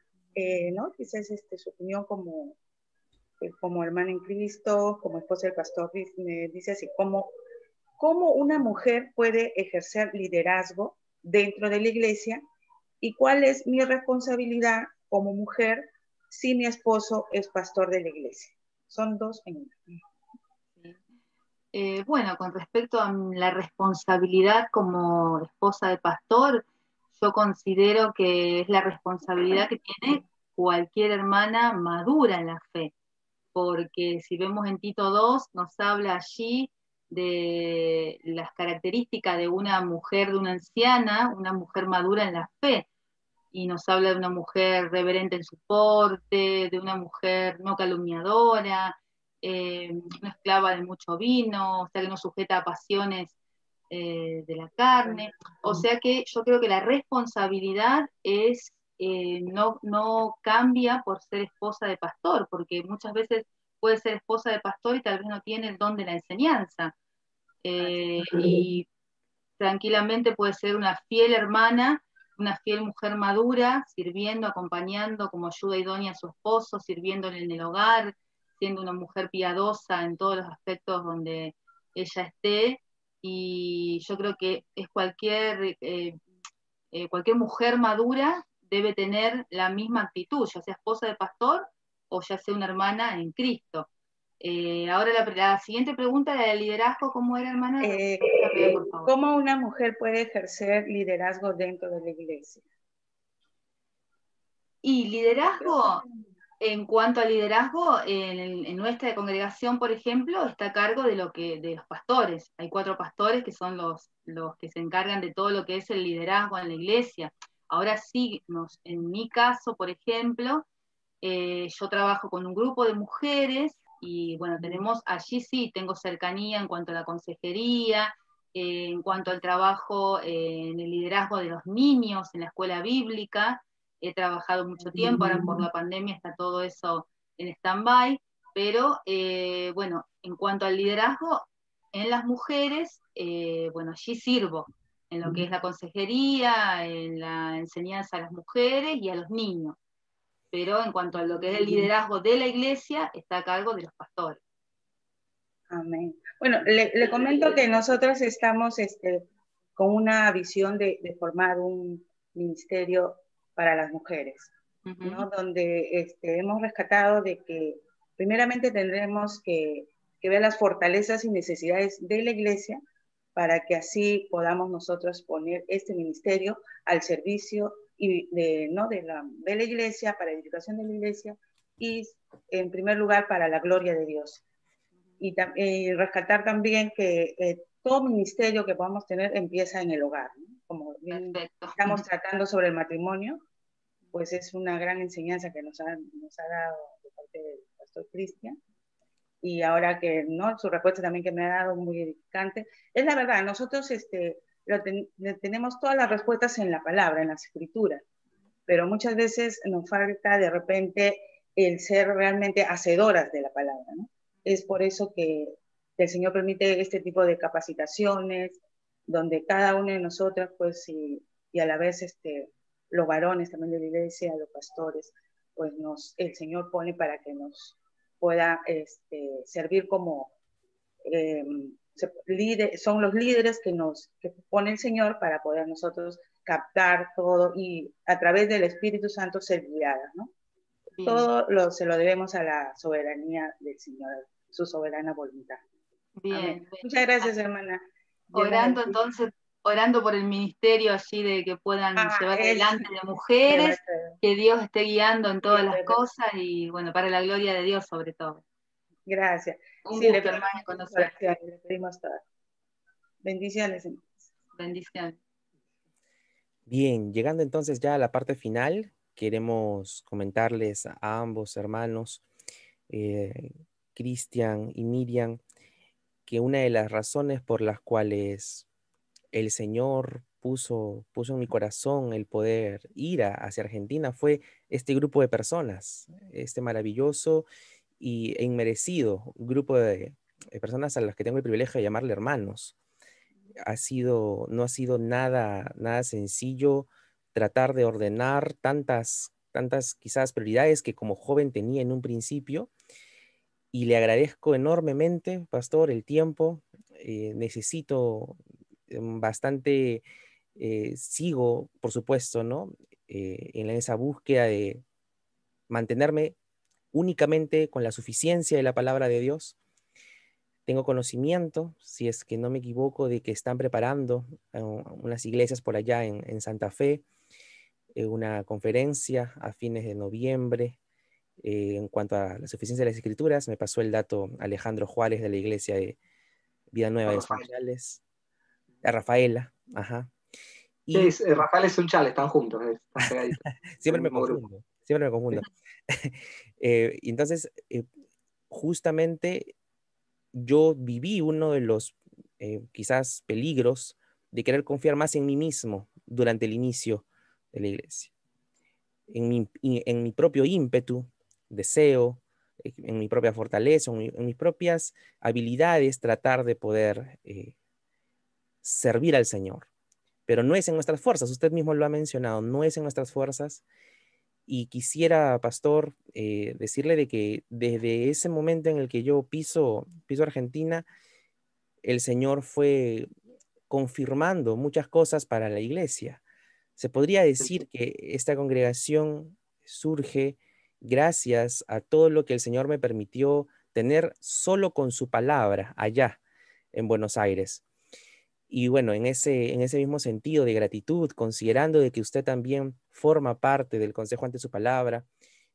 Speaker 4: ¿no? Quizás su opinión como hermana en Cristo, como esposa del pastor, me dice así, ¿cómo una mujer puede ejercer liderazgo dentro de la iglesia y cuál es mi responsabilidad como mujer si mi esposo es pastor de la iglesia? Son dos en una.
Speaker 3: Bueno, con respecto a la responsabilidad como esposa de pastor, yo considero que es la responsabilidad que tiene cualquier hermana madura en la fe, porque si vemos en Tito 2, nos habla allí de las características de una mujer, de una anciana, una mujer madura en la fe, y nos habla de una mujer reverente en su porte, de una mujer no calumniadora, no esclava de mucho vino, o sea que no sujeta a pasiones de la carne. O sea que yo creo que la responsabilidad es, no cambia por ser esposa de pastor, porque muchas veces puede ser esposa de pastor y tal vez no tiene el don de la enseñanza. Y tranquilamente puede ser una fiel hermana, una fiel mujer madura, sirviendo, acompañando como ayuda idónea a su esposo, sirviéndole en el hogar, siendo una mujer piadosa en todos los aspectos donde ella esté. Y yo creo que es cualquier mujer madura debe tener la misma actitud, ya sea esposa de pastor o ya sea una hermana en Cristo. Ahora la siguiente pregunta era del liderazgo, ¿cómo era, hermana?
Speaker 4: Por favor. ¿Cómo una mujer puede ejercer liderazgo dentro de la iglesia?
Speaker 3: Y liderazgo, en cuanto a liderazgo, en nuestra congregación, por ejemplo, está a cargo de los pastores. Hay 4 pastores que son los que se encargan de todo lo que es el liderazgo en la iglesia. Ahora sí, en mi caso, por ejemplo, yo trabajo con un grupo de mujeres y bueno, allí sí, tengo cercanía en cuanto a la consejería, en cuanto al trabajo en el liderazgo de los niños en la escuela bíblica. He trabajado mucho tiempo, ahora por la pandemia está todo eso en stand-by, pero bueno, en cuanto al liderazgo en las mujeres, bueno, allí sirvo en lo que es la consejería, en la enseñanza a las mujeres y a los niños. Pero en cuanto a lo que es el liderazgo de la iglesia, está a cargo de los pastores.
Speaker 4: Amén. Bueno, le comento que nosotros estamos con una visión de formar un ministerio para las mujeres, ¿no? Donde hemos rescatado de que primeramente tendremos que ver las fortalezas y necesidades de la iglesia para que así podamos nosotros poner este ministerio al servicio de la iglesia, para la edificación de la iglesia y en primer lugar para la gloria de Dios. Y rescatar también que todo ministerio que podamos tener empieza en el hogar, ¿no? Como bien estamos tratando sobre el matrimonio, pues es una gran enseñanza que nos ha dado de parte del pastor Cristian. Y ahora que, ¿no? Su respuesta también que me ha dado muy edificante. Es la verdad, nosotros tenemos todas las respuestas en la palabra, en las escrituras, pero muchas veces nos falta de repente el ser realmente hacedoras de la palabra, ¿no? Es por eso que el Señor permite este tipo de capacitaciones, donde cada uno de nosotras, pues, y a la vez los varones también de la iglesia, los pastores, pues el Señor pone para que nos pueda servir como son los líderes que pone el Señor para poder nosotros captar todo y a través del Espíritu Santo ser guiadas, ¿no? Bien. Todo se lo debemos a la soberanía del Señor, su soberana voluntad.
Speaker 3: Bien,
Speaker 4: amén.
Speaker 3: Bien.
Speaker 4: Muchas gracias, hermana.
Speaker 3: Orando entonces, orando por el ministerio así de que puedan llevar adelante de mujeres, que Dios esté guiando en todas las cosas y bueno, para la gloria de Dios sobre todo.
Speaker 4: Gracias.
Speaker 3: Un gusto, hermana, conocer.
Speaker 4: Le pedimos todas. Bendiciones.
Speaker 3: Bendiciones.
Speaker 2: Bien, llegando entonces ya a la parte final, queremos comentarles a ambos hermanos, Cristian y Miriam, que una de las razones por las cuales el Señor puso en mi corazón el poder ir hacia Argentina fue este grupo de personas, este maravilloso e inmerecido grupo de personas a las que tengo el privilegio de llamarle hermanos. No ha sido nada sencillo tratar de ordenar tantas quizás prioridades que como joven tenía en un principio, y le agradezco enormemente, pastor, el tiempo. Necesito bastante, sigo, por supuesto, ¿no? En esa búsqueda de mantenerme únicamente con la suficiencia de la palabra de Dios. Tengo conocimiento, si es que no me equivoco, de que están preparando unas iglesias por allá en Santa Fe, una conferencia a fines de noviembre en cuanto a la suficiencia de las escrituras. Me pasó el dato Alejandro Juárez de la iglesia de Vida Nueva de Sunchales, a Rafaela, ajá.
Speaker 1: Y Rafael es Sunchales, están juntos, están pegaditos.
Speaker 2: Siempre me confundo. Y entonces, justamente yo viví uno de los quizás peligros de querer confiar más en mí mismo durante el inicio de la iglesia. En mi propio ímpetu, deseo, en mi propia fortaleza, en mis propias habilidades, tratar de poder servir al Señor. Pero no es en nuestras fuerzas, usted mismo lo ha mencionado, no es en nuestras fuerzas. Y quisiera, pastor, decirle de que desde ese momento en el que yo piso Argentina, el Señor fue confirmando muchas cosas para la iglesia. Se podría decir que esta congregación surge gracias a todo lo que el Señor me permitió tener solo con su palabra allá en Buenos Aires. Y bueno, en ese mismo sentido de gratitud, considerando de que usted también forma parte del Consejo ante su palabra,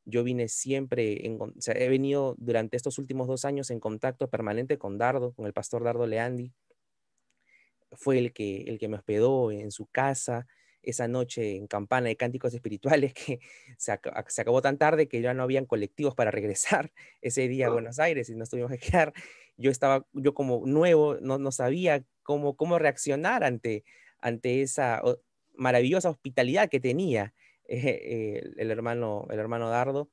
Speaker 2: yo vine siempre, he venido durante estos últimos 2 años en contacto permanente con Dardo, con el pastor Dardo Leandi. Fue el que me hospedó en su casa esa noche en Campana de Cánticos Espirituales, que se acabó tan tarde que ya no habían colectivos para regresar ese día a Buenos Aires y nos tuvimos que quedar. Yo como nuevo no sabía cómo reaccionar ante esa maravillosa hospitalidad que tenía el hermano Dardo.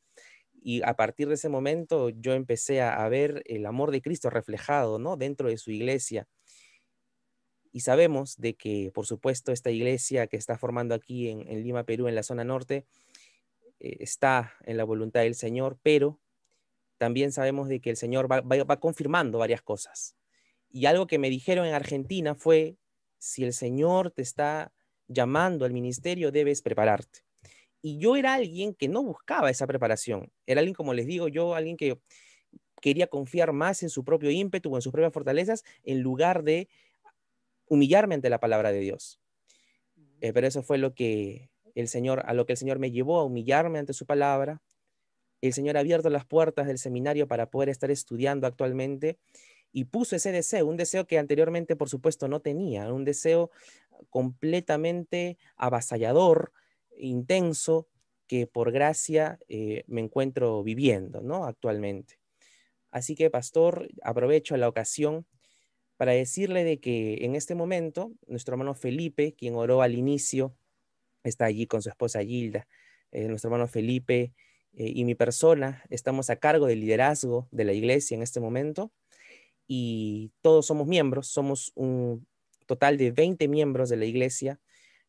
Speaker 2: Y a partir de ese momento yo empecé a ver el amor de Cristo reflejado, ¿no?, dentro de su iglesia. Y sabemos de que, por supuesto, esta iglesia que está formando aquí en Lima, Perú, en la zona norte, está en la voluntad del Señor, pero también sabemos de que el Señor va confirmando varias cosas. Y algo que me dijeron en Argentina fue, si el Señor te está llamando al ministerio, debes prepararte. Y yo era alguien que no buscaba esa preparación. Era alguien, como les digo, alguien que quería confiar más en su propio ímpetu o en sus propias fortalezas, en lugar de humillarme ante la palabra de Dios. Pero eso fue a lo que el Señor me llevó, a humillarme ante su palabra, el Señor ha abierto las puertas del seminario para poder estar estudiando actualmente y puso ese deseo, un deseo que anteriormente, por supuesto, no tenía, un deseo completamente avasallador, intenso, que por gracia me encuentro viviendo, ¿no? Actualmente. Así que, pastor, aprovecho la ocasión para decirle de que en este momento, nuestro hermano Felipe, quien oró al inicio, está allí con su esposa Gilda. Nuestro hermano Felipe y mi persona estamos a cargo del liderazgo de la iglesia en este momento y todos somos miembros, somos un total de 20 miembros de la iglesia,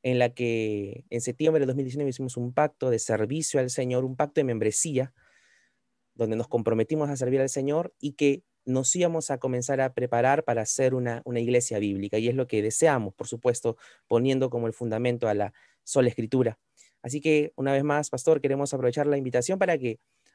Speaker 2: en la que en septiembre de 2019 hicimos un pacto de servicio al Señor, un pacto de membresía, donde nos comprometimos a servir al Señor y que nos íbamos a comenzar a preparar para hacer una iglesia bíblica. Y es lo que deseamos, por supuesto, poniendo como el fundamento a la sola escritura. Así que, una vez más, pastor, queremos aprovechar la invitación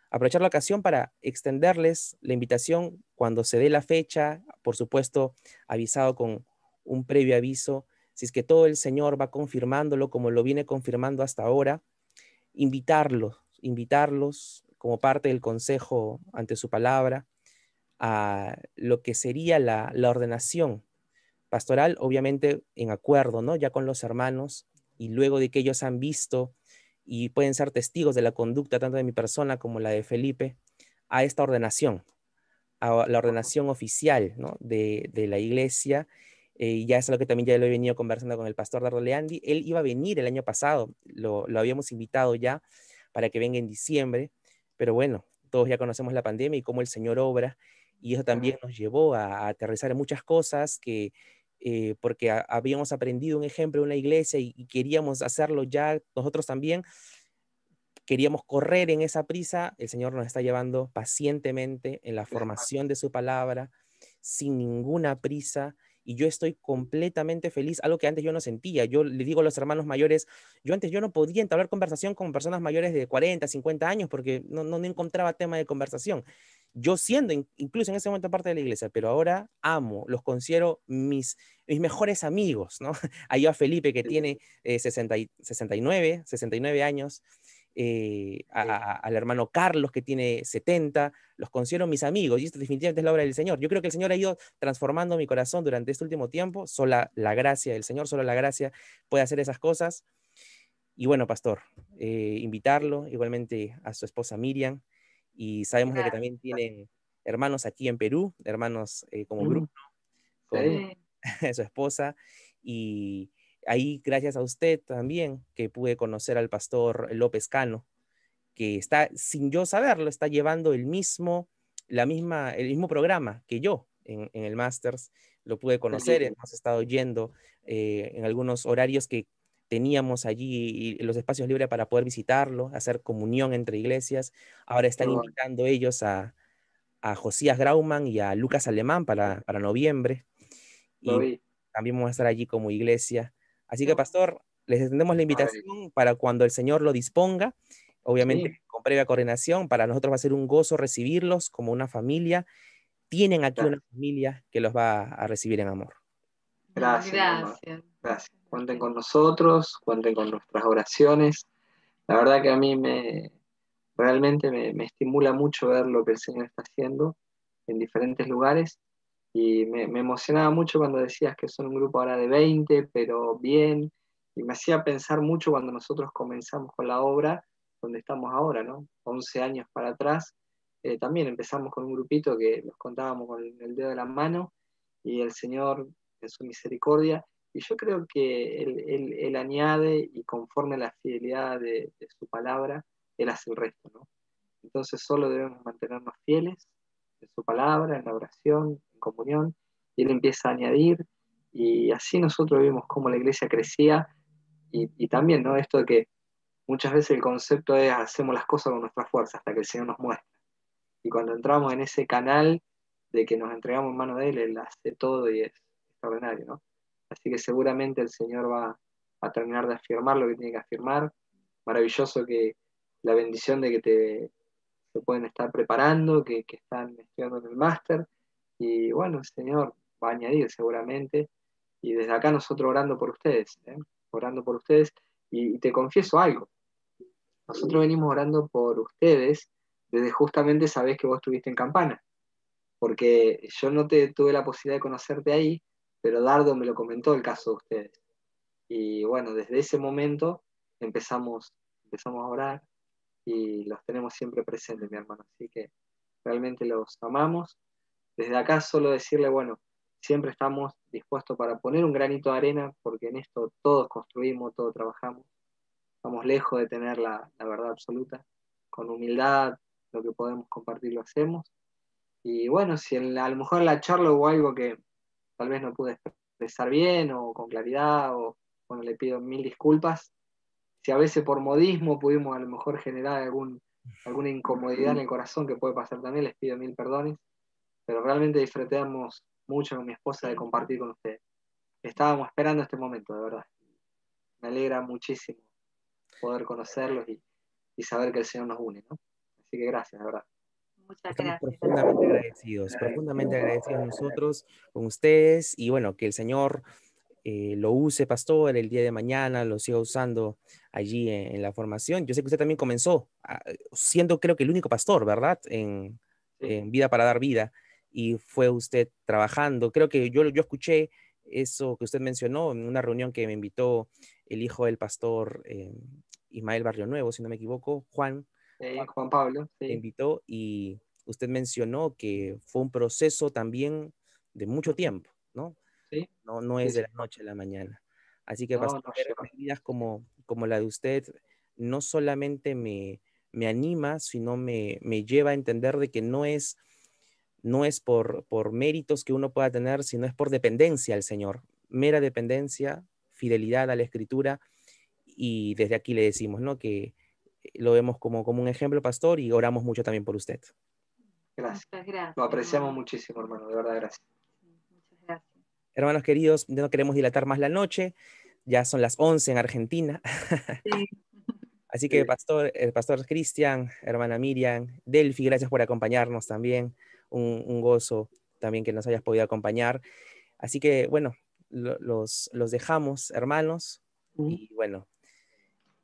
Speaker 2: aprovechar la ocasión para extenderles la invitación cuando se dé la fecha, por supuesto, avisado con un previo aviso, si es que todo el Señor va confirmándolo como lo viene confirmando hasta ahora, invitarlos como parte del consejo ante su palabra a lo que sería la ordenación pastoral, obviamente en acuerdo, ¿no? Ya con los hermanos y luego de que ellos han visto y pueden ser testigos de la conducta tanto de mi persona como la de Felipe, a esta ordenación, a la ordenación oficial, ¿no? de la iglesia. Ya es lo que también ya lo he venido conversando con el pastor Dardo Leandi. Él iba a venir el año pasado, lo habíamos invitado ya para que venga en diciembre, pero bueno, todos ya conocemos la pandemia y cómo el Señor obra, y eso también nos llevó a aterrizar en muchas cosas que, porque habíamos aprendido un ejemplo en una iglesia y queríamos hacerlo ya nosotros también, queríamos correr en esa prisa. El Señor nos está llevando pacientemente en la formación de su palabra, sin ninguna prisa, y yo estoy completamente feliz, algo que antes yo no sentía. Yo le digo a los hermanos mayores, yo no podía entablar conversación con personas mayores de 40, 50 años porque no encontraba tema de conversación. Yo siendo incluso en ese momento parte de la iglesia, pero ahora amo, los considero mis mejores amigos, ¿no? Ahí a Felipe que tiene 69 años, al hermano Carlos que tiene 70, los considero mis amigos y esto definitivamente es la obra del Señor. Yo creo que el Señor ha ido transformando mi corazón durante este último tiempo, sola la gracia del Señor, solo la gracia puede hacer esas cosas. Y bueno, pastor, invitarlo igualmente a su esposa Miriam, y sabemos de que también tienen hermanos aquí en Perú, hermanos como Bruno, con su esposa, y ahí gracias a usted también que pude conocer al pastor López Cano, que está, sin yo saberlo, está llevando el mismo programa que yo en el Masters. Lo pude conocer, hemos estado yendo en algunos horarios que teníamos allí y los espacios libres para poder visitarlo, hacer comunión entre iglesias. Ahora están invitando ellos a Josías Grauman y a Lucas Alemán para noviembre. Y también vamos a estar allí como iglesia. Así que, pastor, les extendemos la invitación para cuando el Señor lo disponga, obviamente con previa coordinación. Para nosotros va a ser un gozo recibirlos como una familia. Tienen aquí una familia que los va a recibir en amor.
Speaker 1: Gracias. Cuenten con nosotros, cuenten con nuestras oraciones. La verdad que a mí realmente me estimula mucho ver lo que el Señor está haciendo en diferentes lugares, y me emocionaba mucho cuando decías que son un grupo ahora de 20, pero bien, y me hacía pensar mucho cuando nosotros comenzamos con la obra, donde estamos ahora, ¿no? 11 años para atrás, también empezamos con un grupito que nos contábamos con el dedo de la mano, y el Señor, en su misericordia, y yo creo que Él añade, y conforme a la fidelidad de su palabra, Él hace el resto, ¿no? Entonces solo debemos mantenernos fieles en su palabra, en la oración, en comunión, y Él empieza a añadir, y así nosotros vimos cómo la iglesia crecía, y también, ¿no? Esto de que muchas veces el concepto es hacemos las cosas con nuestra fuerza hasta que el Señor nos muestra, y cuando entramos en ese canal de que nos entregamos en manos de Él hace todo y es extraordinario, ¿no? Así que seguramente el Señor va a terminar de afirmar lo que tiene que afirmar. Maravilloso que la bendición de que se pueden estar preparando, que están estudiando en el máster, y bueno, el Señor va a añadir seguramente, y desde acá nosotros orando por ustedes, orando por ustedes, y te confieso algo, nosotros venimos orando por ustedes desde justamente esa vez que vos estuviste en Campana, porque yo no tuve la posibilidad de conocerte ahí, pero Dardo me lo comentó el caso de ustedes. Y bueno, desde ese momento empezamos a orar y los tenemos siempre presentes, mi hermano. Así que realmente los amamos. Desde acá solo decirle, bueno, siempre estamos dispuestos para poner un granito de arena, porque en esto todos construimos, todos trabajamos. Estamos lejos de tener la verdad absoluta. Con humildad, lo que podemos compartir lo hacemos. Y bueno, si a lo mejor en la charla hubo algo que tal vez no pude expresar bien o con claridad, o bueno, le pido mil disculpas. Si a veces por modismo pudimos a lo mejor generar alguna incomodidad en el corazón, que puede pasar también, les pido mil perdones, pero realmente disfrutamos mucho con mi esposa de compartir con ustedes. Estábamos esperando este momento, de verdad. Me alegra muchísimo poder conocerlos y saber que el Señor nos une, ¿no? Así que gracias, de verdad.
Speaker 3: Muchas
Speaker 2: Estamos
Speaker 3: gracias.
Speaker 2: profundamente agradecidos nosotros con ustedes y bueno, que el Señor lo use, pastor, el día de mañana, lo siga usando allí en la formación. Yo sé que usted también comenzó siendo, creo que el único pastor, ¿verdad? En Vida para Dar Vida, y fue usted trabajando. Creo que yo escuché eso que usted mencionó en una reunión que me invitó el hijo del pastor Ismael Barrio Nuevo, si no me equivoco, Juan
Speaker 1: Pablo,
Speaker 2: me invitó y usted mencionó que fue un proceso también de mucho tiempo, ¿no?
Speaker 1: Sí.
Speaker 2: No es de la noche a la mañana. Así que, pastor, ver vidas como la de usted no solamente me anima, sino me lleva a entender de que no es por méritos que uno pueda tener, sino es por dependencia al Señor. Mera dependencia, fidelidad a la Escritura. Y desde aquí le decimos, ¿no? Que lo vemos como un ejemplo, pastor, y oramos mucho también por usted.
Speaker 1: Gracias.
Speaker 3: Muchas gracias.
Speaker 1: Lo apreciamos muchísimo, hermano, de verdad, gracias.
Speaker 3: Muchas gracias.
Speaker 2: Hermanos queridos, no queremos dilatar más la noche, ya son las 11 en Argentina.
Speaker 3: Sí.
Speaker 2: Así que el pastor Cristian, hermana Miriam, Delphi, gracias por acompañarnos también. Un gozo también que nos hayas podido acompañar. Así que, bueno, los dejamos, hermanos. Y bueno,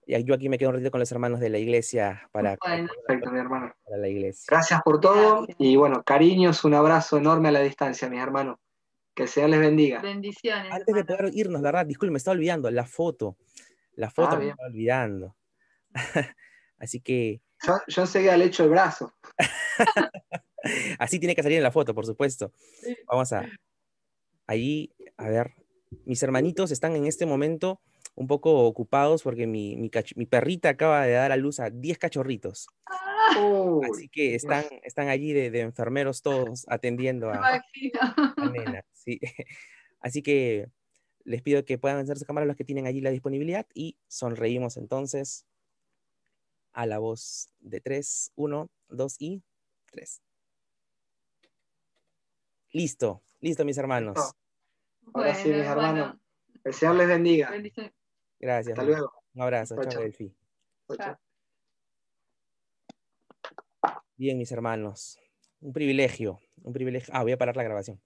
Speaker 2: yo aquí me quedo un ratito con los hermanos de la iglesia para
Speaker 1: perfecto, mi hermano.
Speaker 2: para la iglesia.
Speaker 1: Gracias por todo. Y bueno, cariños, un abrazo enorme a la distancia, mis hermanos. Que el Señor les bendiga.
Speaker 3: Bendiciones.
Speaker 2: Antes de poder irnos, la verdad, disculpe, me estaba olvidando la foto. La foto me estaba olvidando. Así que...
Speaker 1: Yo enseguida le echo el brazo.
Speaker 2: Así tiene que salir en la foto, por supuesto. Vamos allí, a ver. Mis hermanitos están en este momento un poco ocupados porque mi perrita acaba de dar a luz a 10 cachorritos. Así que están allí de enfermeros todos atendiendo a nena. ¿Sí? Así que les pido que puedan hacer su cámara los que tienen allí la disponibilidad y sonreímos entonces a la voz de 3, 1, 2 y 3. Listo, mis hermanos.
Speaker 1: ¿Listo? Ahora sí, mis hermanos. El Señor les bendiga.
Speaker 3: Bendiciones.
Speaker 2: Gracias.
Speaker 1: Hasta luego.
Speaker 2: Un abrazo.
Speaker 1: Chao,
Speaker 2: Chao, Delphi.
Speaker 1: Chao.
Speaker 2: Bien, mis hermanos. Un privilegio. Voy a parar la grabación.